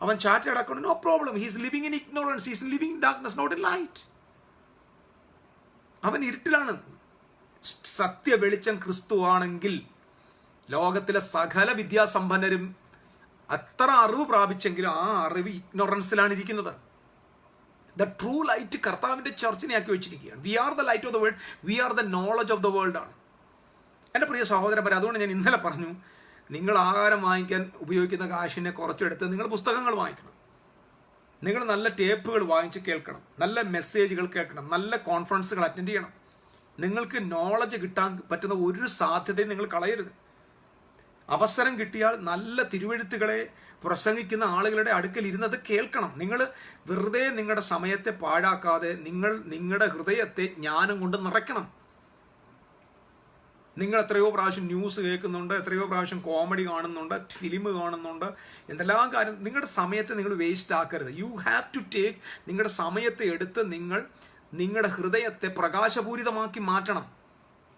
അവൻ chartered account, no problem, he's living in ignorance, he's living in darkness, not in light. അവൻ ഇരുട്ടിലാണ്. സത്യ വെളിച്ചം ക്രിസ്തു ആണെങ്കിൽ ലോകത്തിലെ സകല വിദ്യാസമ്പന്നരും അത്ര അറിവ് പ്രാപിച്ചെങ്കിലും ആ അറിവ് ഇഗ്നോറൻസിലാണ് ഇരിക്കുന്നത്. ദ ട്രൂ ലൈറ്റ് കർത്താവിൻ്റെ ചർച്ചിനെ ആക്കി വെച്ചിരിക്കുകയാണ്. We are the light of the world, we are the knowledge of the world ആണ്. എൻ്റെ പ്രിയ സഹോദരന്മാരെ, അതുകൊണ്ട് ഞാൻ ഇന്നലെ പറഞ്ഞു, നിങ്ങൾ ആഹാരം വാങ്ങിക്കാൻ ഉപയോഗിക്കുന്ന കാശിനെ കുറച്ചെടുത്ത് നിങ്ങൾ പുസ്തകങ്ങൾ വാങ്ങിക്കണം. നിങ്ങൾ നല്ല ടേപ്പുകൾ വാങ്ങിച്ച് കേൾക്കണം, നല്ല മെസ്സേജുകൾ കേൾക്കണം, നല്ല കോൺഫറൻസുകൾ അറ്റൻഡ് ചെയ്യണം. നിങ്ങൾക്ക് നോളജ് കിട്ടാൻ പറ്റുന്ന ഒരു സാധ്യതയും നിങ്ങൾ കളയരുത്. അവസരം കിട്ടിയാൽ നല്ല തിരുവെഴുത്തുകളെ പ്രസംഗിക്കുന്ന ആളുകളുടെ അടുക്കൽ ഇരുന്നത് കേൾക്കണം. നിങ്ങൾ വെറുതെ നിങ്ങളുടെ സമയത്തെ പാഴാക്കാതെ നിങ്ങൾ നിങ്ങളുടെ ഹൃദയത്തെ ജ്ഞാനം കൊണ്ട് നിറയ്ക്കണം. നിങ്ങൾ എത്രയോ പ്രാവശ്യം ന്യൂസ് കേൾക്കുന്നുണ്ട്, എത്രയോ പ്രാവശ്യം കോമഡി കാണുന്നുണ്ട്, ഫിലിം കാണുന്നുണ്ട്, എന്തെല്ലാം കാര്യം. നിങ്ങളുടെ സമയത്തെ നിങ്ങൾ വേസ്റ്റ് ആക്കരുത്. യു ഹാവ് ടു ടേക്ക്, നിങ്ങളുടെ സമയത്തെ എടുത്ത് നിങ്ങൾ നിങ്ങളുടെ ഹൃദയത്തെ പ്രകാശപൂരിതമാക്കി മാറ്റണം.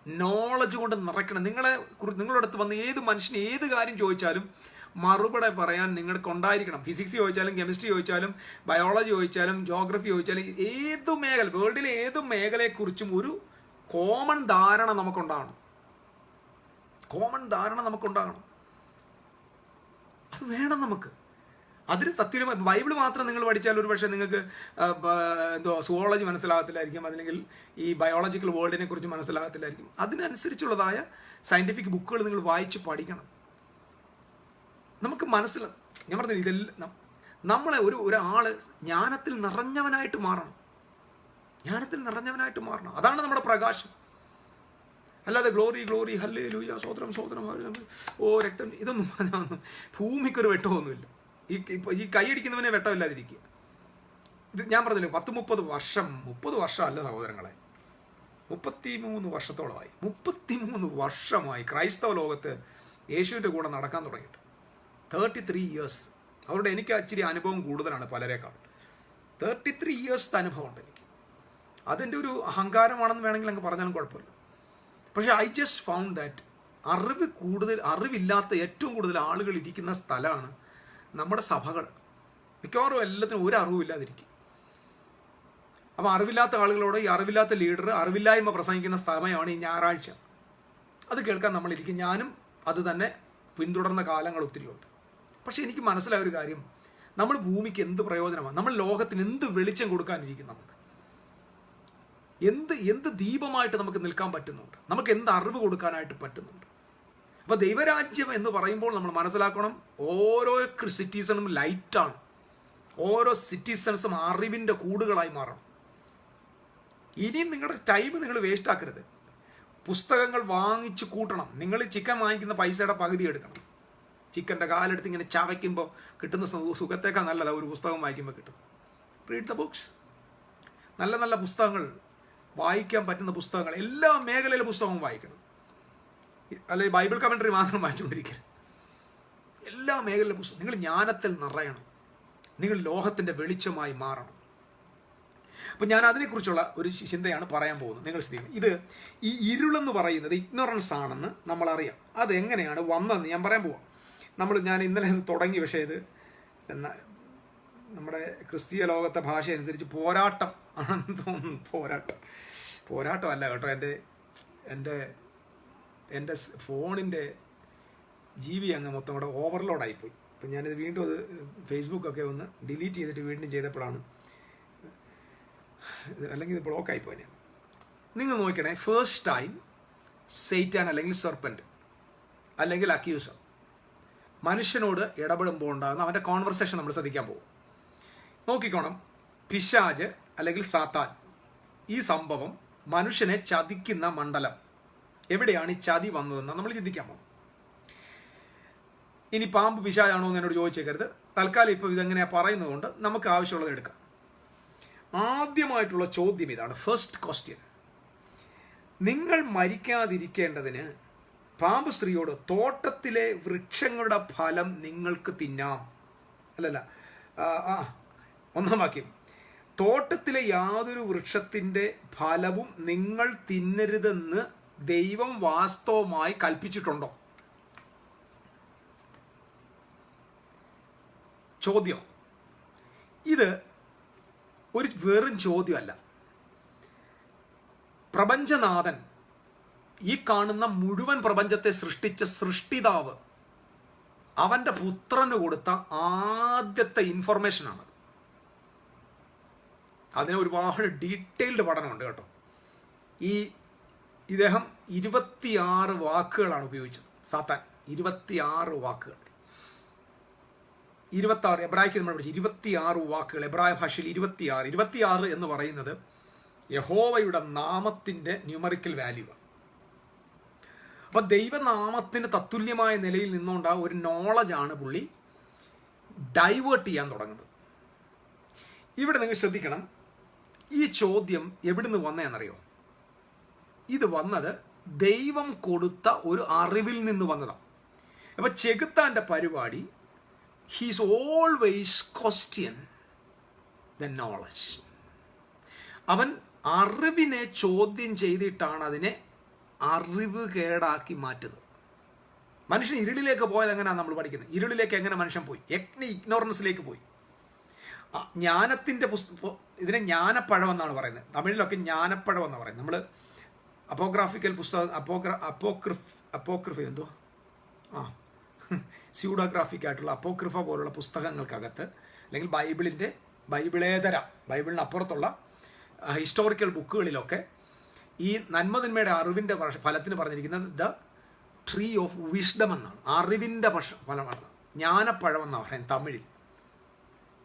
നോളജ് കൊണ്ട് നിറയ്ക്കണം. നിങ്ങളുടെ അടുത്ത് വന്ന് ഏത് മനുഷ്യന് ഏത് കാര്യം ചോദിച്ചാലും മറുപടി പറയാൻ നിങ്ങൾക്ക് ഉണ്ടായിരിക്കണം. ഫിസിക്സ് ചോദിച്ചാലും, കെമിസ്ട്രി ചോദിച്ചാലും, ബയോളജി ചോദിച്ചാലും, ജോഗ്രഫി ചോദിച്ചാലും, ഏത് മേഖല, വേൾഡിലെ ഏത് മേഖലയെക്കുറിച്ചും ഒരു കോമൺ ധാരണ നമുക്കുണ്ടാകണം. അത് വേണം നമുക്ക്. അതിന് സത്യമായി ബൈബിൾ മാത്രം നിങ്ങൾ പഠിച്ചാൽ ഒരു പക്ഷേ നിങ്ങൾക്ക് സുവോളജി മനസ്സിലാകത്തില്ലായിരിക്കും, അല്ലെങ്കിൽ ഈ ബയോളജിക്കൽ വേൾഡിനെ കുറിച്ച് മനസ്സിലാകത്തില്ലായിരിക്കും. അതിനനുസരിച്ചുള്ളതായ സയൻറ്റിഫിക് ബുക്കുകൾ നിങ്ങൾ വായിച്ച് പഠിക്കണം. നമുക്ക് ഞാൻ പറഞ്ഞത് ഇതെല്ലാം നമ്മളെ ഒരാൾ ജ്ഞാനത്തിൽ നിറഞ്ഞവനായിട്ട് മാറണം. അതാണ് നമ്മുടെ പ്രകാശം. അല്ലാതെ ഗ്ലോറി ഹല്ലേലൂയ, സ്വോത്രം, ഓ രക്തം, ഇതൊന്നും പറഞ്ഞാൽ ഭൂമിക്കൊരു വെട്ടമൊന്നുമില്ല. ഈ കൈയടിക്കുന്നവനെ വെട്ടമില്ലാതിരിക്കുക. ഇത് ഞാൻ പറഞ്ഞില്ലേ, 30 വർഷം അല്ല സഹോദരങ്ങളെ, 33 വർഷത്തോളമായി. 33 വർഷമായി ക്രൈസ്തവ ലോകത്ത് യേശുവിൻ്റെ കൂടെ നടക്കാൻ തുടങ്ങിയിട്ട്. 33 ഇയേഴ്സ്. അവരുടെ എനിക്ക് ഇച്ചിരി അനുഭവം കൂടുതലാണ് പലരേക്കാൾ. 33 ഇയേഴ്സത്തെ അനുഭവമുണ്ട് എനിക്ക്. അതിൻ്റെ ഒരു അഹങ്കാരമാണെന്ന് വേണമെങ്കിൽ അങ്ങ് പറഞ്ഞാലും കുഴപ്പമില്ല. പക്ഷേ ഐ ജസ്റ്റ് ഫൗണ്ട് ദാറ്റ് അറിവില്ലാത്ത ഏറ്റവും കൂടുതൽ ആളുകൾ ഇരിക്കുന്ന സ്ഥലമാണ് നമ്മുടെ സഭകൾ. മിക്കവാറും എല്ലാത്തിനും ഒരു അറിവില്ലാതിരിക്കും. അപ്പോൾ അറിവില്ലാത്ത ആളുകളോട് ഈ അറിവില്ലാത്ത ലീഡർ അറിവില്ലായ്മ പ്രസംഗിക്കുന്ന സ്ഥലമാണ് ഈ ഞായറാഴ്ച. അത് കേൾക്കാൻ നമ്മളിരിക്കും. ഞാനും അത് തന്നെ പിന്തുടർന്ന കാലങ്ങൾ ഒത്തിരിയുണ്ട്. പക്ഷെ എനിക്ക് മനസ്സിലായ ഒരു കാര്യം, നമ്മൾ ഭൂമിക്ക് എന്ത് പ്രയോജനമാണ്, നമ്മൾ ലോകത്തിന് എന്ത് വെളിച്ചം കൊടുക്കാനിരിക്കും, നമുക്ക് എന്ത് ദീപമായിട്ട് നമുക്ക് നിൽക്കാൻ പറ്റുന്നുണ്ട്, നമുക്ക് എന്ത് അറിവ് കൊടുക്കാനായിട്ട് പറ്റുന്നുണ്ട്. അപ്പോൾ ദൈവരാജ്യം എന്ന് പറയുമ്പോൾ നമ്മൾ മനസ്സിലാക്കണം, ഓരോ സിറ്റിസണും ലൈറ്റാണ്. ഓരോ സിറ്റിസൺസും അറിവിൻ്റെ കൂടുകളായി മാറണം. ഇനിയും നിങ്ങളുടെ ടൈം നിങ്ങൾ വേസ്റ്റ് ആക്കരുത്. പുസ്തകങ്ങൾ വാങ്ങിച്ച് കൂട്ടണം. നിങ്ങൾ ചിക്കൻ വാങ്ങിക്കുന്ന പൈസയുടെ പകുതി എടുക്കണം. ചിക്കൻ്റെ കാലെടുത്ത് ഇങ്ങനെ ചവയ്ക്കുമ്പോൾ കിട്ടുന്ന സുഖത്തേക്കാൾ നല്ലതാണ് ഒരു പുസ്തകം വായിക്കുമ്പോൾ കിട്ടും. Read the books. നല്ല നല്ല പുസ്തകങ്ങൾ, വായിക്കാൻ പറ്റുന്ന പുസ്തകങ്ങൾ, എല്ലാ മേഖലയിലെ പുസ്തകവും വായിക്കണം. അല്ലെങ്കിൽ ബൈബിൾ കമൻട്രി മാത്രം വായിച്ചുകൊണ്ടിരിക്കരുത്. എല്ലാ മേഖലയിലെ പുസ്തകം. നിങ്ങൾ ജ്ഞാനത്തിൽ നിറയണം. നിങ്ങൾ ലോകത്തിൻ്റെ വെളിച്ചമായി മാറണം. അപ്പം ഞാൻ അതിനെക്കുറിച്ചുള്ള ഒരു ചിന്തയാണ് പറയാൻ പോകുന്നത്. നിങ്ങൾ ശ്രദ്ധിക്കണം. ഇത് ഈ ഇരുളെന്ന് പറയുന്നത് ഇഗ്നോറൻസ് ആണെന്ന് നമ്മളറിയാം. അതെങ്ങനെയാണ് വന്നതെന്ന് ഞാൻ പറയാൻ പോവാം. ഞാൻ ഇന്നലെ ഇത് തുടങ്ങി. പക്ഷേ ഇത് നമ്മുടെ ക്രിസ്തീയ ലോകത്തെ ഭാഷ അനുസരിച്ച് പോരാട്ടം ആണെന്ന് തോന്നുന്നു. പോരാട്ടമല്ല കേട്ടോ. എൻ്റെ ഫോണിൻ്റെ GB അങ്ങ് മൊത്തം കൂടെ ഓവർലോഡായിപ്പോയി. അപ്പം ഞാനിത് വീണ്ടും അത് ഫേസ്ബുക്കൊക്കെ ഒന്ന് ഡിലീറ്റ് ചെയ്തിട്ട് വീണ്ടും ചെയ്തപ്പോഴാണ്, അല്ലെങ്കിൽ ഇത് ബ്ലോക്കായിപ്പോയി. നിങ്ങൾ നോക്കണേ, ഫസ്റ്റ് ടൈം സൈറ്റാൻ അല്ലെങ്കിൽ സെർപ്പൻറ്റ് അല്ലെങ്കിൽ അക്യൂസർ മനുഷ്യനോട് ഇടപെടുമ്പോൾ ഉണ്ടാകുന്ന അവൻ്റെ കോൺവെർസേഷൻ നമ്മൾ ശ്രദ്ധിക്കാൻ പോകും. നോക്കിക്കോണം, പിശാച് അല്ലെങ്കിൽ സാത്താൻ, ഈ സംഭവം മനുഷ്യനെ ചതിക്കുന്ന മണ്ഡലം എവിടെയാണ് ഈ ചതി വന്നതെന്ന് നമ്മൾ ചിന്തിക്കാൻ പോകും. ഇനി പാമ്പ് പിശാചാണോ എന്ന് എന്നോട് ചോദിച്ചേക്കരുത്. തൽക്കാലം ഇപ്പോൾ ഇതെങ്ങനെയാണ് പറയുന്നത് കൊണ്ട് നമുക്ക് ആവശ്യമുള്ളത് എടുക്കാം. ആദ്യമായിട്ടുള്ള ചോദ്യം ഇതാണ്, ഫസ്റ്റ് ക്വസ്റ്റ്യൻ. നിങ്ങൾ മരിക്കാതിരിക്കേണ്ടതിന് പാമ്പ് സ്ത്രീയോട് തോട്ടത്തിലെ വൃക്ഷങ്ങളുടെ ഫലം നിങ്ങൾക്ക് തിന്നാം. ഒന്നാം വാക്യം, തോട്ടത്തിലെ യാതൊരു വൃക്ഷത്തിൻ്റെ ഫലവും നിങ്ങൾ തിന്നരുതെന്ന് ദൈവം വാസ്തവമായി കൽപ്പിച്ചിട്ടുണ്ടോ? ചോദ്യം. ഇത് ഒരു വെറും ചോദ്യമല്ല. പ്രപഞ്ചനാഥൻ, ഈ കാണുന്ന മുഴുവൻ പ്രപഞ്ചത്തെ സൃഷ്ടിച്ച സൃഷ്ടിതാവ്, അവൻ്റെ പുത്രന് കൊടുത്ത ആദ്യത്തെ ഇൻഫർമേഷനാണ്. അതിന് ഒരുപാട് ഡീറ്റെയിൽഡ് പഠനമുണ്ട് കേട്ടോ. ഇദ്ദേഹം 26 വാക്കുകളാണ് ഉപയോഗിച്ചത്. സാത്താൻ 26 വാക്കുകൾ. 26 എബ്രായ്ക്ക് നമ്മൾ പഠിച്ചു. 26 വാക്കുകൾ എബ്രായ ഭാഷയിൽ 26 എന്ന് പറയുന്നത് യഹോവയുടെ നാമത്തിൻ്റെ ന്യൂമറിക്കൽ വാല്യൂ ആണ്. അപ്പം ദൈവനാമത്തിന് തത്തുല്യമായ നിലയിൽ നിന്നുകൊണ്ട് ഒരു നോളജാണ് പുള്ളി ഡൈവേർട്ട് ചെയ്യാൻ തുടങ്ങുന്നത്. ഇവിടെ നിങ്ങൾ ശ്രദ്ധിക്കണം, ഈ ചോദ്യം എവിടുന്ന് വന്നതെന്നറിയോ? ഇത് വന്നത് ദൈവം കൊടുത്ത ഒരു അറിവിൽ നിന്ന് വന്നതാണ്. അപ്പം ചെകുത്താൻ്റെ പരിപാടി, he's always question the knowledge. അവൻ അറിവിനെ ചോദ്യം ചെയ്തിട്ടാണ് അതിനെ അറിവ് കേടാക്കി മാറ്റുന്നത്. മനുഷ്യൻ ഇരുളിലേക്ക് പോയത് എങ്ങനെയാണ് നമ്മൾ പഠിക്കുന്നത്? ഇരുളിലേക്ക് എങ്ങനെ മനുഷ്യൻ പോയി? ഇഗ്നോറൻസിലേക്ക് പോയി. ജ്ഞാനത്തിൻ്റെ ഇതിനെ ജ്ഞാനപ്പഴം എന്നാണ് പറയുന്നത്. തമിഴിലൊക്കെ ജ്ഞാനപ്പഴം എന്നാണ് പറയുന്നത്. നമ്മൾ അപ്പോഗ്രാഫിക്കൽ പുസ്തകം, അപ്പോക്രിഫ് എന്തോ സ്യൂഡോഗ്രാഫിക് ആയിട്ടുള്ള അപ്പോക്രിഫ പോലുള്ള പുസ്തകങ്ങൾക്കകത്ത്, അല്ലെങ്കിൽ ബൈബിളേതര, ബൈബിളിനപ്പുറത്തുള്ള ഹിസ്റ്റോറിക്കൽ ബുക്കുകളിലൊക്കെ ഈ നന്മതിന്മയുടെ അറിവിൻ്റെ ഫലത്തിന് പറഞ്ഞിരിക്കുന്നത് ദ ട്രീ ഓഫ് വിസ്ഡം എന്നാണ്. അറിവിൻ്റെ ഫലമാണ്, ജ്ഞാനപ്പഴം എന്നാണ് പറയുന്നത് തമിഴിൽ.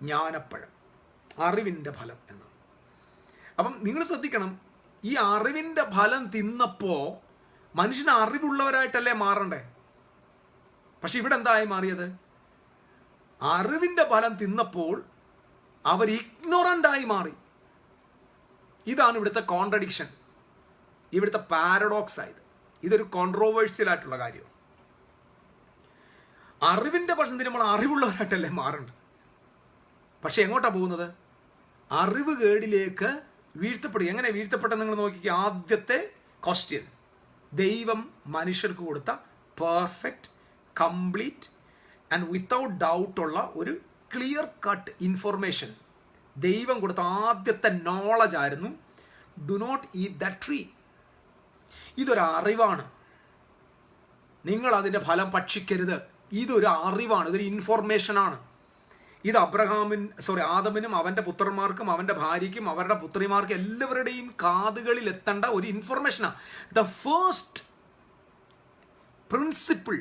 ജ്ഞാനപ്പഴം, അറിവിൻ്റെ ഫലം എന്നാണ്. അപ്പം നിങ്ങൾ ശ്രദ്ധിക്കണം, ഈ അറിവിൻ്റെ ഫലം തിന്നപ്പോൾ മനുഷ്യന് അറിവുള്ളവരായിട്ടല്ലേ മാറണ്ടേ? പക്ഷെ ഇവിടെ എന്തായി മാറിയത്? അറിവിൻ്റെ ഫലം തിന്നപ്പോൾ അവർ ഇഗ്നോറൻ്റായി മാറി. ഇതാണ് ഇവിടുത്തെ കോൺട്രഡിക്ഷൻ, ഇവിടുത്തെ പാരഡോക്സ് ആയത്. ഇതൊരു കോൺട്രോവേഴ്സ്യൽ ആയിട്ടുള്ള കാര്യമാണ്. അറിവിൻ്റെ ഫലം നമ്മൾ അറിവുള്ളവരായിട്ടല്ലേ മാറേണ്ടത്. പക്ഷെ എങ്ങോട്ടാണ് പോകുന്നത്? അറിവ് കേടിലേക്ക് വീഴ്ത്തപ്പെടുക. എങ്ങനെ വീഴ്ത്തപ്പെട്ടെന്ന് നിങ്ങൾ നോക്കിക്കുക. ആദ്യത്തെ ക്വസ്റ്റ്യൻ, ദൈവം മനുഷ്യർക്ക് കൊടുത്ത പെർഫെക്റ്റ്, കംപ്ലീറ്റ് ആൻഡ് വിത്തൗട്ട് ഡൗട്ടുള്ള ഒരു ക്ലിയർ കട്ട് ഇൻഫർമേഷൻ. ദൈവം കൊടുത്ത ആദ്യത്തെ നോളജ് ആയിരുന്നു, do not eat that tree. ഇതൊരു അറിവാണ്. നിങ്ങൾ അതിൻ്റെ ഫലം ഭക്ഷിക്കരുത്. ഇതൊരു അറിവാണ്, ഇതൊരു ഇൻഫോർമേഷനാണ്. ഇത് ആദമിനും അവൻ്റെ പുത്രന്മാർക്കും അവൻ്റെ ഭാര്യയ്ക്കും അവരുടെ പുത്രിമാർക്കും എല്ലാവരുടെയും കാതുകളിൽ എത്തേണ്ട ഒരു ഇൻഫർമേഷനാണ്. ദ ഫസ്റ്റ് പ്രിൻസിപ്പിൾ,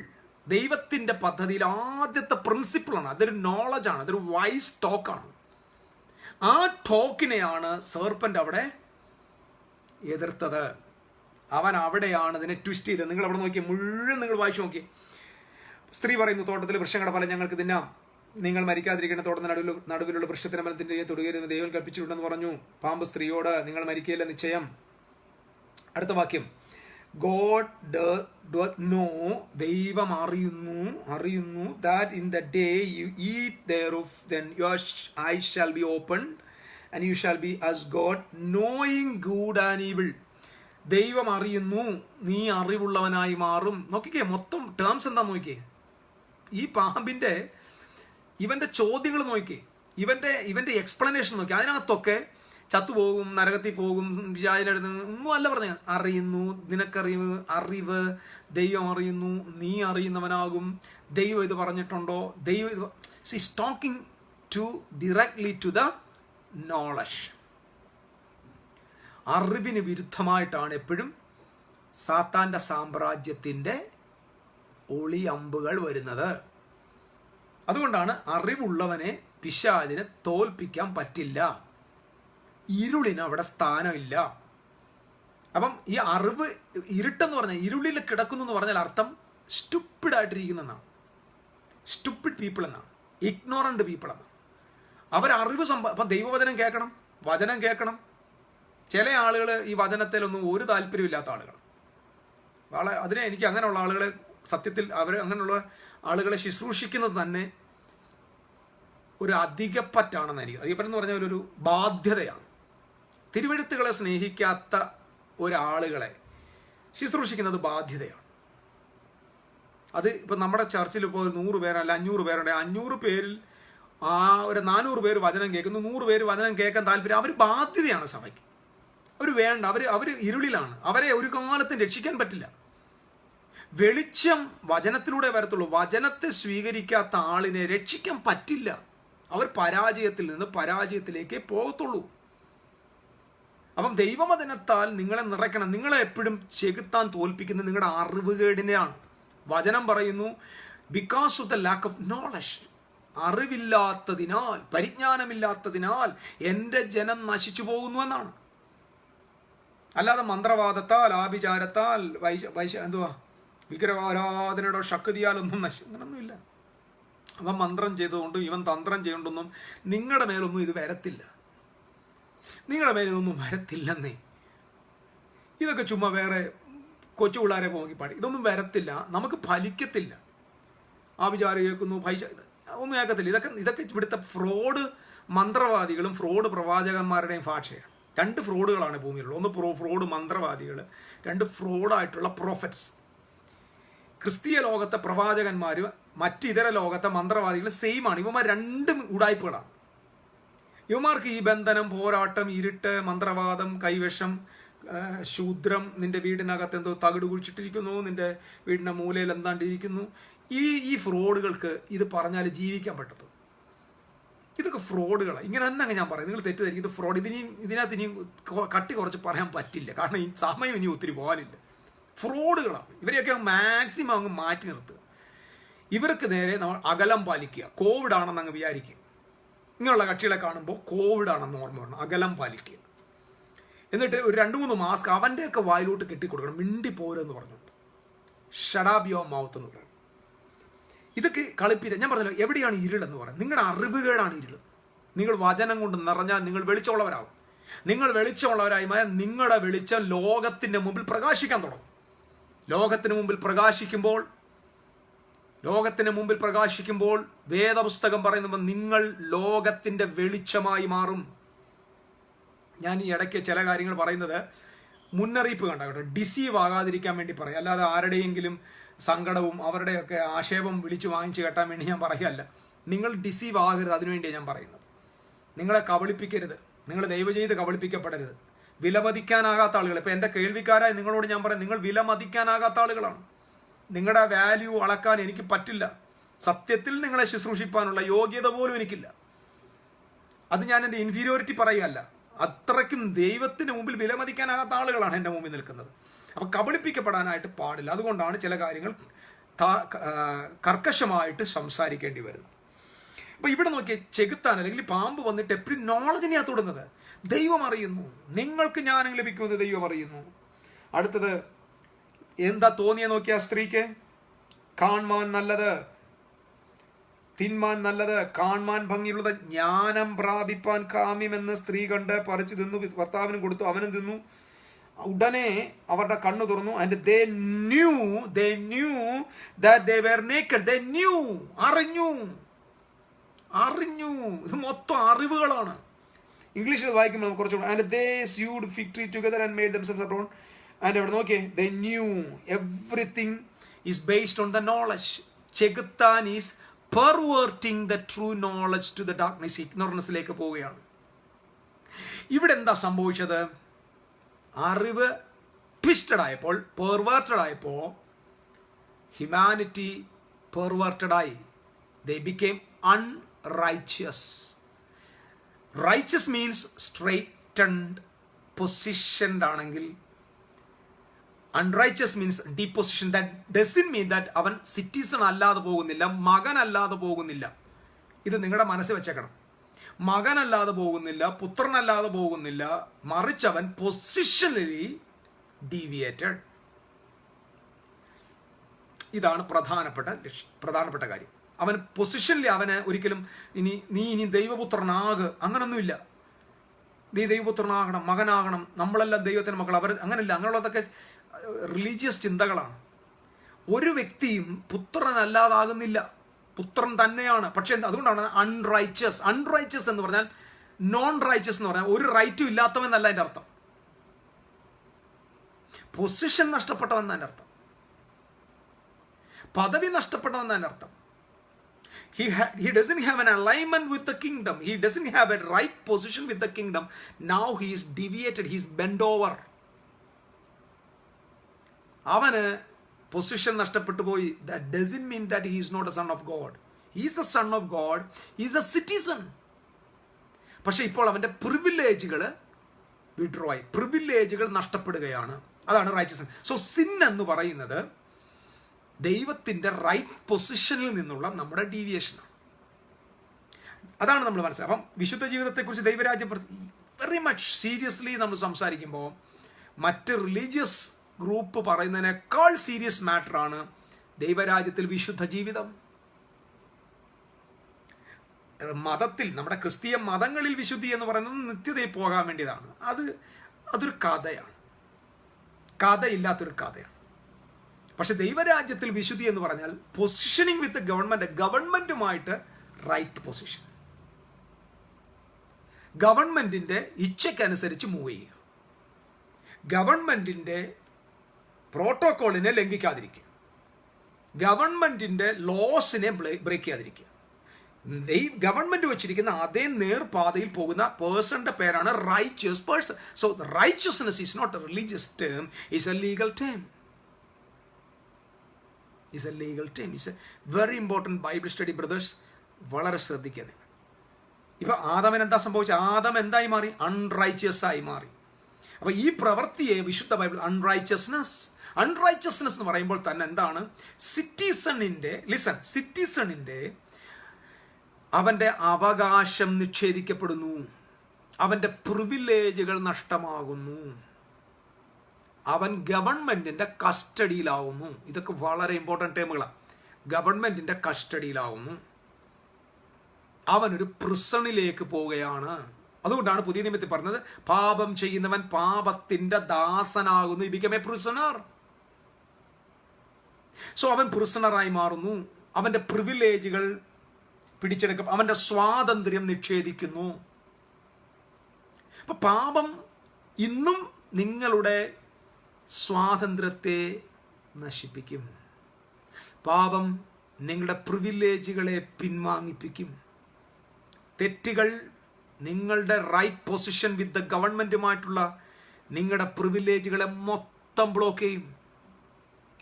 ദൈവത്തിൻ്റെ പദ്ധതിയിൽ ആദ്യത്തെ പ്രിൻസിപ്പിളാണ്. അതൊരു നോളജാണ്, അതൊരു വൈസ് ടോക്കാണ്. ആ ടോക്കിനെയാണ് സെർപ്പൻ്റ് അവിടെ എതിർത്തത്. അവൻ അവിടെയാണ് ഇതിനെ ട്വിസ്റ്റ് ചെയ്തത്. നിങ്ങൾ അവിടെ നോക്കി, മുഴുവൻ നിങ്ങൾ വായിച്ചു നോക്കി. സ്ത്രീ പറയുന്നു, തോട്ടത്തിൽ വൃക്ഷങ്ങളുടെ ഫലം ഞങ്ങൾക്ക് തിന്നാം, നിങ്ങൾ മരിക്കാതിരിക്കുന്ന തോട്ടത്തിന് നടുവിലുള്ള വൃക്ഷത്തിന്റെ ഫലത്തിന്റെ തൊടുകരുതെന്ന് ദൈവം കൽപ്പിച്ചിട്ടുണ്ടെന്ന് പറഞ്ഞു. പാമ്പ് സ്ത്രീയോട്, നിങ്ങൾ മരിക്കുകയില്ല നിശ്ചയം. അടുത്ത വാക്യം, ഗോഡ് doth know, ദൈവം അറിയുന്നു that in the day you eat thereof then your eyes shall be opened and you shall be as God, knowing good and evil. ദൈവം അറിയുന്നു, നീ അറിവുള്ളവനായി മാറും. നോക്കിക്കേ, മൊത്തം ടേംസ് എന്താ നോക്കിയേ. ഈ പാമ്പിൻ്റെ ഇവൻ്റെ ചോദ്യങ്ങൾ നോക്കി, ഇവൻ്റെ എക്സ്പ്ലനേഷൻ നോക്കി. അതിനകത്തൊക്കെ ചത്തുപോകും, നരകത്തിൽ പോകും, വിചാരിച്ചെടുത്ത് ഒന്നും അല്ല പറഞ്ഞ. അറിയുന്നു, അറിവ്, ദൈവം അറിയുന്നു, നീ അറിയുന്നവനാകും, ദൈവം ഇത് പറഞ്ഞിട്ടുണ്ടോ, ദൈവം ഇത് is talking to directly to the knowledge. അറിവിന് വിരുദ്ധമായിട്ടാണ് എപ്പോഴും സാത്താൻ്റെ സാമ്രാജ്യത്തിൻ്റെ ഒളി അമ്പുകൾ വരുന്നത്. അതുകൊണ്ടാണ് അറിവുള്ളവനെ പിശാചിനെ തോൽപ്പിക്കാൻ പറ്റില്ല. ഇരുളിന് അവിടെ സ്ഥാനമില്ല. അപ്പം ഈ അറിവ്, ഇരുട്ടെന്ന് പറഞ്ഞാൽ ഇരുളിൽ കിടക്കുന്നു എന്ന് പറഞ്ഞാൽ അർത്ഥം സ്റ്റുപ്പിഡായിട്ടിരിക്കുന്നതാണ്, സ്റ്റുപ്പിഡ് പീപ്പിൾ എന്നാണ്, ഇഗ്നോറൻ്റ് പീപ്പിൾ എന്നാണ്. അവരറിവ് അപ്പം ദൈവവചനം കേൾക്കണം, വചനം കേൾക്കണം. ചില ആളുകൾ ഈ വചനത്തിലൊന്നും ഒരു താല്പര്യമില്ലാത്ത ആളുകൾ. അതിനെ എനിക്ക് അങ്ങനെയുള്ള ആളുകളെ സത്യത്തിൽ അങ്ങനെയുള്ള ആളുകളെ ശുശ്രൂഷിക്കുന്നത് തന്നെ ഒരു അധികപ്പറ്റാണെന്നായിരിക്കും. അധികപ്പറ്റെന്ന് പറഞ്ഞാൽ ഒരു ബാധ്യതയാണ്. തിരുവെഴുത്തുകളെ സ്നേഹിക്കാത്ത ഒരാളുകളെ ശുശ്രൂഷിക്കുന്നത് ബാധ്യതയാണ്. അത് ഇപ്പം നമ്മുടെ ചർച്ചിൽ ഇപ്പോൾ 100 പേരല്ല 500 പേരുണ്ട്. 500 പേരിൽ ഒരു 400 പേര് വചനം കേൾക്കുന്നു, 100 പേര് വചനം കേൾക്കാൻ താല്പര്യം. അവർ ബാധ്യതയാണ് സഭയ്ക്ക്. അവർ വേണ്ട, അവർ ഇരുളിലാണ്. അവരെ ഒരു കാലത്തും രക്ഷിക്കാൻ പറ്റില്ല. വെളിച്ചം വചനത്തിലൂടെ വരത്തുള്ളൂ. വചനത്തെ സ്വീകരിക്കാത്ത ആളിനെ രക്ഷിക്കാൻ പറ്റില്ല. അവർ പരാജയത്തിൽ നിന്ന് പരാജയത്തിലേക്ക് പോകത്തുള്ളൂ. അപ്പം ദൈവവചനത്താൽ നിങ്ങളെ നിറയ്ക്കണം. നിങ്ങളെ എപ്പോഴും ചെകുത്താൻ തോൽപ്പിക്കുന്നത് നിങ്ങളുടെ അറിവുകേടിനെയാണ്. വചനം പറയുന്നു, because of the lack of knowledge, അറിവില്ലാത്തതിനാൽ, പരിജ്ഞാനമില്ലാത്തതിനാൽ എൻ്റെ ജനം നശിച്ചു പോകുന്നു എന്നാണ്. അല്ലാതെ മന്ത്രവാദത്താൽ, ആഭിചാരത്താൽ, വിഗ്രഹാരാധനയുടെ ശക്തിയാലൊന്നും അങ്ങനൊന്നുമില്ല. അവൻ മന്ത്രം ചെയ്തുകൊണ്ടും ഇവൻ തന്ത്രം ചെയ്തുകൊണ്ടൊന്നും നിങ്ങളുടെ മേലൊന്നും ഇത് വരത്തില്ല. നിങ്ങളുടെ മേൽ ഇതൊന്നും വരത്തില്ലെന്നേ. ഇതൊക്കെ ചുമ്മാ വേറെ കൊച്ചു പിള്ളേരെ പോകി പാടി, ഇതൊന്നും വരത്തില്ല, നമുക്ക് ഫലിക്കത്തില്ല. ആഭിചാരം കേൾക്കുന്നു, ഒന്നും കേൾക്കത്തില്ല. ഇതൊക്കെ ഇവിടുത്തെ ഫ്രോഡ് മന്ത്രവാദികളും ഫ്രോഡ് പ്രവാചകന്മാരുടെയും ഭാഷയാണ്. 2 ഫ്രോഡുകളാണ് ഭൂമിയിലുള്ളത്. ഒന്ന് ഫ്രോഡ് മന്ത്രവാദികൾ, 2 ഫ്രോഡായിട്ടുള്ള പ്രോഫറ്റ്സ്. ക്രിസ്തീയ ലോകത്തെ പ്രവാചകന്മാരും മറ്റിതര ലോകത്തെ മന്ത്രവാദികൾ സെയിം ആണ്. ഇവന്മാർ 2 ഉടായ്പകളാണ്. ഇവന്മാർക്ക് ഈ ബന്ധനം, പോരാട്ടം, ഇരുട്ട്, മന്ത്രവാദം, കൈവശം, ശൂദ്രം, നിന്റെ വീടിനകത്ത് എന്തോ തകിട് കുഴിച്ചിട്ടിരിക്കുന്നു, നിന്റെ വീടിൻ്റെ മൂലയിൽ എന്താണ്ടിരിക്കുന്നു. ഈ ഫ്രോഡുകൾക്ക് ഇത് പറഞ്ഞാൽ ജീവിക്കാൻ പറ്റത്തുള്ളൂ. ഇതൊക്കെ ഫ്രോഡുകളാണ്. ഇങ്ങനെ തന്നെ ഞാൻ പറയും, നിങ്ങൾ തെറ്റിദ്ധരിക്കും ഇത് ഫ്രോഡ്. ഇതിനകത്ത് ഇനിയും കട്ടി കുറച്ച് പറയാൻ പറ്റില്ല, കാരണം ഈ സമയം ഇനി ഒത്തിരി പോകാനില്ല. ഫ്രോഡുകളാണ്. ഇവരെയൊക്കെ മാക്സിമം അങ്ങ് മാറ്റി നിർത്തുക. ഇവർക്ക് നേരെ നമ്മൾ അകലം പാലിക്കുക. കോവിഡ് ആണെന്ന് അങ്ങ് വിചാരിക്കുക. ഇങ്ങനെയുള്ള കക്ഷികളെ കാണുമ്പോൾ കോവിഡ് ആണെന്ന് ഓർമ്മ വരണം. അകലം പാലിക്കുക. എന്നിട്ട് ഒരു 2-3 മാസ്ക് അവൻ്റെയൊക്കെ വായിലോട്ട് കെട്ടിക്കൊടുക്കണം. മിണ്ടി പോരെന്ന് പറഞ്ഞുകൊണ്ട് ഷട്ട് അപ്പ് യുവർ മൗത്ത് എന്ന് പറയണം. ഇതൊക്കെ കളിപ്പില്ല. ഞാൻ പറഞ്ഞല്ലോ, എവിടെയാണ് ഇരുളെന്ന് പറയുന്നത്? നിങ്ങളുടെ അറിവുകേടാണ് ഇരുൾ. നിങ്ങൾ വചനം കൊണ്ട് നിറഞ്ഞാൽ നിങ്ങൾ വെളിച്ചമുള്ളവരാകും. നിങ്ങൾ വെളിച്ചമുള്ളവരായി നിങ്ങളുടെ വെളിച്ചം ലോകത്തിൻ്റെ മുമ്പിൽ പ്രകാശിക്കാൻ തുടങ്ങും. ലോകത്തിന് മുമ്പിൽ പ്രകാശിക്കുമ്പോൾ വേദപുസ്തകം പറയുമ്പോൾ നിങ്ങൾ ലോകത്തിൻ്റെ വെളിച്ചമായി മാറും. ഞാൻ ഈ ഇടയ്ക്ക് ചില കാര്യങ്ങൾ പറയുന്നത് മുന്നറിയിപ്പ് കണ്ടാകട്ടെ, ഡിസീവ് ആകാതിരിക്കാൻ വേണ്ടി പറയും. അല്ലാതെ ആരുടെയെങ്കിലും സങ്കടവും അവരുടെയൊക്കെ ആക്ഷേപം വിളിച്ച് വാങ്ങിച്ച് കേട്ടാൻ വേണ്ടി ഞാൻ പറയുകയല്ല. നിങ്ങൾ ഡിസീവ് ആകരുത്, അതിനുവേണ്ടിയാണ് ഞാൻ പറയുന്നത്. നിങ്ങളെ കബളിപ്പിക്കരുത്, നിങ്ങൾ ദയവ് ചെയ്ത് കബളിപ്പിക്കപ്പെടരുത്. വിലമതിക്കാനാകാത്ത ആളുകൾ, ഇപ്പം എൻ്റെ കേൾവിക്കാരായി നിങ്ങളോട് ഞാൻ പറയാം, നിങ്ങൾ വിലമതിക്കാനാകാത്ത ആളുകളാണ്. നിങ്ങളുടെ വാല്യൂ അളക്കാൻ എനിക്ക് പറ്റില്ല. സത്യത്തിൽ നിങ്ങളെ ശുശ്രൂഷിപ്പാനുള്ള യോഗ്യത പോലും എനിക്കില്ല. അത് ഞാൻ എൻ്റെ ഇൻഫീരിയോറിറ്റി പറയുകയല്ല. അത്രയ്ക്കും ദൈവത്തിന് മുമ്പിൽ വിലമതിക്കാനാകാത്ത ആളുകളാണ് എൻ്റെ മുമ്പിൽ നിൽക്കുന്നത്. അപ്പം കബളിപ്പിക്കപ്പെടാനായിട്ട് പാടില്ല. അതുകൊണ്ടാണ് ചില കാര്യങ്ങൾ കർക്കശമായിട്ട് സംസാരിക്കേണ്ടി വരുന്നത്. അപ്പം ഇവിടെ നോക്കിയാൽ ചെകുത്താൻ അല്ലെങ്കിൽ പാമ്പ് വന്നിട്ട് എപ്പോഴും നോളജിനെയാ തൊടുന്നത്. ദൈവം അറിയുന്നു, നിങ്ങൾക്ക് ജ്ഞാനം ലഭിക്കുമെന്ന് ദൈവം അറിയുന്നു. അടുത്തത് എന്താ തോന്നിയ നോക്കിയ സ്ത്രീക്ക്? കാൺമാൻ നല്ലത്, തിന്മാൻ നല്ലത്, കാൺമാൻ ഭംഗിയുള്ളത്, ജ്ഞാനം പ്രാപിപ്പാൻ കാമ്യമെന്ന് സ്ത്രീ കണ്ട് പറിച്ചു തിന്നു, ഭർത്താവിനും കൊടുത്തു, അവനും തിന്നു. ഉടനെ അവരുടെ കണ്ണു തുറന്നു. And they knew that they were naked. They knew, അറിഞ്ഞു. ഇത് മൊത്തം അറിവുകളാണ്. ഇംഗ്ലീഷിൽ വായിക്കുമ്പോൾ നമുക്ക് കുറച്ചുകൂടെ. And they sewed fig tree together and made themselves a brown. And അവിടെ നോക്കിയേ, they knew. Everything is based on the knowledge. ചെകുത്താൻ is perverting the true knowledge to the darkness. ഇഗ്നോറൻസിലേക്ക് പോവുകയാണ്. ഇവിടെ എന്താ സംഭവിച്ചത്? അറിവ് ട്വിസ്റ്റഡ് ആയപ്പോൾ, പെർവേർട്ടഡ് ആയപ്പോൾ humanity പെർവേർട്ടഡായി. They became unrighteous. Righteous means straightened, positioned ആണെങ്കിൽ. Unrighteous means deposition. That doesn't mean that അവൻ സിറ്റിസൺ അല്ലാതെ പോകുന്നില്ല, മകനല്ലാതെ പോകുന്നില്ല. ഇത് നിങ്ങളുടെ മനസ്സിൽ വെച്ചേക്കണം. മകനല്ലാതെ പോകുന്നില്ല, പുത്രനല്ലാതെ പോകുന്നില്ല, മറിച്ച് അവൻ പൊസിഷണലി ഡീവിയേറ്റഡ്. ഇതാണ് പ്രധാനപ്പെട്ട കാര്യം. അവൻ പൊസിഷനിൽ അവന് ഒരിക്കലും നീ ഇനി ദൈവപുത്രനാക് അങ്ങനൊന്നുമില്ല. നീ ദൈവപുത്രനാകണം, മകനാകണം, നമ്മളെല്ലാം ദൈവത്തിൻ്റെ മക്കൾ, അവർ അങ്ങനെയില്ല. അങ്ങനെയുള്ളതൊക്കെ റിലീജിയസ് ചിന്തകളാണ്. ഒരു വ്യക്തിയും പുത്രനല്ലാതാകുന്നില്ല, പുത്രൻ തന്നെയാണ്. പക്ഷെ അതുകൊണ്ടാണ് അൺറൈച്ചസ് എന്ന് പറഞ്ഞാൽ നോൺ റൈച്ചസ് എന്ന് പറഞ്ഞാൽ ഒരു റൈറ്റും ഇല്ലാത്തവൻ എന്നല്ല അതിൻ്റെ അർത്ഥം. പൊസിഷൻ നഷ്ടപ്പെട്ടവൻ എന്നതിൻ്റെ അർത്ഥം, പദവി നഷ്ടപ്പെട്ടവൻ എന്നതിൻ്റെ അർത്ഥം. He doesn't have an alignment with the kingdom. He doesn't have a right position with the kingdom. Now he is deviated. He is bent over. അവന് പൊസിഷൻ നഷ്ടപ്പെട്ടു പോയി. That doesn't mean that he is not a son of God. He is a son of God. He is a citizen. പക്ഷെ ഇപ്പോൾ അവൻ്റെ പ്രിവിലേജുകൾ withdraw ആയി, പ്രിവിലേജുകൾ നഷ്ടപ്പെടുകയാണ്. അതാണ് righteousness. So sin എന്ന് പറയുന്നത് ദൈവത്തിൻ്റെ റൈറ്റ് പൊസിഷനിൽ നിന്നുള്ള നമ്മുടെ ഡീവിയേഷനാണ്. അതാണ് നമ്മൾ മനസ്സിലാക്കുക. അപ്പം വിശുദ്ധ ജീവിതത്തെക്കുറിച്ച് ദൈവരാജ്യം വെരി മച്ച് സീരിയസ്ലി നമ്മൾ സംസാരിക്കുമ്പോൾ മറ്റ് റിലീജിയസ് ഗ്രൂപ്പ് പറയുന്നതിനേക്കാൾ സീരിയസ് മാറ്ററാണ് ദൈവരാജ്യത്തിൽ വിശുദ്ധ ജീവിതം. മതത്തിൽ, നമ്മുടെ ക്രിസ്തീയ മതങ്ങളിൽ വിശുദ്ധി എന്ന് പറയുന്നത് നിത്യതയിൽ പോകാൻ വേണ്ടിയതാണ്. അതൊരു കഥയാണ്, കഥയില്ലാത്തൊരു കഥയാണ്. പക്ഷെ ദൈവരാജ്യത്തിൽ വിശുദ്ധി എന്ന് പറഞ്ഞാൽ പൊസിഷനിങ് വിത്ത് ഗവൺമെന്റുമായിട്ട് റൈറ്റ് പൊസിഷൻ, ഗവൺമെന്റിന്റെ ഇച്ഛയ്ക്കനുസരിച്ച് മൂവ് ചെയ്യുക, ഗവൺമെന്റിന്റെ പ്രോട്ടോക്കോളിനെ ലംഘിക്കാതിരിക്കുക, ഗവൺമെന്റിന്റെ ലോസിനെ ബ്രേക്ക് ചെയ്യാതിരിക്കുക. ഗവൺമെന്റ് വെച്ചിരിക്കുന്ന അതേ നേർപാതയിൽ പോകുന്ന പേഴ്സന്റെ പേരാണ് righteous person. So righteousness is not a religious term, is a legal term. Is a legal term. It's a very important Bible study, brothers. വളരെ ശ്രദ്ധിക്കുക. ഇപ്പൊ ആദാമിന് എന്താ സംഭവിച്ചത്? ആദാം എന്തായി മാറി? അൺറൈച്ചസ് ആയി മാറി. അപ്പൊ ഈ പ്രവൃത്തിയെ വിശുദ്ധ ബൈബിൾ അൺറൈച്ചസ്നെസ് എന്ന് പറയുമ്പോൾ തന്നെ എന്താണ്? സിറ്റിസണിന്റെ അവന്റെ അവകാശം നിഷേധിക്കപ്പെടുന്നു, അവന്റെ പ്രിവിലേജുകൾ നഷ്ടമാകുന്നു, അവൻ ഗവൺമെന്റിന്റെ കസ്റ്റഡിയിലാവുന്നു. ഇതൊക്കെ വളരെ ഇമ്പോർട്ടൻറ്റ് ടേമുകളാണ്. ഗവൺമെന്റിന്റെ കസ്റ്റഡിയിലാവുന്നു. അവനൊരു പ്രിസണിലേക്ക് പോവുകയാണ്. അതുകൊണ്ടാണ് പുതിയ നിയമത്തിൽ പറഞ്ഞത്, പാപം ചെയ്യുന്നവൻ പാപത്തിന്റെ ദാസനാകുന്നു. He became a prisoner. So അവൻ പ്രിസണറായി മാറുന്നു. അവന്റെ പ്രിവിലേജുകൾ പിടിച്ചെടുക്കും, അവന്റെ സ്വാതന്ത്ര്യം നിഷേധിക്കുന്നു. അപ്പൊ പാപം ഇന്നും നിങ്ങളുടെ സ്വാതന്ത്ര്യത്തെ നശിപ്പിക്കും. പാപം നിങ്ങളുടെ പ്രിവിലേജുകളെ പിൻവാങ്ങിപ്പിക്കും. തെറ്റുകൾ നിങ്ങളുടെ റൈറ്റ് പൊസിഷൻ വിത്ത് ദ ഗവൺമെന്റുമായിട്ടുള്ള നിങ്ങളുടെ പ്രിവിലേജുകളെ മൊത്തം ബ്ലോക്ക് ചെയ്യും.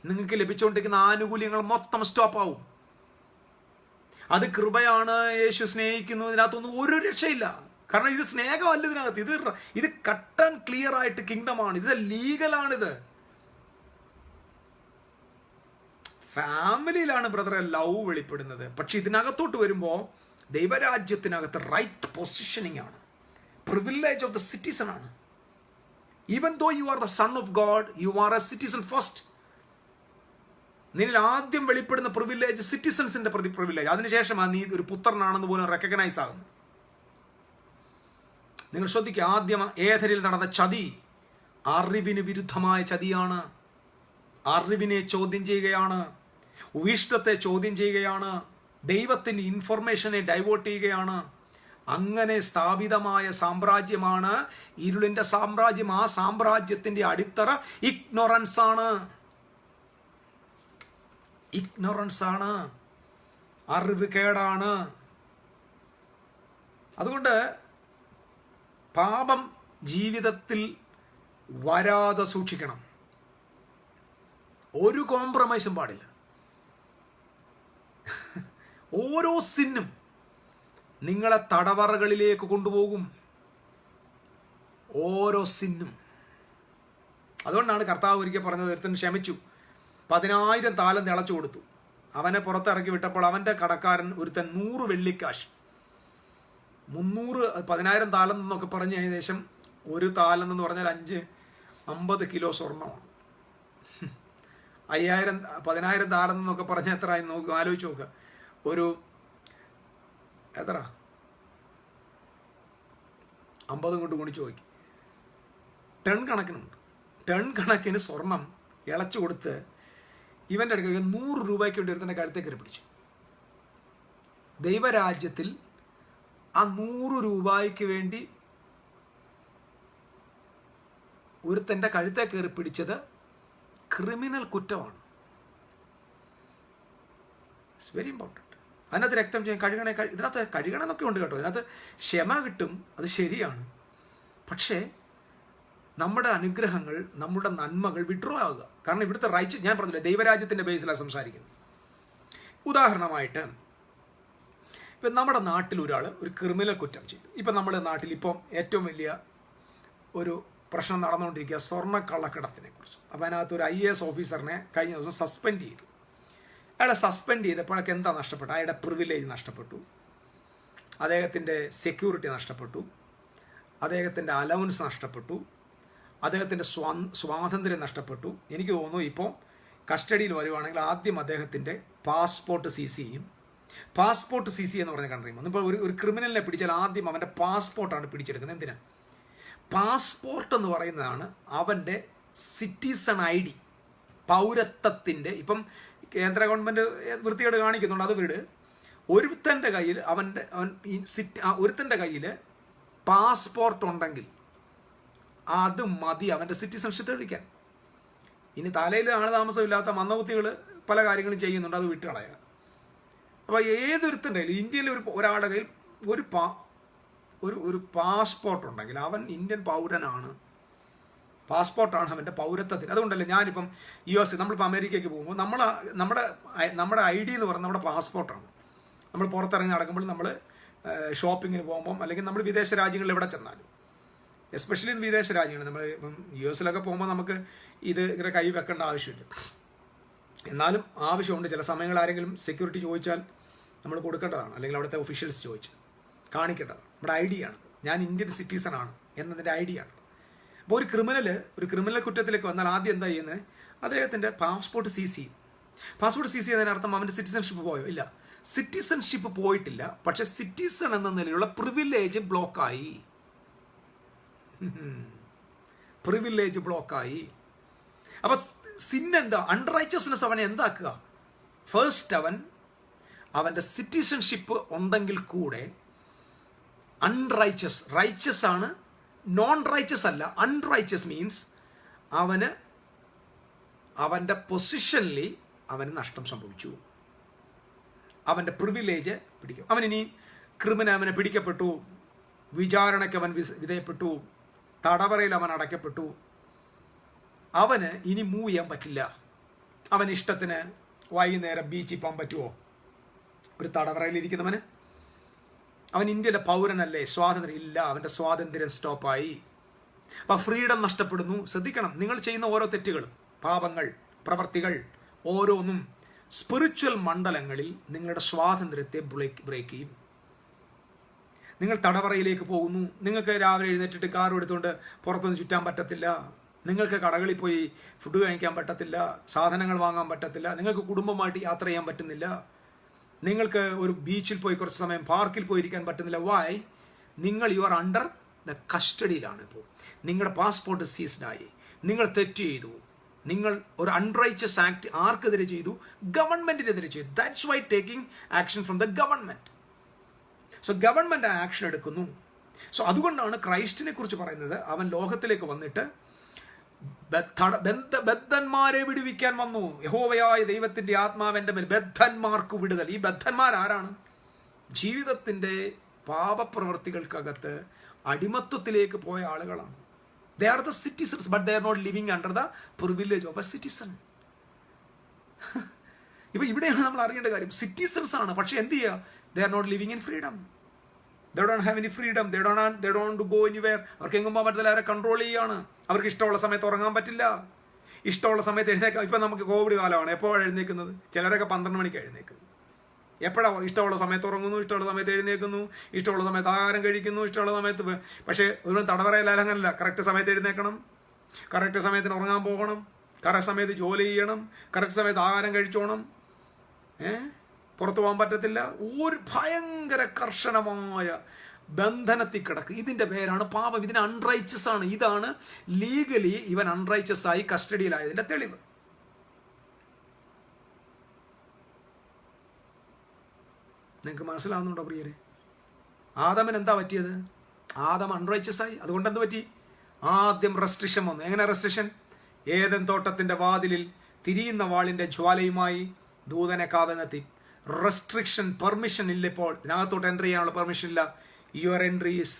നിങ്ങൾക്ക് ലഭിച്ചുകൊണ്ടിരിക്കുന്ന ആനുകൂല്യങ്ങൾ മൊത്തം സ്റ്റോപ്പ് ആവും. അത് കൃപയാണ്, യേശു സ്നേഹിക്കുന്നു, ഇതിനകത്തൊന്നും ഒരു രക്ഷയില്ല. കാരണം ഇത് സ്നേഹമല്ല, ഇതിനകത്ത് ഇത് കട്ട് ആൻഡ് ക്ലിയർ ആയിട്ട് കിങ്ഡമാണ്. ഇത് ലീഗലാണിത്. ഫാമിലിയിലാണ് ബ്രദറെ ലവ് വെളിപ്പെടുന്നത്. പക്ഷെ ഇതിനകത്തോട്ട് വരുമ്പോൾ ദൈവരാജ്യത്തിനകത്ത് റൈറ്റ് പൊസിഷനിങ് ആണ്, പ്രിവിലേജ് ഓഫ് ദ സിറ്റിസൺ ആണ്. Even though you are the son of God, you are a citizen first. നിന്നിൽ ആദ്യം വെളിപ്പെടുന്ന പ്രിവിലേജ് സിറ്റിസൺസിന്റെ പ്രിവിലേജ്. അതിനുശേഷമാണ് നീ ഒരു പുത്രനാണെന്ന് പോലും റെക്കഗ്നൈസ് ആകുന്നത്. നിങ്ങൾ ശ്രദ്ധിക്കുക, ആദ്യം ഏഥരിൽ നടന്ന ചതി അറിവിന് വിരുദ്ധമായ ചതിയാണ്. അറിവിനെ ചോദ്യം ചെയ്യുകയാണ്, ഉവിഷ്ടത്തെ ചോദ്യം ചെയ്യുകയാണ്, ദൈവത്തിൻ്റെ ഇൻഫർമേഷനെ ഡൈവേർട്ട് ചെയ്യുകയാണ്. അങ്ങനെ സ്ഥാപിതമായ സാമ്രാജ്യമാണ് ഇരുളിന്റെ സാമ്രാജ്യം. ആ സാമ്രാജ്യത്തിന്റെ അടിത്തറ ഇഗ്നോറൻസ് ആണ്. ഇഗ്നോറൻസ് ആണ്, അറിവ് കേടാണ്. അതുകൊണ്ട് പാപം ജീവിതത്തിൽ വരാതെ സൂക്ഷിക്കണം. ഒരു കോംപ്രമൈസും പാടില്ല. ഓരോ സിന്നും നിങ്ങളെ തടവറകളിലേക്ക് കൊണ്ടുപോകും. ഓരോ സിന്നും. അതുകൊണ്ടാണ് കർത്താവ് ഒരിക്കൽ പറഞ്ഞത്, ഒരുത്തൻ ക്ഷമിച്ചു, 10,000 താലന്ത് ഇളച്ചു കൊടുത്തു. അവനെ പുറത്തിറക്കി വിട്ടപ്പോൾ അവൻ്റെ കടക്കാരൻ ഒരുത്തൻ 100 വെള്ളിക്കാശ്, 10,000 താലന്ത് എന്നൊക്കെ പറഞ്ഞ് ഏകദേശം ഒരു താലന്ത് എന്ന് പറഞ്ഞാൽ 50 കിലോ സ്വർണ്ണമാണ്. 10,000 താലന്ത് എന്നൊക്കെ പറഞ്ഞാൽ എത്ര ആയി നോക്കുക, ആലോചിച്ച് നോക്കുക. ഒരു എത്ര 50 കൊണ്ട് ഗുണിച്ച് നോക്കി. ടൺ കണക്കിനുണ്ട്. ടൺ കണക്കിന് സ്വർണം ഇളച്ചു കൊടുത്ത് ഇവൻ്റെ അടുക്ക 100 രൂപയ്ക്ക് വേണ്ടി ഒരുത്തൻ്റെ കഴുത്തേക്ക് കയറി പിടിച്ചു. ദൈവരാജ്യത്തിൽ ആ 100 രൂപയ്ക്ക് വേണ്ടി ഒരുത്തൻ്റെ കഴുത്തേ കയറി പിടിച്ചത് ക്രിമിനൽ കുറ്റമാണ്. It's very important. അതിനകത്ത് രക്തം ചെയ്യാൻ കഴുകണേ, ഇതിനകത്ത് കഴുകണമെന്നൊക്കെ ഉണ്ട് കേട്ടോ. ഇതിനകത്ത് ക്ഷമ കിട്ടും, അത് ശരിയാണ്. പക്ഷേ നമ്മുടെ അനുഗ്രഹങ്ങൾ, നമ്മുടെ നന്മകൾ വിഡ്രോ ആവുക. കാരണം ഇവിടുത്തെ റൈറ്റ്, ഞാൻ പറഞ്ഞില്ല, ദൈവരാജ്യത്തിൻ്റെ ബേസിലാണ് സംസാരിക്കുന്നത്. ഉദാഹരണമായിട്ട് ഇപ്പം നമ്മുടെ നാട്ടിൽ ഒരാൾ ഒരു ക്രിമിനൽ കുറ്റം ചെയ്തു. ഇപ്പം നമ്മുടെ നാട്ടിൽ ഇപ്പം ഏറ്റവും വലിയ ഒരു പ്രശ്നം നടന്നുകൊണ്ടിരിക്കുക സ്വർണ്ണക്കള്ളക്കടത്തിനെ കുറിച്ച്. അപ്പോൾ അതിനകത്ത് ഒരു IAS ഓഫീസറിനെ കഴിഞ്ഞ ദിവസം സസ്പെൻഡ് ചെയ്തു. അയാളെ സസ്പെൻഡ് ചെയ്തപ്പോഴൊക്കെ എന്താ നഷ്ടപ്പെട്ടു? അയാളുടെ പ്രിവിലേജ് നഷ്ടപ്പെട്ടു, അദ്ദേഹത്തിൻ്റെ സെക്യൂരിറ്റി നഷ്ടപ്പെട്ടു, അദ്ദേഹത്തിൻ്റെ അലവൻസ് നഷ്ടപ്പെട്ടു, അദ്ദേഹത്തിൻ്റെ സ്വാതന്ത്ര്യം നഷ്ടപ്പെട്ടു. എനിക്ക് തോന്നുന്നു ഇപ്പോൾ കസ്റ്റഡിയിൽ വരുവാണെങ്കിൽ ആദ്യം അദ്ദേഹത്തിൻ്റെ പാസ്പോർട്ട് സീസ് ചെയ്യും. പാസ്പോർട്ട് സീസ് ചെയ്യുക എന്ന് പറഞ്ഞ കൺട്രി. ഇപ്പോൾ ഒരു ക്രിമിനലിനെ പിടിച്ചാൽ ആദ്യം അവൻ്റെ പാസ്പോർട്ടാണ് പിടിച്ചെടുക്കുന്നത്. എന്തിനാ? പാസ്പോർട്ട് എന്ന് പറയുന്നതാണ് അവൻ്റെ സിറ്റിസൺ ID, പൗരത്വത്തിൻ്റെ. ഇപ്പം കേന്ദ്ര ഗവൺമെൻറ് വൃത്തികേട് കാണിക്കുന്നുണ്ട്, അത് വീട്. ഒരുത്തൻ്റെ കയ്യിൽ ഒരുത്തൻ്റെ കയ്യിൽ പാസ്പോർട്ട് ഉണ്ടെങ്കിൽ അത് മതി അവൻ്റെ സിറ്റിസൺഷിപ്പ് തെളിയിക്കാൻ. ഇനി തലയിൽ ആളതാമസമില്ലാത്ത മന്ദബുദ്ധികൾ പല കാര്യങ്ങളും ചെയ്യുന്നുണ്ട്, അത് വിട്ടുകളയുക. അപ്പോൾ ഏതൊരുത്തൻ്റെ കയ്യിൽ, ഇന്ത്യയിൽ ഒരാളുടെ കയ്യിൽ ഒരു പാസ്പോർട്ട് ഉണ്ടെങ്കിൽ അവൻ ഇന്ത്യൻ പൗരനാണ്. പാസ്പോർട്ടാണ് അവൻ്റെ പൗരത്വത്തിന്. അതുകൊണ്ടല്ലേ ഞാനിപ്പം US, നമ്മളിപ്പോൾ അമേരിക്കയ്ക്ക് പോകുമ്പോൾ നമ്മുടെ ID എന്ന് പറയുന്നത് നമ്മുടെ പാസ്പോർട്ടാണ്. നമ്മൾ പുറത്തിറങ്ങി നടക്കുമ്പോൾ, നമ്മൾ ഷോപ്പിങ്ങിന് പോകുമ്പം, അല്ലെങ്കിൽ നമ്മൾ വിദേശ രാജ്യങ്ങളിൽ എവിടെ ചെന്നാലും, എസ്പെഷ്യലി വിദേശ രാജ്യങ്ങൾ, നമ്മൾ ഇപ്പം US പോകുമ്പോൾ നമുക്ക് ഇത് ഇങ്ങനെ കൈ വെക്കേണ്ട ആവശ്യമില്ല. എന്നാലും ആവശ്യമുണ്ട്. ചില സമയങ്ങൾ ആരെങ്കിലും സെക്യൂരിറ്റി ചോദിച്ചാൽ നമ്മൾ കൊടുക്കേണ്ടതാണ്, അല്ലെങ്കിൽ അവിടുത്തെ ഒഫീഷ്യൽസ് ചോദിച്ച് കാണിക്കേണ്ടതാണ്. നമ്മുടെ ID ആണ്, ഞാൻ ഇന്ത്യൻ സിറ്റിസൺ ആണ് എന്നതിൻ്റെ ID ആണ്. അപ്പോൾ ഒരു ക്രിമിനൽ കുറ്റത്തിലേക്ക് വന്നാൽ ആദ്യം എന്താ ചെയ്യുന്നത്? അദ്ദേഹത്തിൻ്റെ പാസ്പോർട്ട് സീസ് ചെയ്യും. പാസ്പോർട്ട് സീസ് ചെയ്തതിനർത്ഥം അവൻ്റെ സിറ്റിസൺഷിപ്പ് പോയോ? ഇല്ല, സിറ്റിസൺഷിപ്പ് പോയിട്ടില്ല. പക്ഷെ സിറ്റിസൺ എന്ന നിലയിലുള്ള പ്രിവിലേജ് ബ്ലോക്കായി. പ്രിവിലേജ് ബ്ലോക്കായി. അപ്പൊ സിന്നെന്താ? അൺറൈച്ചസ്നെസ് അവനെ എന്താക്കുക? ഫസ്റ്റ് അവൻ്റെ സിറ്റിസൺഷിപ്പ് ഉണ്ടെങ്കിൽ കൂടെ അൺറൈച്ചസ്, റൈച്ചസ് ആണ്, നോൺ റൈച്ചസ് അല്ല. അൺറൈച്ചസ് മീൻസ് അവൻ്റെ പൊസിഷനിൽ അവന് നഷ്ടം സംഭവിച്ചു. അവൻ്റെ പ്രിവിലേജ് പിടിക്കും. അവനിനി അവനെ പിടിക്കപ്പെട്ടു, വിചാരണയ്ക്ക് അവൻ വിധേയപ്പെട്ടു, തടവറയിൽ അവൻ അടയ്ക്കപ്പെട്ടു. അവന് ഇനി മൂവ് ചെയ്യാൻ പറ്റില്ല. അവൻ ഇഷ്ടത്തിന് വൈകുന്നേരം ബീച്ചിൽ പോകാൻ പറ്റുമോ ഒരു തടവറയിലിരിക്കുന്നവന്? അവൻ ഇന്ത്യയിലെ പൗരനല്ലേ, സ്വാതന്ത്ര്യം ഇല്ല. അവൻ്റെ സ്വാതന്ത്ര്യം സ്റ്റോപ്പായി. അപ്പം ഫ്രീഡം നഷ്ടപ്പെടുന്നു. ശ്രദ്ധിക്കണം, നിങ്ങൾ ചെയ്യുന്ന ഓരോ തെറ്റുകളും, പാപങ്ങൾ, പ്രവർത്തികൾ ഓരോന്നും സ്പിരിച്വൽ മണ്ഡലങ്ങളിൽ നിങ്ങളുടെ സ്വാതന്ത്ര്യത്തെ ബ്രേക്ക് ചെയ്യും. നിങ്ങൾ തടവറയിലേക്ക് പോകുന്നു. നിങ്ങൾക്ക് രാവിലെ എഴുന്നേറ്റിട്ട് കാർ എടുത്തുകൊണ്ട് പുറത്തൊന്നും ചുറ്റാൻ പറ്റത്തില്ല. നിങ്ങൾക്ക് കടകളിൽ പോയി ഫുഡ് കഴിക്കാൻ പറ്റത്തില്ല, സാധനങ്ങൾ വാങ്ങാൻ പറ്റത്തില്ല, നിങ്ങൾക്ക് കുടുംബമായിട്ട് യാത്ര ചെയ്യാൻ പറ്റുന്നില്ല, നിങ്ങൾക്ക് ഒരു ബീച്ചിൽ പോയി കുറച്ച് സമയം പാർക്കിൽ പോയിരിക്കാൻ പറ്റുന്നില്ല. വൈ? നിങ്ങൾ യു ആർ അണ്ടർ ദ കസ്റ്റഡിയിലാണ്. ഇപ്പോൾ നിങ്ങളുടെ പാസ്പോർട്ട് സീസ്ഡായി, നിങ്ങൾ തെറ്റ് ചെയ്തു, നിങ്ങൾ ഒരു അൺറൈച്ചസ് ആക്ട് ആർക്കെതിരെ ചെയ്തു? ഗവൺമെന്റിനെതിരെ ചെയ്തു. That's why taking action from the government. So government action എടുക്കുന്നു. സോ അതുകൊണ്ടാണ് ക്രൈസ്റ്റിനെ കുറിച്ച് പറയുന്നത്, അവൻ ലോകത്തിലേക്ക് വന്നിട്ട് ബദ്ധന്മാരെ വിടുവിക്കാൻ വന്നു. യഹോവയായ ദൈവത്തിന്റെ ആത്മാവിന്റെ മേൽ ബദ്ധന്മാർക്ക് വിടുതൽ. ഈ ബദ്ധന്മാർ ആരാണ്? ജീവിതത്തിന്റെ പാപപ്രവർത്തികൾക്കകത്ത് അടിമത്വത്തിലേക്ക് പോയ ആളുകളാണ്. They are the citizens, but they are not living under the privilege of a citizen. ഇപ്പം ഇവിടെയാണ് നമ്മൾ അറിയേണ്ട കാര്യം. സിറ്റിസൺസ് ആണ്, പക്ഷെ എന്ത് ചെയ്യുക? They are not living in freedom. They don't have any freedom. They don't go anywhere. അവർക്ക് എങ്ങും പോകാൻ പറ്റില്ല. അവരെ കൺട്രോൾ ചെയ്യാണ്. അവർക്ക് ഇഷ്ടമുള്ള സമയത്ത് ഉറങ്ങാൻ പറ്റില്ല, ഇഷ്ടമുള്ള സമയത്ത് എഴുന്നേക്കാം. ഇപ്പം നമുക്ക് കോവിഡ് കാലമാണ്. എപ്പോഴാണ് എഴുന്നേക്കുന്നത്? ചിലരൊക്കെ 12 മണിക്ക് എഴുന്നേക്കുന്നത്. എപ്പോഴാണ്? ഇഷ്ടമുള്ള സമയത്ത് ഉറങ്ങുന്നു, ഇഷ്ടമുള്ള സമയത്ത് എഴുന്നേക്കുന്നു, ഇഷ്ടമുള്ള സമയത്ത് ആഹാരം കഴിക്കുന്നു, ഇഷ്ടമുള്ള സമയത്ത്. പക്ഷേ ഒരു തടവറയിലായാലും അങ്ങനല്ല. കറക്റ്റ് സമയത്ത് എഴുന്നേക്കണം, കറക്റ്റ് സമയത്തിന് ഉറങ്ങാൻ പോകണം, കറക്റ്റ് സമയത്ത് ജോലി ചെയ്യണം, കറക്റ്റ് സമയത്ത് ആഹാരം കഴിച്ചോണം. പുറത്തു പോകാൻ പറ്റത്തില്ല. ഒരു ഭയങ്കര കർശനമായ ബന്ധനത്തിൽ കിടക്ക്. ഇതിൻ്റെ പേരാണ് പാപം. ഇതിന് അൺറൈച്ചസ് ആണ്. ഇതാണ് ലീഗലി ഇവൻ അൺറൈച്ചസ് ആയി കസ്റ്റഡിയിലായതിൻ്റെ തെളിവ്. നിങ്ങൾക്ക് മനസ്സിലാവുന്നുണ്ടോ പ്രിയരെ? ആദമൻ എന്താ പറ്റിയത്? ആദം അൺറൈച്ചസ് ആയി. അതുകൊണ്ട് എന്ത് പറ്റി? ആദ്യം റെസ്ട്രിക്ഷൻ വന്നു. എങ്ങനെ റെസ്ട്രിക്ഷൻ? ഏദൻ തോട്ടത്തിൻ്റെ വാതിലിൽ തിരിയുന്ന വാളിൻ്റെ ജ്വാലയുമായി ദൂതനെ കാവലെത്തി. റെസ്ട്രിക്ഷൻ, പെർമിഷൻ ഇല്ല. ഇപ്പോൾ ഇതിനകത്തോട്ട് എൻട്രി ചെയ്യാനുള്ള പെർമിഷൻ ഇല്ല. Your entry is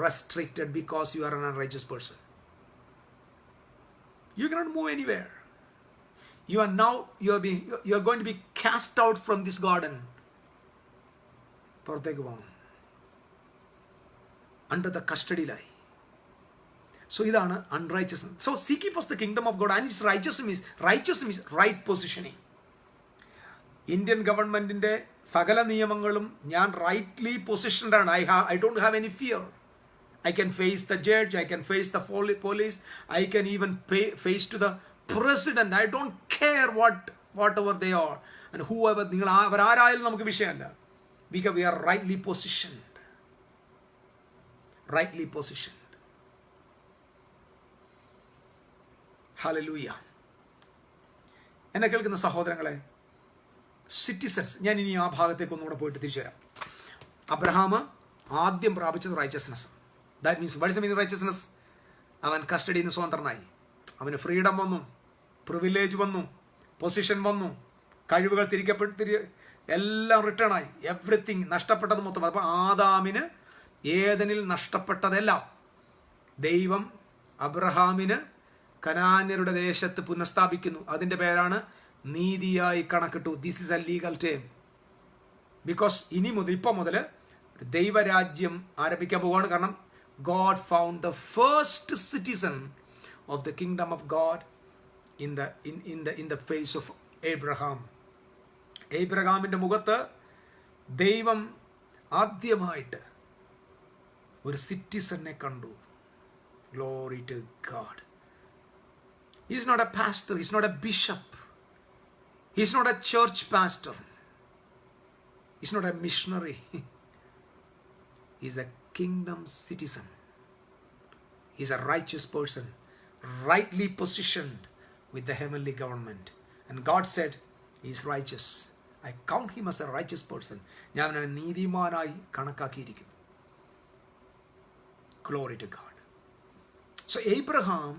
restricted because you are an unrighteous person. You cannot move anywhere. You are going to be cast out from this garden. പുറത്തേക്ക് പോകണം. Under the കസ്റ്റഡിയിലായി. സോ ഇതാണ് അൺറൈച്ചസ്നസ്. So seek ye first the kingdom of God and its righteousness is right positioning. Indian ഗവൺമെന്റിന്റെ സകല നിയമങ്ങളും ഞാൻ rightly positioned ആണ്. I don't have any fear. I can face the judge, I can face the police, I can even face to the president. I don't care what ever they are and who ever. നിങ്ങൾ അവരാരായാലും നമുക്ക് വിഷയമല്ല. Because we are rightly positioned. Rightly positioned. Hallelujah. എന്നെ കേൾക്കുന്ന സഹോദരങ്ങളെ, citizens, ഞാൻ ഇനി ആ ഭാഗത്തേക്ക് ഒന്നുകൂടെ പോയിട്ട് തിരിച്ചു വരാം. അബ്രഹാം ആദ്യം പ്രാപിച്ചത് righteousness. That means what is the meaning righteousness? അവൻ കസ്റ്റഡിയിൽ നിന്ന് സ്വതന്ത്രനായി. അവന് ഫ്രീഡം വന്നു, പ്രിവിലേജ് വന്നു, പൊസിഷൻ വന്നു, കഴിവുകൾ എല്ലാം റിട്ടേൺ ആയി. എവ്രിത്തിങ് നഷ്ടപ്പെട്ടത് മൊത്തം. അപ്പോൾ ആദാമിന് ഏദനിൽ നഷ്ടപ്പെട്ടതെല്ലാം ദൈവം അബ്രഹാമിന് കനാന്യരുടെ ദേശത്ത് പുനഃസ്ഥാപിക്കുന്നു. അതിൻ്റെ പേരാണ് നീതിയായി കണക്കിട്ടു. This is a legal term. Because ഇപ്പം മുതൽ ദൈവരാജ്യം ആരംഭിക്കാൻ പോവുകയാണ്. കാരണം God found the first citizen of the kingdom of God in the face of Abraham. ഏബ്രഹാമിൻ്റെ മുഖത്ത് ദൈവം ആദ്യമായിട്ട് ഒരു സിറ്റിസനെ കണ്ടു. Glory to God. He is not a pastor, he is not a bishop, He's not a church pastor. He's not a missionary. He's a kingdom citizen. He's a righteous person, rightly positioned with the heavenly government. And God said, He's righteous. I count him as a righteous person. ഞാൻ അവനെ നീതിമാനായി കണക്കാക്കിയിരിക്കുന്നു. Glory to God. So Abraham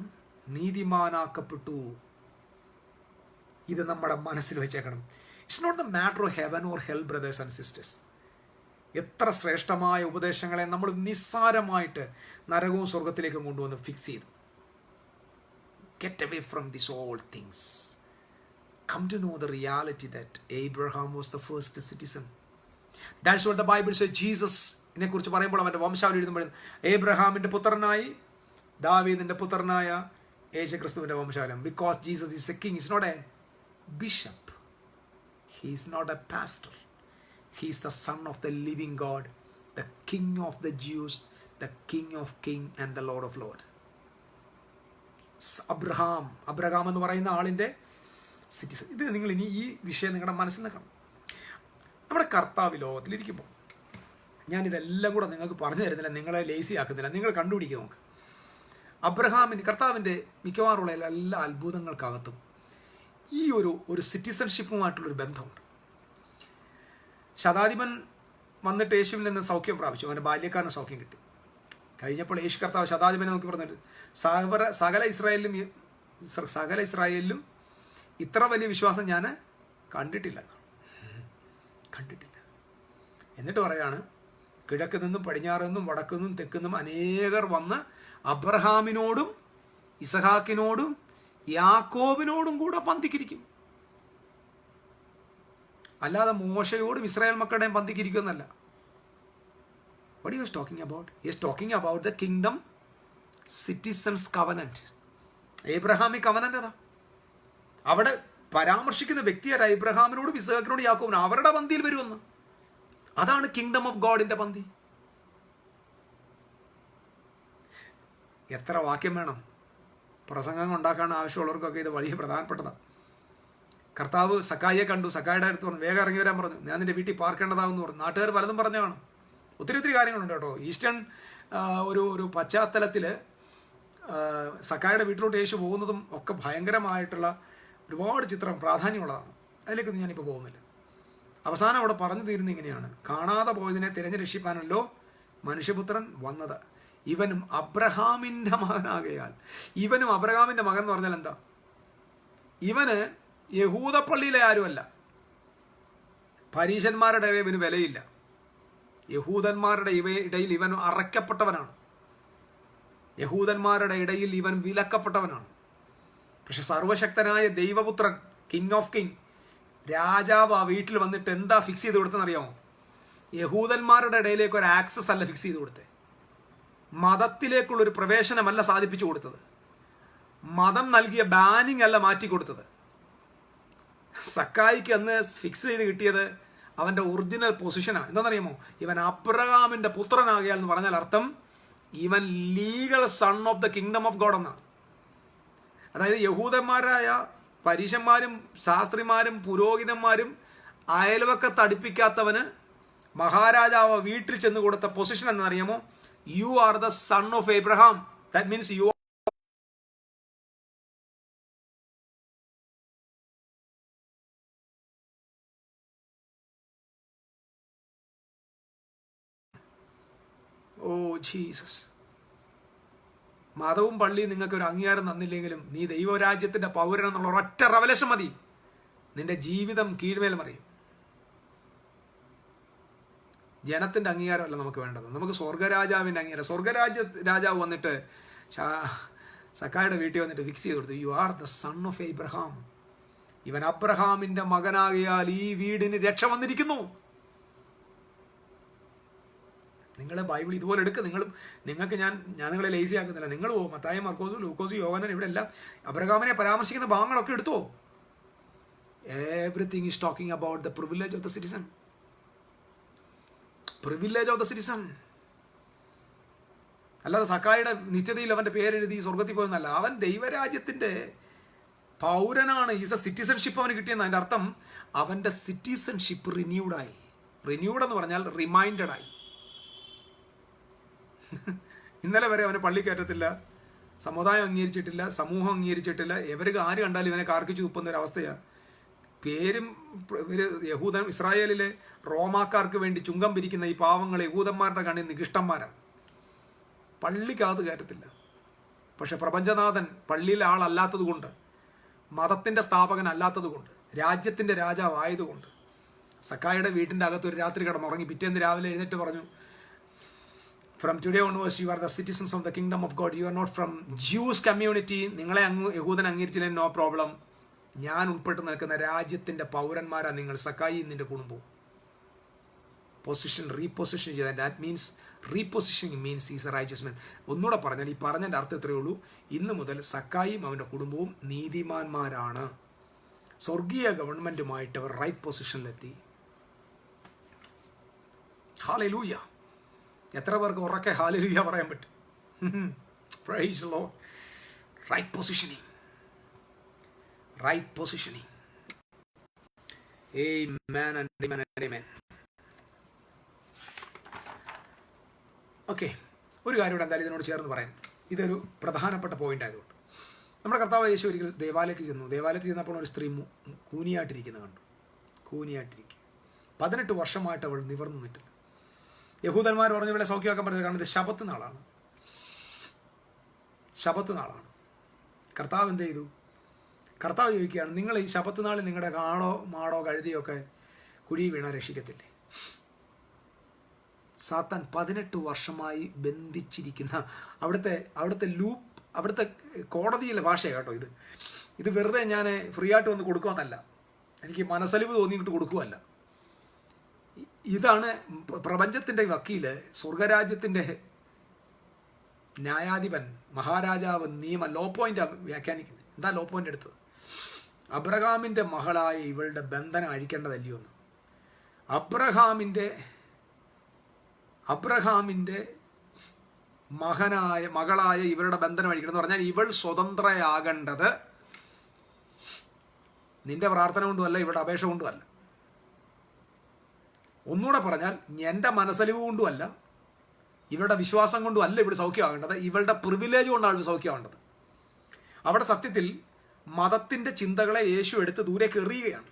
നീതിമാനാക്കപ്പെട്ടു. ഇത് നമ്മുടെ മനസ്സിൽ വെച്ചേക്കണം. It's not the matter of heaven or hell, brothers and sisters. എത്ര ശ്രേഷ്ഠമായ ഉപദേശങ്ങളെ നമ്മൾ നിസ്സാരമായിട്ട് നരകവും സ്വർഗത്തിലേക്കും കൊണ്ടുവന്ന് ഫിക്സ് ചെയ്തു. Get away from this all things. Come to know the reality that Abraham was the first citizen. That's what the Bible says. Jesus നെ കുറിച്ച് പറയുമ്പോൾ അവൻ്റെ വംശാവലി എഴുതുമ്പോൾ ഏബ്രഹാമിൻ്റെ പുത്രനായി ദാവീദിൻ്റെ പുത്രനായ യേശുക്രിസ്തുവിൻ്റെ വംശാവലം. Because Jesus is a king. He's not a bishop. He's not a pastor. He's the son of the living God, the king of the Jews, the king of king and the Lord of Lord. Abraham എന്ന് പറയുന്ന ആളിൻ്റെ citizen. ഇത് നിങ്ങൾ ഇനി ഈ വിഷയം നിങ്ങളുടെ മനസ്സിൽ നിൽക്കണം. നമ്മുടെ കർത്താവ് ലോകത്തിലിരിക്കുമ്പോൾ ഞാനിതെല്ലാം കൂടെ നിങ്ങൾക്ക് പറഞ്ഞു തരുന്നില്ല, നിങ്ങളെ ലേസി ആക്കുന്നില്ല, നിങ്ങൾ കണ്ടുപിടിക്കുക. നോക്ക്, അബ്രഹാമിൻ്റെ കർത്താവിൻ്റെ മിക്കവാറുള്ള എല്ലാ അത്ഭുതങ്ങൾക്കകത്തും ഈ ഒരു സിറ്റിസൺഷിപ്പുമായിട്ടുള്ളൊരു ബന്ധമുണ്ട്. ശതാധിപൻ വന്നിട്ട് യേശുവിൽ നിന്ന് സൗഖ്യം പ്രാപിച്ചു. അവൻ്റെ ബാല്യക്കാരന് സൗഖ്യം കിട്ടി. കഴിഞ്ഞപ്പോൾ യേശു കർത്താവ് ശതാധിപനെ നോക്കി പറഞ്ഞിട്ട് സകല ഇസ്രായേലിലും ഇത്ര വലിയ വിശ്വാസം ഞാൻ കണ്ടിട്ടില്ല. എന്നിട്ട് പറയാണ്, കിഴക്ക് നിന്നും പടിഞ്ഞാറ് നിന്നും വടക്കു നിന്നും തെക്കു നിന്നും അനേകർ വന്ന് അബ്രഹാമിനോടും ഇസഹാക്കിനോടും യാക്കോബിനോടും കൂടെ പന്തിക്കിരിക്കും. അല്ലാതെ മോശയോടും ഇസ്രായേൽ മക്കളുടെയും പന്തിക്കിരിക്കുമെന്നല്ല. What he was talking about? He is talking about the kingdom citizens covenant. Abrahamic covenant അതാ. അവിടെ പരാമർശിക്കുന്ന വ്യക്തിയാരാ? ഇബ്രഹാമിനോടും ഇസ്ഹാക്കിനോടും യാക്കോബിനും. അവരുടെ പന്തിയിൽ വരുമെന്ന്. അതാണ് കിങ്ഡം ഓഫ് ഗോഡിന്റെ പന്തി. എത്ര വാക്യം വേണം? പ്രസംഗങ്ങൾ ഉണ്ടാക്കാൻ ആവശ്യമുള്ളവർക്കൊക്കെ ഇത് വലിയ പ്രധാനപ്പെട്ടതാണ്. കർത്താവ് സക്കായിയെ കണ്ടു. സക്കായിയുടെ അടുത്ത് പറഞ്ഞു, വേഗം ഇറങ്ങി വരാൻ പറഞ്ഞു, ഞാൻ നിന്റെ വീട്ടിൽ പാർക്കേണ്ടതാവെന്ന് പറഞ്ഞു. നാട്ടുകാർ പലതും പറഞ്ഞാണ്. ഒത്തിരി കാര്യങ്ങളുണ്ട് കേട്ടോ. ഈസ്റ്റേൺ ഒരു പശ്ചാത്തലത്തിൽ സക്കായുടെ വീട്ടിലോട്ട് യേശു പോകുന്നതും ഒക്കെ ഭയങ്കരമായിട്ടുള്ള ഒരുപാട് ചിത്രം പ്രാധാന്യമുള്ളതാണ്. അതിലേക്കൊന്നും ഞാനിപ്പോൾ പോകുന്നില്ല. അവസാനം അവിടെ പറഞ്ഞു തീരുന്ന ഇങ്ങനെയാണ്, കാണാതെ പോയതിനെ തിരഞ്ഞു രക്ഷിപ്പാനല്ലോ മനുഷ്യപുത്രൻ വന്നത്, ഇവനും അബ്രഹാമിൻ്റെ മകനാകയാൽ. ഇവനും അബ്രഹാമിൻ്റെ മകൻ എന്ന് പറഞ്ഞാൽ എന്താ? ഇവന് യഹൂദപ്പള്ളിയിലെ ആരുമല്ല. പരീശന്മാരുടെ ഇവന് വിലയില്ല. യഹൂദന്മാരുടെ ഇടയിൽ ഇവൻ അറയ്ക്കപ്പെട്ടവനാണ്. യഹൂദന്മാരുടെ ഇടയിൽ ഇവൻ വിലക്കപ്പെട്ടവനാണ്. പക്ഷെ സർവശക്തനായ ദൈവപുത്രൻ, കിങ് ഓഫ് കിങ്, രാജാവ് ആ വീട്ടിൽ വന്നിട്ട് എന്താ ഫിക്സ് ചെയ്ത് കൊടുത്തെന്നറിയാമോ? യഹൂദന്മാരുടെ ഇടയിലേക്ക് ഒരു ആക്സസ് അല്ല ഫിക്സ് ചെയ്ത് കൊടുത്തത്. മതത്തിലേക്കുള്ളൊരു പ്രവേശനമല്ല സാധിപ്പിച്ചു കൊടുത്തത്. മതം നൽകിയ ബാനിങ് അല്ല മാറ്റി കൊടുത്തത്. സക്കായിക്ക് അന്ന് ഫിക്സ് ചെയ്ത് കിട്ടിയത് അവൻ്റെ ഒറിജിനൽ പൊസിഷനാണ്. എന്താണെന്നറിയാമോ? ഇവൻ അബ്രഹാമിൻ്റെ പുത്രനാകിയാൽ എന്ന് പറഞ്ഞാൽ അർത്ഥം ഇവൻ legal son of the kingdom of God എന്നാണ്. അതായത് യഹൂദന്മാരായ പരീശന്മാരും ശാസ്ത്രിമാരും പുരോഹിതന്മാരും അയൽവക്കത്ത് അടുപ്പിക്കാത്തവന് മഹാരാജാവ് വീട്ടിൽ ചെന്ന് കൊടുത്ത പൊസിഷൻ എന്നറിയാമോ? U are the son of Abraham. That means you Jesus. മതവും പള്ളിയും നിങ്ങൾക്ക് ഒരു അംഗീകാരം തന്നില്ലെങ്കിലും നീ ദൈവരാജ്യത്തിൻ്റെ പൗരൻ എന്നുള്ള ഒരൊറ്റ റവലേഷൻ മതി, നിന്റെ ജീവിതം കീഴ്മേൽ മറിയും. ജനത്തിൻ്റെ അംഗീകാരമല്ല നമുക്ക് വേണ്ടത്, നമുക്ക് സ്വർഗരാജാവിൻ്റെ അംഗീകാരം. രാജാവ് വന്നിട്ട് സക്കായുടെ വീട്ടിൽ വന്നിട്ട് ഫിക്സ് ചെയ്ത് കൊടുത്തു, U are the son of Abraham. ഇവൻ അബ്രഹാമിൻ്റെ മകനാകിയാൽ ഈ വീടിന് രക്ഷ വന്നിരിക്കുന്നു. നിങ്ങൾ ബൈബിൾ ഇതുപോലെ എടുക്കുക. നിങ്ങൾക്ക് ഞാൻ നിങ്ങളെ ലേസി ആക്കുന്നില്ല. നിങ്ങൾ പോകും മത്തായി, മർക്കോസ്, ലൂക്കോസ്, യോഹന്നാൻ, ഇവിടെ എല്ലാം അബ്രഹാമിനെ പരാമർശിക്കുന്ന ഭാഗങ്ങളൊക്കെ എടുത്തോ. Everything is talking about the privilege of the citizen. Privilege of the citizen. അല്ലാതെ സക്കായുടെ നിത്യതയിൽ അവൻ്റെ പേരെഴുതി സ്വർഗത്തിൽ പോയെന്നല്ല. അവൻ ദൈവരാജ്യത്തിൻ്റെ പൗരനാണ്. ഈസ് എ സിറ്റിസൺഷിപ്പ് അവന് കിട്ടിയെന്ന്. അതിൻ്റെ അർത്ഥം അവൻ്റെ സിറ്റിസൺഷിപ്പ് റിന്യൂഡായി. റിന്യൂഡ് എന്ന് പറഞ്ഞാൽ റിമൈൻഡഡായി. ഇന്നലെ വരെ അവനെ പള്ളി കയറ്റത്തില്ല, സമുദായം അംഗീകരിച്ചിട്ടില്ല, സമൂഹം അംഗീകരിച്ചിട്ടില്ല. ഇവർക്ക് ആര് കണ്ടാലും ഇവനെ കാർക്കിച്ചു തുപ്പുന്ന ഒരവസ്ഥയാണ്. പേരും യഹൂദൻ, ഇസ്രായേലിലെ റോമാക്കാർക്ക് വേണ്ടി ചുങ്കം പിരിക്കുന്ന ഈ പാവങ്ങൾ യഹൂദന്മാരുടെ കണ്ണിൽ നികിഷ്ടന്മാരാണ്. പള്ളിക്കകത്ത് കയറ്റത്തില്ല. പക്ഷെ പ്രപഞ്ചനാഥൻ പള്ളിയിലെ ആളല്ലാത്തത് കൊണ്ട്, മതത്തിൻ്റെ സ്ഥാപകൻ അല്ലാത്തത് കൊണ്ട്, രാജ്യത്തിൻ്റെ രാജാവായതുകൊണ്ട് സക്കായിയുടെ വീട്ടിൻ്റെ അകത്ത് ഒരു രാത്രി കിടന്നുറങ്ങി. പിറ്റേന്ന് രാവിലെ എഴുന്നേറ്റ് പറഞ്ഞു, from today onwards you are the citizens of the kingdom of God, you are not from Jews community. നിങ്ങളെ യഹൂദൻ അംഗീകരിച്ചില്ല, നോ പ്രോബ്ലം. ഞാൻ ഉൾപ്പെട്ട് നിൽക്കുന്ന രാജ്യത്തിൻ്റെ പൗരന്മാരാ നിങ്ങൾ, സക്കായി നിന്റെ കുടുംബവും. പൊസിഷൻ റീപൊസിഷൻ ചെയ്താൽ that means repositioning means is a riches man. ഒന്നുകൂടെ പറഞ്ഞാൽ ഈ പറഞ്ഞതിൻ്റെ അർത്ഥം ഇത്രയേ ഉള്ളൂ. ഇന്ന് മുതൽ സക്കായിയും അവൻ്റെ കുടുംബവും നീതിമാന്മാരാണ്. സ്വർഗീയ ഗവൺമെൻറ്റുമായിട്ട് അവർ റൈറ്റ് പൊസിഷനിലെത്തി. ഹല്ലേലൂയ. എത്ര പേർക്ക് ഉറക്കെ ഹല്ലേലൂയ പറയാൻ പറ്റും? Praise the Lord. Right positioning, right positioning. Amen and amen and amen. Okay, ഒരു കാര്യം ഇവിടെ എന്തായാലും ഇതിനോട് ചേർന്ന് പറയാം. ഇതൊരു പ്രധാനപ്പെട്ട പോയിന്റ് ആയതുകൊണ്ട്. നമ്മുടെ കർത്താവ് യേശു ഒരിക്കൽ ദേവാലയത്തിൽ ചെന്നു. ദേവാലയത്തിൽ ചെന്നപ്പോൾ ഒരു സ്ത്രീ കൂനിയായിട്ടിരിക്കുന്നത് കണ്ടു. കൂനിയായിട്ടിരിക്കും. 18 വർഷമായിട്ട് അവൾ നിവർന്നു നിന്നിട്ടില്ല. യഹൂദന്മാർ പറഞ്ഞു ഇവിടെ സൗഖ്യമാക്കാൻ പറഞ്ഞത് കാരണം ഇത് ശബത്ത് നാളാണ്. ശബത്ത് നാളാണ്. കർത്താവ് എന്ത് ചെയ്തു? കർത്താവ് ചോദിക്കുകയാണ്, നിങ്ങൾ ഈ ശബത്ത് നാളിൽ നിങ്ങളുടെ കാടോ മാടോ കഴുതിയൊക്കെ കുഴി വീണ രക്ഷിക്കത്തില്ലേ? സാത്താൻ 18 വർഷമായി ബന്ധിച്ചിരിക്കുന്ന അവിടുത്തെ ലൂപ്പ്, അവിടുത്തെ കോടതിയിലെ ഭാഷയാണ് കേട്ടോ ഇത്. ഇത് വെറുതെ ഞാൻ ഫ്രീ ആയിട്ട് വന്ന് കൊടുക്കുമെന്നല്ല, എനിക്ക് മനസ്സലിവ് തോന്നിയിട്ട് കൊടുക്കുകയല്ല. ഇതാണ് പ്രപഞ്ചത്തിൻ്റെ വക്കീല്, സ്വർഗരാജ്യത്തിൻ്റെ ന്യായാധിപൻ, മഹാരാജാവ്, ലോ പോയിന്റ് വ്യാഖ്യാനിക്കുന്നത്. എന്താ ലോ പോയിന്റ് എടുത്തത്? അബ്രഹാമിൻ്റെ മകളായ ഇവളുടെ ബന്ധനം അഴിക്കേണ്ടതല്ലയോ എന്ന്. അബ്രഹാമിൻ്റെ മകളായ ഇവരുടെ ബന്ധനം അഴിക്കണം എന്ന് പറഞ്ഞാൽ ഇവൾ സ്വതന്ത്രയാകേണ്ടത് നിന്റെ പ്രാർത്ഥന കൊണ്ടുമല്ല, ഇവരുടെ അപേക്ഷ കൊണ്ടുമല്ല. ഒന്നുകൂടെ പറഞ്ഞാൽ എൻ്റെ മനസ്സലിവ് കൊണ്ടുമല്ല, ഇവരുടെ വിശ്വാസം കൊണ്ടും അല്ല ഇവിടെ സൗഖ്യമാകേണ്ടത്, ഇവളുടെ പ്രിവിലേജ് കൊണ്ടാണ് ഇവർ സൗഖ്യമാകേണ്ടത്. അവിടെ സത്യത്തിൽ മതത്തിൻ്റെ ചിന്തകളെ യേശു എടുത്ത് ദൂരേക്ക് എറിയുകയാണ്.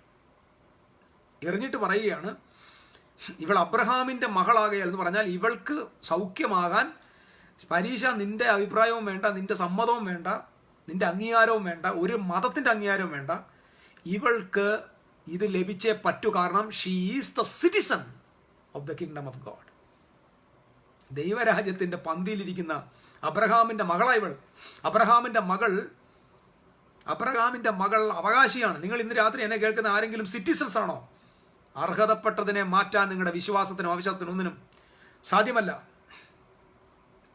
എറിഞ്ഞിട്ട് പറയുകയാണ്, ഇവൾ അബ്രഹാമിൻ്റെ മകളാകയാൽ എന്ന് പറഞ്ഞാൽ ഇവൾക്ക് സൗഖ്യമാകാൻ പരീക്ഷ നിന്റെ അഭിപ്രായവും വേണ്ട, നിന്റെ സമ്മതവും വേണ്ട, നിന്റെ അംഗീകാരവും വേണ്ട, ഒരു മതത്തിൻ്റെ അംഗീകാരവും വേണ്ട. ഇവൾക്ക് ഇത് ലഭിച്ചേ പറ്റൂ. കാരണം she is the citizen of the kingdom of God. ദൈവരാജ്യത്തിൻ്റെ പന്തിയിലിരിക്കുന്ന അബ്രഹാമിൻ്റെ മകളാണ് ഇവൾ. അബ്രഹാമിൻ്റെ മകൾ അവകാശിയാണ്. നിങ്ങൾ ഇന്ന് രാത്രി എന്നെ കേൾക്കുന്ന ആരെങ്കിലും സിറ്റിസൺസ് ആണോ? അർഹതപ്പെട്ടതിനെ മാറ്റാൻ നിങ്ങളുടെ വിശ്വാസത്തിനും അവിശ്വാസത്തിനും ഒന്നിനും സാധ്യമല്ല.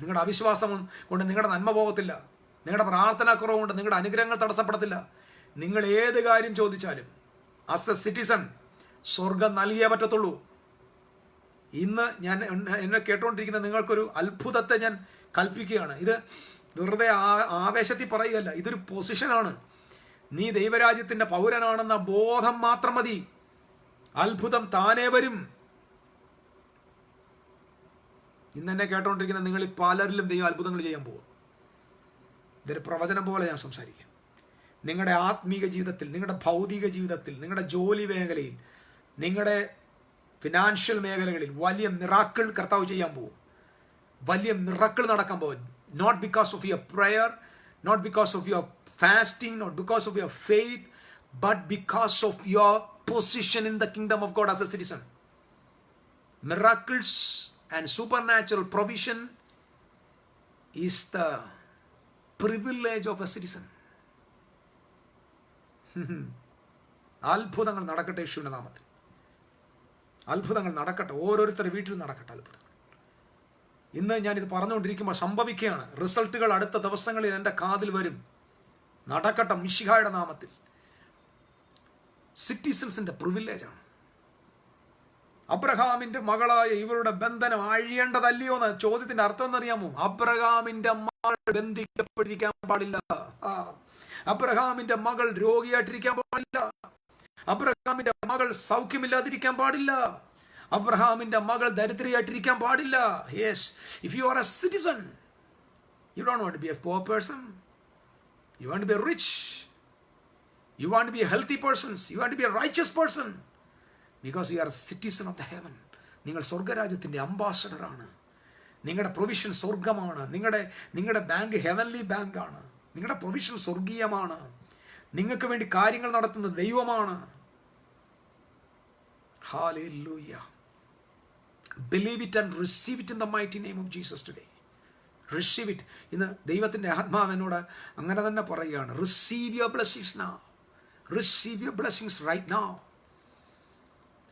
നിങ്ങളുടെ അവിശ്വാസം കൊണ്ട് നിങ്ങളുടെ നന്മ പോകത്തില്ല. നിങ്ങളുടെ പ്രാർത്ഥനാക്കുറവ് കൊണ്ട് നിങ്ങളുടെ അനുഗ്രഹങ്ങൾ തടസ്സപ്പെടത്തില്ല. നിങ്ങൾ ഏത് കാര്യം ചോദിച്ചാലും ആസ് എ സിറ്റിസൺ സ്വർഗം നൽകിയേ പറ്റത്തുള്ളൂ. ഇന്ന് ഞാൻ എന്നെ കേട്ടുകൊണ്ടിരിക്കുന്ന നിങ്ങൾക്കൊരു അത്ഭുതത്തെ ഞാൻ കൽപ്പിക്കുകയാണ്. ഇത് വെറുതെ ആവേശത്തിൽ പറയുകയല്ല, ഇതൊരു പൊസിഷനാണ്. നീ ദൈവരാജ്യത്തിൻ്റെ പൗരനാണെന്ന ബോധം മാത്രം മതി. അത്ഭുതം താനേ വരും. ഇന്ന് എന്നെ കേട്ടുകൊണ്ടിരിക്കുന്ന നിങ്ങളിൽ പലരിലും ദൈവം അത്ഭുതങ്ങൾ ചെയ്യാൻ പോകും. ഇതൊരു പ്രവചനം പോലെ ഞാൻ സംസാരിക്കാം. നിങ്ങളുടെ ആത്മീക ജീവിതത്തിൽ, നിങ്ങളുടെ ഭൗതിക ജീവിതത്തിൽ, നിങ്ങളുടെ ജോലി മേഖലയിൽ, നിങ്ങളുടെ ഫിനാൻഷ്യൽ മേഖലകളിൽ വലിയ മിറാക്കിൾ കർത്താവ് ചെയ്യാൻ പോകും. വലിയ മിറാക്കിൾ നടക്കാൻ പോകും. Not because of your prayer, not because of your fasting, not because of your faith, but because of your position in the kingdom of God as a citizen. Miracles and supernatural provision is the privilege of a citizen. അത്ഭുതങ്ങൾ നടക്കട്ടെ യേശുവിന്റെ നാമത്തിൽ. അത്ഭുതങ്ങൾ നടക്കട്ടെ, ഓരോരുത്തരുടെ വീട്ടിലും നടക്കട്ടെ അത്ഭുതങ്ങൾ. ഇന്ന് ഞാനിത് പറഞ്ഞുകൊണ്ടിരിക്കുമ്പോൾ സംഭവിക്കുകയാണ്. റിസൾട്ടുകൾ അടുത്ത ദിവസങ്ങളിൽ എൻ്റെ കാതിൽ വരും. നടക്കട്ടെ മിശിഹായുടെ നാമത്തിൽ. സിറ്റിസൺസിന്റെ പ്രിവിലേജാണ്. അബ്രഹാമിന്റെ മകളായ ഇവരുടെ ബന്ധനം അഴിയേണ്ടതല്ലയോ എന്ന ചോദ്യത്തിന്റെ അർത്ഥം എന്നറിയാമോ? അബ്രഹാമിന്റെ മകൾ ബന്ധിക്കപ്പെട്ടിരിക്കാൻ പാടില്ല. അബ്രഹാമിന്റെ മകൾ രോഗിയായിട്ടിരിക്കാൻ പാടില്ല. അബ്രഹാമിന്റെ മകൾ സൗഖ്യമില്ലാതിരിക്കാൻ പാടില്ല. അബ്രഹാമിന്റെ മകൾ ദരിദ്രയായിട്ടിരിക്കാൻ പാടില്ല. Yes, if you are a citizen, you don't want to be a poor person. You want to be rich. You want to be a healthy person. You want to be a righteous person. Because you are a citizen of the heaven. നിങ്ങൾ സ്വർഗരാജ്യത്തിന്റെ അംബാസഡറാണ്. നിങ്ങളുടെ provision സ്വർഗമാണ്. നിങ്ങളുടെ bank heavenly ബാങ്കാണ്. നിങ്ങളുടെ provision സ്വർഗീയമാണ്. നിങ്ങൾക്ക് വേണ്ടി കാര്യങ്ങൾ നടത്തുന്ന ദൈവമാണ്. Hallelujah. Believe it and receive it in the mighty name of Jesus today. Receive it. ഇന്ന് ദൈവത്തിൻ്റെ ആത്മാവിനോട് അങ്ങനെ തന്നെ പറയുകയാണ്. Receive your blessings now. Receive your blessings right now.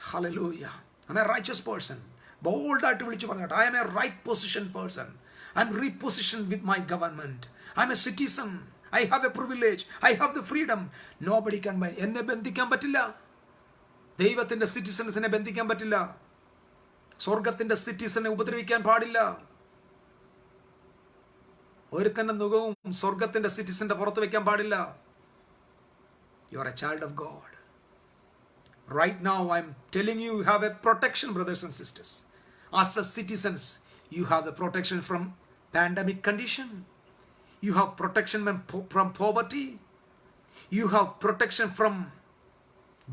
Hallelujah. I'm a righteous person. ബോൾഡായിട്ട് വിളിച്ചു പറഞ്ഞിട്ട്, I am a right position person. I'm repositioned with my government. I'm a citizen. I have a privilege. I have the freedom. Nobody can bind. എന്നെ ബന്ധിക്കാൻ പറ്റില്ല. ദൈവത്തിൻ്റെ സിറ്റിസൺസിനെ ബന്ധിക്കാൻ പറ്റില്ല. സ്വർഗത്തിൻ്റെ സിറ്റിസനെ ഉപദ്രവിക്കാൻ പാടില്ല. ഒരുത്തന്റെ മുഖവും സ്വർഗത്തിന്റെ സിറ്റിസന്റെ പുറത്ത് വെക്കാൻ പാടില്ല. You are a child of God. Right now I'm telling you, you have a protection, brothers and sisters. As a citizens, you have the protection from pandemic condition. You have protection from poverty. You have protection from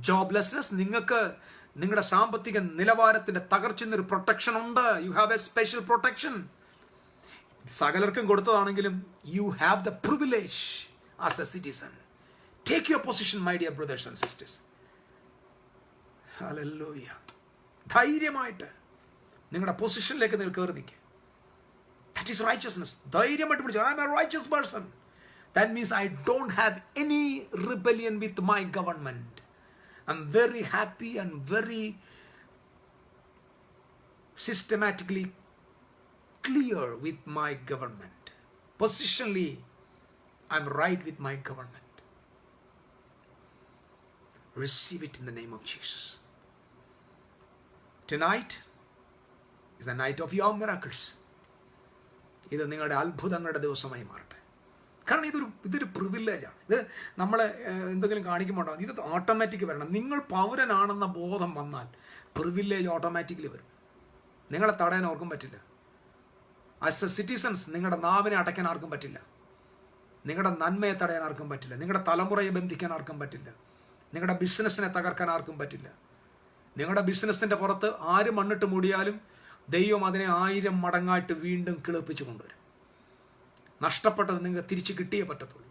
joblessness. നിങ്ങൾക്ക് നിങ്ങളുടെ സാമ്പത്തിക നിലവാരത്തിന്റെ തകർച്ചയൊരു protection ഉണ്ട്. You have a special protection. സകലർക്കും കൊടുത്തതാണെങ്കിലും you have the privilege as a citizen. Take your position, my dear brothers and sisters. Hallelujah. ധൈര്യമായിട്ട് നിങ്ങളുടെ പൊസിഷനിലേക്ക് നിങ്ങൾ കയറി നിൽക്കുക. That is righteousness. ധൈര്യമായിട്ട് പിടിച്ചു. I am a righteous person. That means I don't have any rebellion with my government. I'm very happy and very systematically clear with my government. Positionally, I'm right with my government. Receive it in the name of Jesus. Tonight is the night of your miracles. ഇത് നിങ്ങളുടെ അത്ഭുതങ്ങളുടെ ദിവസമായി മാറട്ടെ. കാരണം ഇതൊരു പ്രിവിലേജാണ്. ഇത് നമ്മൾ എന്തെങ്കിലും കാണിക്കുമ്പോൾ ഇത് ഓട്ടോമാറ്റിക് വരണം. നിങ്ങൾ പൗരനാണെന്ന ബോധം വന്നാൽ പ്രിവിലേജ് ഓട്ടോമാറ്റിക്കലി വരും. നിങ്ങളെ തടയാൻ ഓർക്കും പറ്റില്ല. ആസ് എ സിറ്റിസൺസ് നിങ്ങളുടെ നാവിനെ അടയ്ക്കാൻ ആർക്കും പറ്റില്ല. നിങ്ങളുടെ നന്മയെ തടയാൻ ആർക്കും പറ്റില്ല. നിങ്ങളുടെ തലമുറയെ ബന്ധിക്കാൻ ആർക്കും പറ്റില്ല. നിങ്ങളുടെ ബിസിനസ്സിനെ തകർക്കാൻ ആർക്കും പറ്റില്ല. നിങ്ങളുടെ ബിസിനസ്സിൻ്റെ പുറത്ത് ആര് മണ്ണിട്ട് മൂടിയാലും ദൈവം അതിനെ 1000 മടങ്ങായിട്ട് വീണ്ടും കിളിപ്പിച്ച് കൊണ്ടുവരും. നഷ്ടപ്പെട്ടത് നിങ്ങൾക്ക് തിരിച്ച് കിട്ടിയേ പറ്റത്തുള്ളൂ.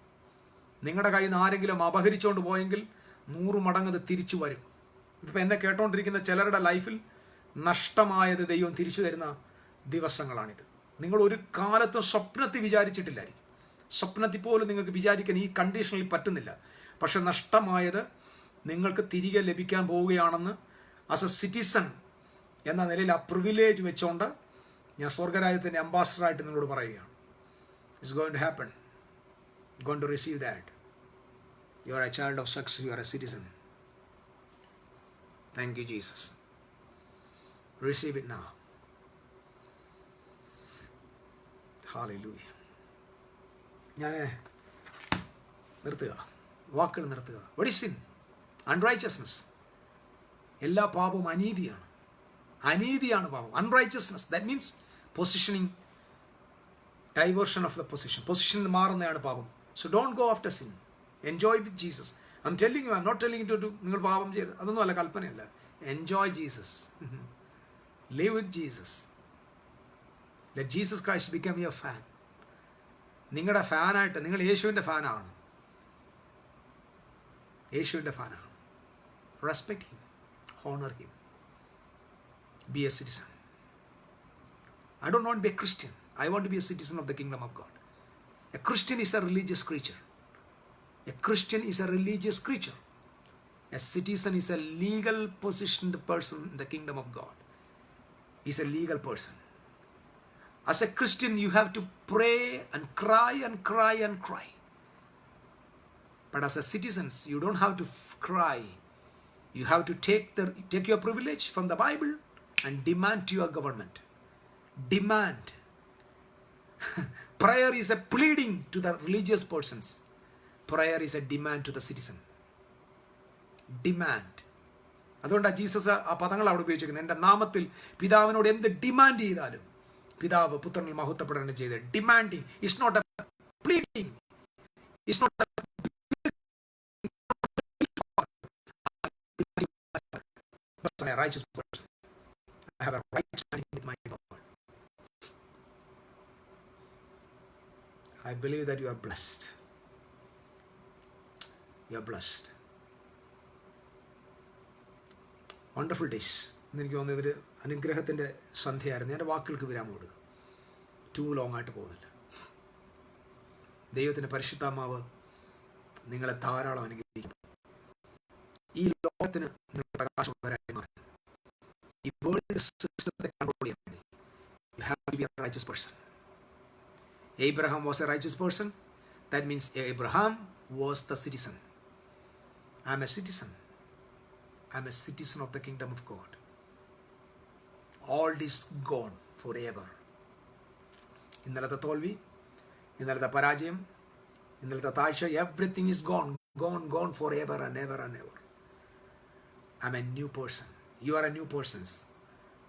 നിങ്ങളുടെ കയ്യിൽ നിന്ന് ആരെങ്കിലും അപഹരിച്ചുകൊണ്ട് പോയെങ്കിൽ 100 മടങ്ങ് അത് തിരിച്ചു വരും. ഇപ്പം എന്നെ കേട്ടോണ്ടിരിക്കുന്ന ചിലരുടെ ലൈഫിൽ നഷ്ടമായത് ദൈവം തിരിച്ചു തരുന്ന ദിവസങ്ങളാണിത്. നിങ്ങൾ ഒരു കാലത്തും സ്വപ്നത്തിൽ വിചാരിച്ചിട്ടില്ലായിരിക്കും. സ്വപ്നത്തിൽ പോലും നിങ്ങൾക്ക് വിചാരിക്കാൻ ഈ കണ്ടീഷനിൽ പറ്റുന്നില്ല. പക്ഷെ നഷ്ടമായത് നിങ്ങൾക്ക് തിരികെ ലഭിക്കാൻ പോവുകയാണെന്ന് ആസ് എ സിറ്റിസൺ എന്ന നിലയിൽ ആ പ്രിവിലേജ് വെച്ചുകൊണ്ട് ഞാൻ സ്വർഗരാജ്യത്തിൻ്റെ അംബാസഡറായിട്ട് നിങ്ങളോട് പറയുകയാണ്. It's going to happen. Going to receive that. You are a child of success. You are a citizen. Thank you Jesus. Receive it now. Hallelujah. ഞാൻ നിർത്തുക, വാക്കുകൾ നിർത്തുക. What is sin? അൺറൈച്ചസ്നെസ്. എല്ലാ പാപവും അനീതിയാണ്. അനീതിയാണ് പാപം. Unrighteousness, that means positioning, diversion of the position. പൊസിഷനിൽ നിന്ന് മാറുന്നതാണ് പാപം. So don't go after sin. Enjoy with Jesus. I am telling you, I am not telling to do നിങ്ങൾ പാപം ചെയ്യരുത്. അതൊന്നും അല്ല, കൽപ്പനയല്ല. Enjoy Jesus. Live with Jesus. Let Jesus Christ become your fan. നിങ്ങളുടെ ഫാനായിട്ട് നിങ്ങൾ യേശുവിൻ്റെ ഫാനാണ്. യേശുവിൻ്റെ ഫാനാണ്. Respect him, honour him, be a citizen. I don't want be a Christian. I want to be a citizen of the kingdom of God. A Christian is a religious creature. A Christian is a religious creature. A citizen is a legal positioned person in the kingdom of God. He's a legal person. As a Christian, you have to pray and cry and cry and cry. But as a citizens, you don't have to cry. You have to take your privilege from the Bible and demand to your government. Demand. Prayer is a pleading to the religious persons. prayer is a demand to the citizen. Demand. അതുകൊണ്ടാണ് Jesus ആ പദങ്ങൾ അവിടെ ഉപയോഗിച്ചിരിക്കുന്നത്. എൻ്റെ നാമത്തിൽ പിതാവിനോട് എന്ത് demand ചെയ്താലും പിതാവ് പുത്രനിൽ മഹത്വപ്പെടണം ചെയ്ത്. Demanding is not a pleading, is not a righteous person. I have a right standing with my God. I believe that you are blessed. You are blessed. Wonderful days. എനിക്ക് തോന്നുന്നത് ഇതൊരു അനുഗ്രഹത്തിൻ്റെ സന്ധ്യയായിരുന്നു. എൻ്റെ വാക്കുകൾക്ക് വിരാമം കൊടുക്കുക. ടൂ ലോങ് ആയിട്ട് പോകുന്നില്ല. ദൈവത്തിൻ്റെ പരിശുദ്ധാത്മാവ് നിങ്ങളെ ധാരാളം അനുഗ്രഹിക്കും. ഈ ലോകത്തിന് നിങ്ങൾ പ്രകാശമുള്ളവരായി മാറും. ഈ വേൾഡ് സിസ്റ്റത്തെ കൺട്രോൾ ചെയ്യണമെങ്കിൽ you have to be a righteous person. Abraham was a righteous person. That means Abraham was the citizen. I'm a citizen. I'm a citizen of the kingdom of God. All is gone forever. ഇന്നലത്തെ തോൽവി, ഇന്നലത്തെ പരാജയം, ഇന്നലത്തെ താഴ്ച, everything is gone, gone, gone forever and ever and ever. I'm a new person. You are a new person.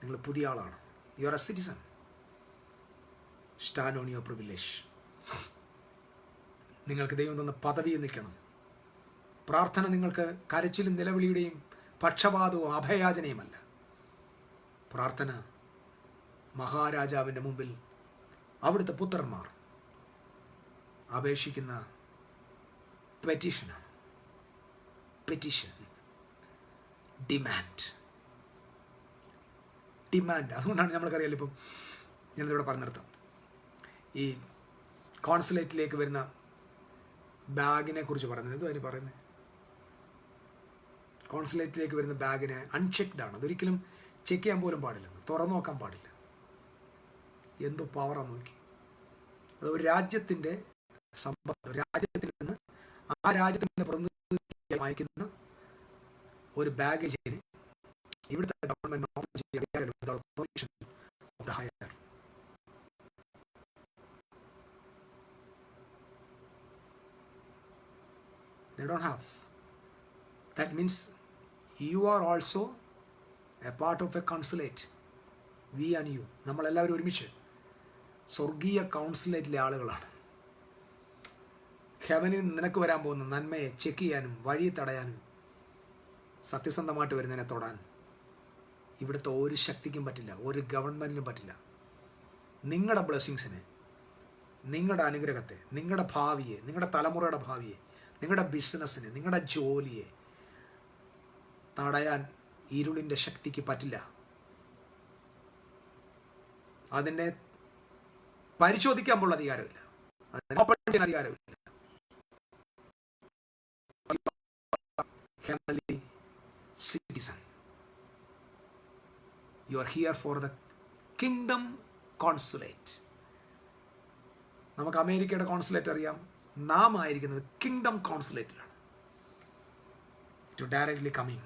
നിങ്ങൾ പുതിയ ആളാണ്. You are a citizen. Stand on your privilege. നിങ്ങൾക്ക് ദൈവം തന്ന പദവിയിൽ നിൽക്കണം. പ്രാർത്ഥന നിങ്ങൾക്ക് കരച്ചിലും നിലവിളിയുടെയും പക്ഷപാതവും അഭയാചനയുമല്ല. പ്രാർത്ഥന മഹാരാജാവിൻ്റെ മുമ്പിൽ അവിടുത്തെ പുത്രന്മാർ അപേക്ഷിക്കുന്ന പെറ്റീഷനാണ്. Petition, demand. അതുകൊണ്ടാണ് നമ്മൾക്കറിയാലോ, ഇപ്പം ഞാനിതിവിടെ പറഞ്ഞു നിർത്താം. ഈ കോൺസുലേറ്റിലേക്ക് വരുന്ന ബാഗിനെ കുറിച്ച് പറയുന്നത്. എന്തുവാ അതിന് പറയുന്നത്? കോൺസുലേറ്റിലേക്ക് വരുന്ന ബാഗിന് അൺചെക്ഡ് ആണ്. അതൊരിക്കലും ചെക്ക് ചെയ്യാൻ പോലും പാടില്ല, തുറന്നു നോക്കാൻ പാടില്ല. എന്തോ പവറാന്ന് നോക്കി. അത് ഒരു രാജ്യത്തിൻ്റെ സമ്പത്ത്, രാജ്യത്തിൽ നിന്ന് ആ രാജ്യത്തിൻ്റെ പ്രതിനിധി അയക്കുന്ന ഒരു ബാഗേജിന് ഇവിടുത്തെ ഗവൺമെന്റ് ഓപ്പൺ ചെയ്യാൻ permission of the higher. They don't have. That means you are also a part of a consulate. We and you. നമ്മളെല്ലാവരും ഒരുമിച്ച് സ്വർഗീയ കൗൺസിലേറ്റിലെ ആളുകളാണ്. ഹെവനിൽ നിനക്ക് വരാൻ പോകുന്ന നന്മയെ ചെക്ക് ചെയ്യാനും വഴി തടയാനും സത്യസന്ധമായിട്ട് വരുന്നതിനെ തൊടാൻ ഇവിടുത്തെ ഒരു ശക്തിക്കും പറ്റില്ല, ഒരു ഗവൺമെൻറ്റിനും പറ്റില്ല. നിങ്ങളുടെ ബ്ലെസ്സിങ്സിനെ, നിങ്ങളുടെ അനുഗ്രഹത്തെ, നിങ്ങളുടെ ഭാവിയെ, നിങ്ങളുടെ തലമുറയുടെ ഭാവിയെ, നിങ്ങളുടെ ബിസിനസ്സിനെ, നിങ്ങളുടെ ജോലിയെ തടയാൻ ഇരുളിൻ്റെ ശക്തിക്ക് പറ്റില്ല. അതിനെ പരിശോധിക്കാൻ പോലുള്ള അധികാരമില്ല, അതിനെ ഓപ്പൺ ചെയ്യാൻ അധികാരമില്ല. Heavenly citizen. You are here for the kingdom consulate. നമുക്ക് അമേരിക്കയുടെ കോൺസുലേറ്റ് അറിയാം. നാം ആയിരിക്കുന്നത് കിങ്ഡം കോൺസുലേറ്റിലാണ്. To directly coming.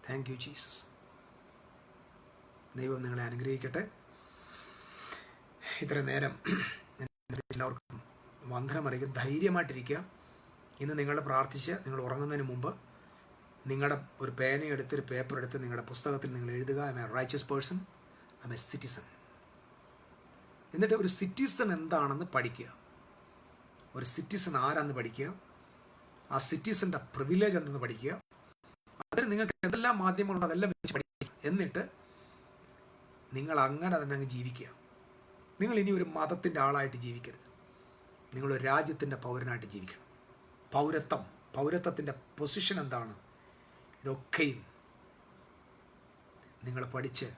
Thank you Jesus. ദൈവം നിങ്ങളെ അനുഗ്രഹിക്കട്ടെ. ഇത്രയും നേരം എല്ലാവർക്കും വന്ദനം അറിയിക്കും. ധൈര്യമായിട്ടിരിക്കുക. ഇന്ന് നിങ്ങൾ പ്രാർത്ഥിച്ച് നിങ്ങൾ ഉറങ്ങുന്നതിന് മുമ്പ് നിങ്ങളുടെ ഒരു പേനയെടുത്ത്, ഒരു പേപ്പർ എടുത്ത് നിങ്ങളുടെ പുസ്തകത്തിൽ നിങ്ങൾ എഴുതുക, I am A righteous person, I am a citizen. എന്നിട്ട് ഒരു സിറ്റിസൺ എന്താണെന്ന് പഠിക്കുക. ഒരു സിറ്റിസൺ ആരാന്ന് പഠിക്കുക. ആ സിറ്റിസൻ്റെ പ്രിവിലേജ് എന്തെന്ന് പഠിക്കുക. അതിന് നിങ്ങൾക്ക് എന്തെല്ലാം മാധ്യമങ്ങളുണ്ട് അതെല്ലാം വെച്ച് പഠിക്കുക. എന്നിട്ട് നിങ്ങൾ അങ്ങനെ തന്നെ അങ്ങ് ജീവിക്കുക. നിങ്ങൾ ഇനി ഒരു മതത്തിൻ്റെ ആളായിട്ട് ജീവിക്കരുത്. നിങ്ങളൊരു രാജ്യത്തിൻ്റെ പൗരനായിട്ട് ജീവിക്കണം. പൗരത്വത്തിൻ്റെ പൊസിഷൻ എന്താണ്, ഇതൊക്കെയും നിങ്ങൾ പഠിച്ച്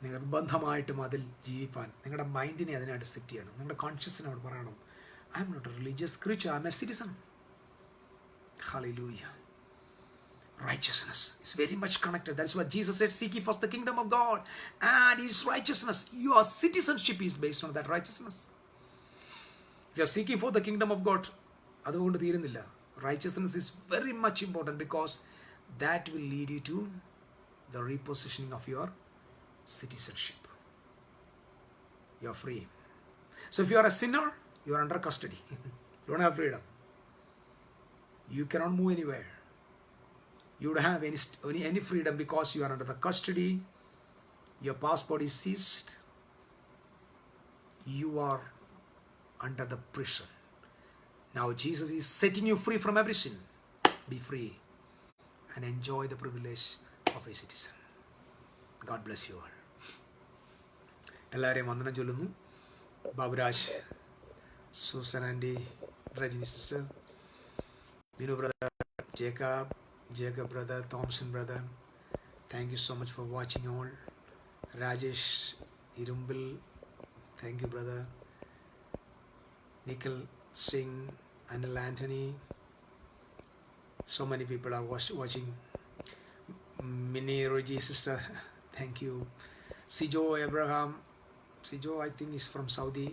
നിർബന്ധമായിട്ടും അതിൽ ജീവിപ്പാൻ നിങ്ങളുടെ മൈൻഡിനെ അതിനായിട്ട് സെറ്റ് ചെയ്യണം. നിങ്ങളുടെ കോൺഷ്യസിനോട് പറയണം, I am not a religious creature, I am a citizen. Hallelujah. Righteousness is very much connected. That's what Jesus said, seek ye first the kingdom of God and his righteousness. Your citizenship is based on that righteousness. If you are seeking for the kingdom of God, അതുകൊണ്ട് തീരുന്നില്ല. Righteousness is very much important because that will lead you to the repositioning of your citizenship. You are free. So if you are a sinner, you are under custody. You don't have freedom. You cannot move anywhere. You don't have any freedom because you are under the custody. Your passport is seized. You are under the prison. Now Jesus is setting you free from every sin. Be free and enjoy the privilege of a citizen. God bless you all. എല്ലാവരെയും വന്ദനം ചൊല്ലുന്നു. Baburaj, Susan aunty, Rajani sister, Binu brother, Jacob brother, Thompson brother, thank you so much for watching all. Rajesh Irumbil, thank you brother. Nikhil Singh, Anil Anthony, so many people are watching. Mini Roji sister, thank you. Sijo Abraham, Sijo I think is from Saudi.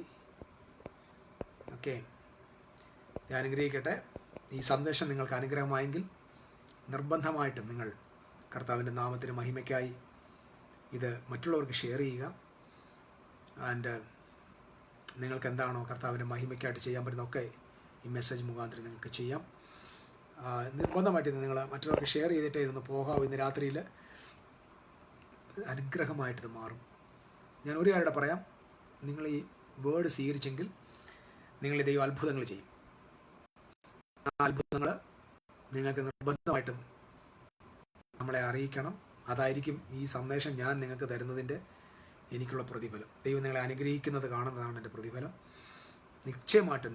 Okay, ഞാൻ അനുഗ്രഹിക്കട്ടെ. ഈ സന്ദേശം നിങ്ങൾക്ക് അനുഗ്രഹമായെങ്കിൽ നിർബന്ധമായിട്ടും നിങ്ങൾ കർത്താവിൻ്റെ നാമത്തിന് മഹിമയ്ക്കായി ഇത് മറ്റുള്ളവർക്ക് ഷെയർ ചെയ്യുക. ആൻഡ് നിങ്ങൾക്ക് എന്താണോ കർത്താവിൻ്റെ മഹിമയ്ക്കായിട്ട് ചെയ്യാൻ പറ്റുന്നതൊക്കെ ഈ മെസ്സേജ് മുഖാന്തരം നിങ്ങൾക്ക് ചെയ്യാം. നിർബന്ധമായിട്ട് നിങ്ങൾ മറ്റുള്ളവർക്ക് ഷെയർ ചെയ്തിട്ടേ ഇരുന്ന് പോകാം. ഇന്ന് രാത്രിയിൽ അനുഗ്രഹമായിട്ടിത് മാറും. ഞാൻ ഒരു കാര്യം പറയാം, നിങ്ങൾ ഈ വേർഡ് സ്വീകരിച്ചെങ്കിൽ നിങ്ങൾ ദൈവം അത്ഭുതങ്ങൾ ചെയ്യും. ആ അത്ഭുതങ്ങൾ നിങ്ങൾക്ക് നിർബന്ധമായിട്ടും നമ്മളെ അറിയിക്കണം. അതായിരിക്കും ഈ സന്ദേശം ഞാൻ നിങ്ങൾക്ക് തരുന്നതിൻ്റെ എനിക്കുള്ള പ്രതിഫലം. ദൈവം നിങ്ങളെ അനുഗ്രഹിക്കുന്നത് കാണുന്നതാണ് എൻ്റെ പ്രതിഫലം. നിശ്ചയമായിട്ടും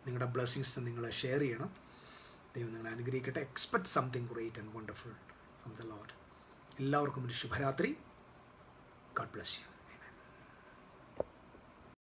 നിങ്ങളുടെ ബ്ലെസ്സിങ്സ് നിങ്ങൾ ഷെയർ ചെയ്യണം. ദൈവം നിങ്ങളെ അനുഗ്രഹിക്കട്ടെ. Expect something great and wonderful from the Lord. എല്ലാവർക്കും ഒരു ശുഭരാത്രി. God bless you.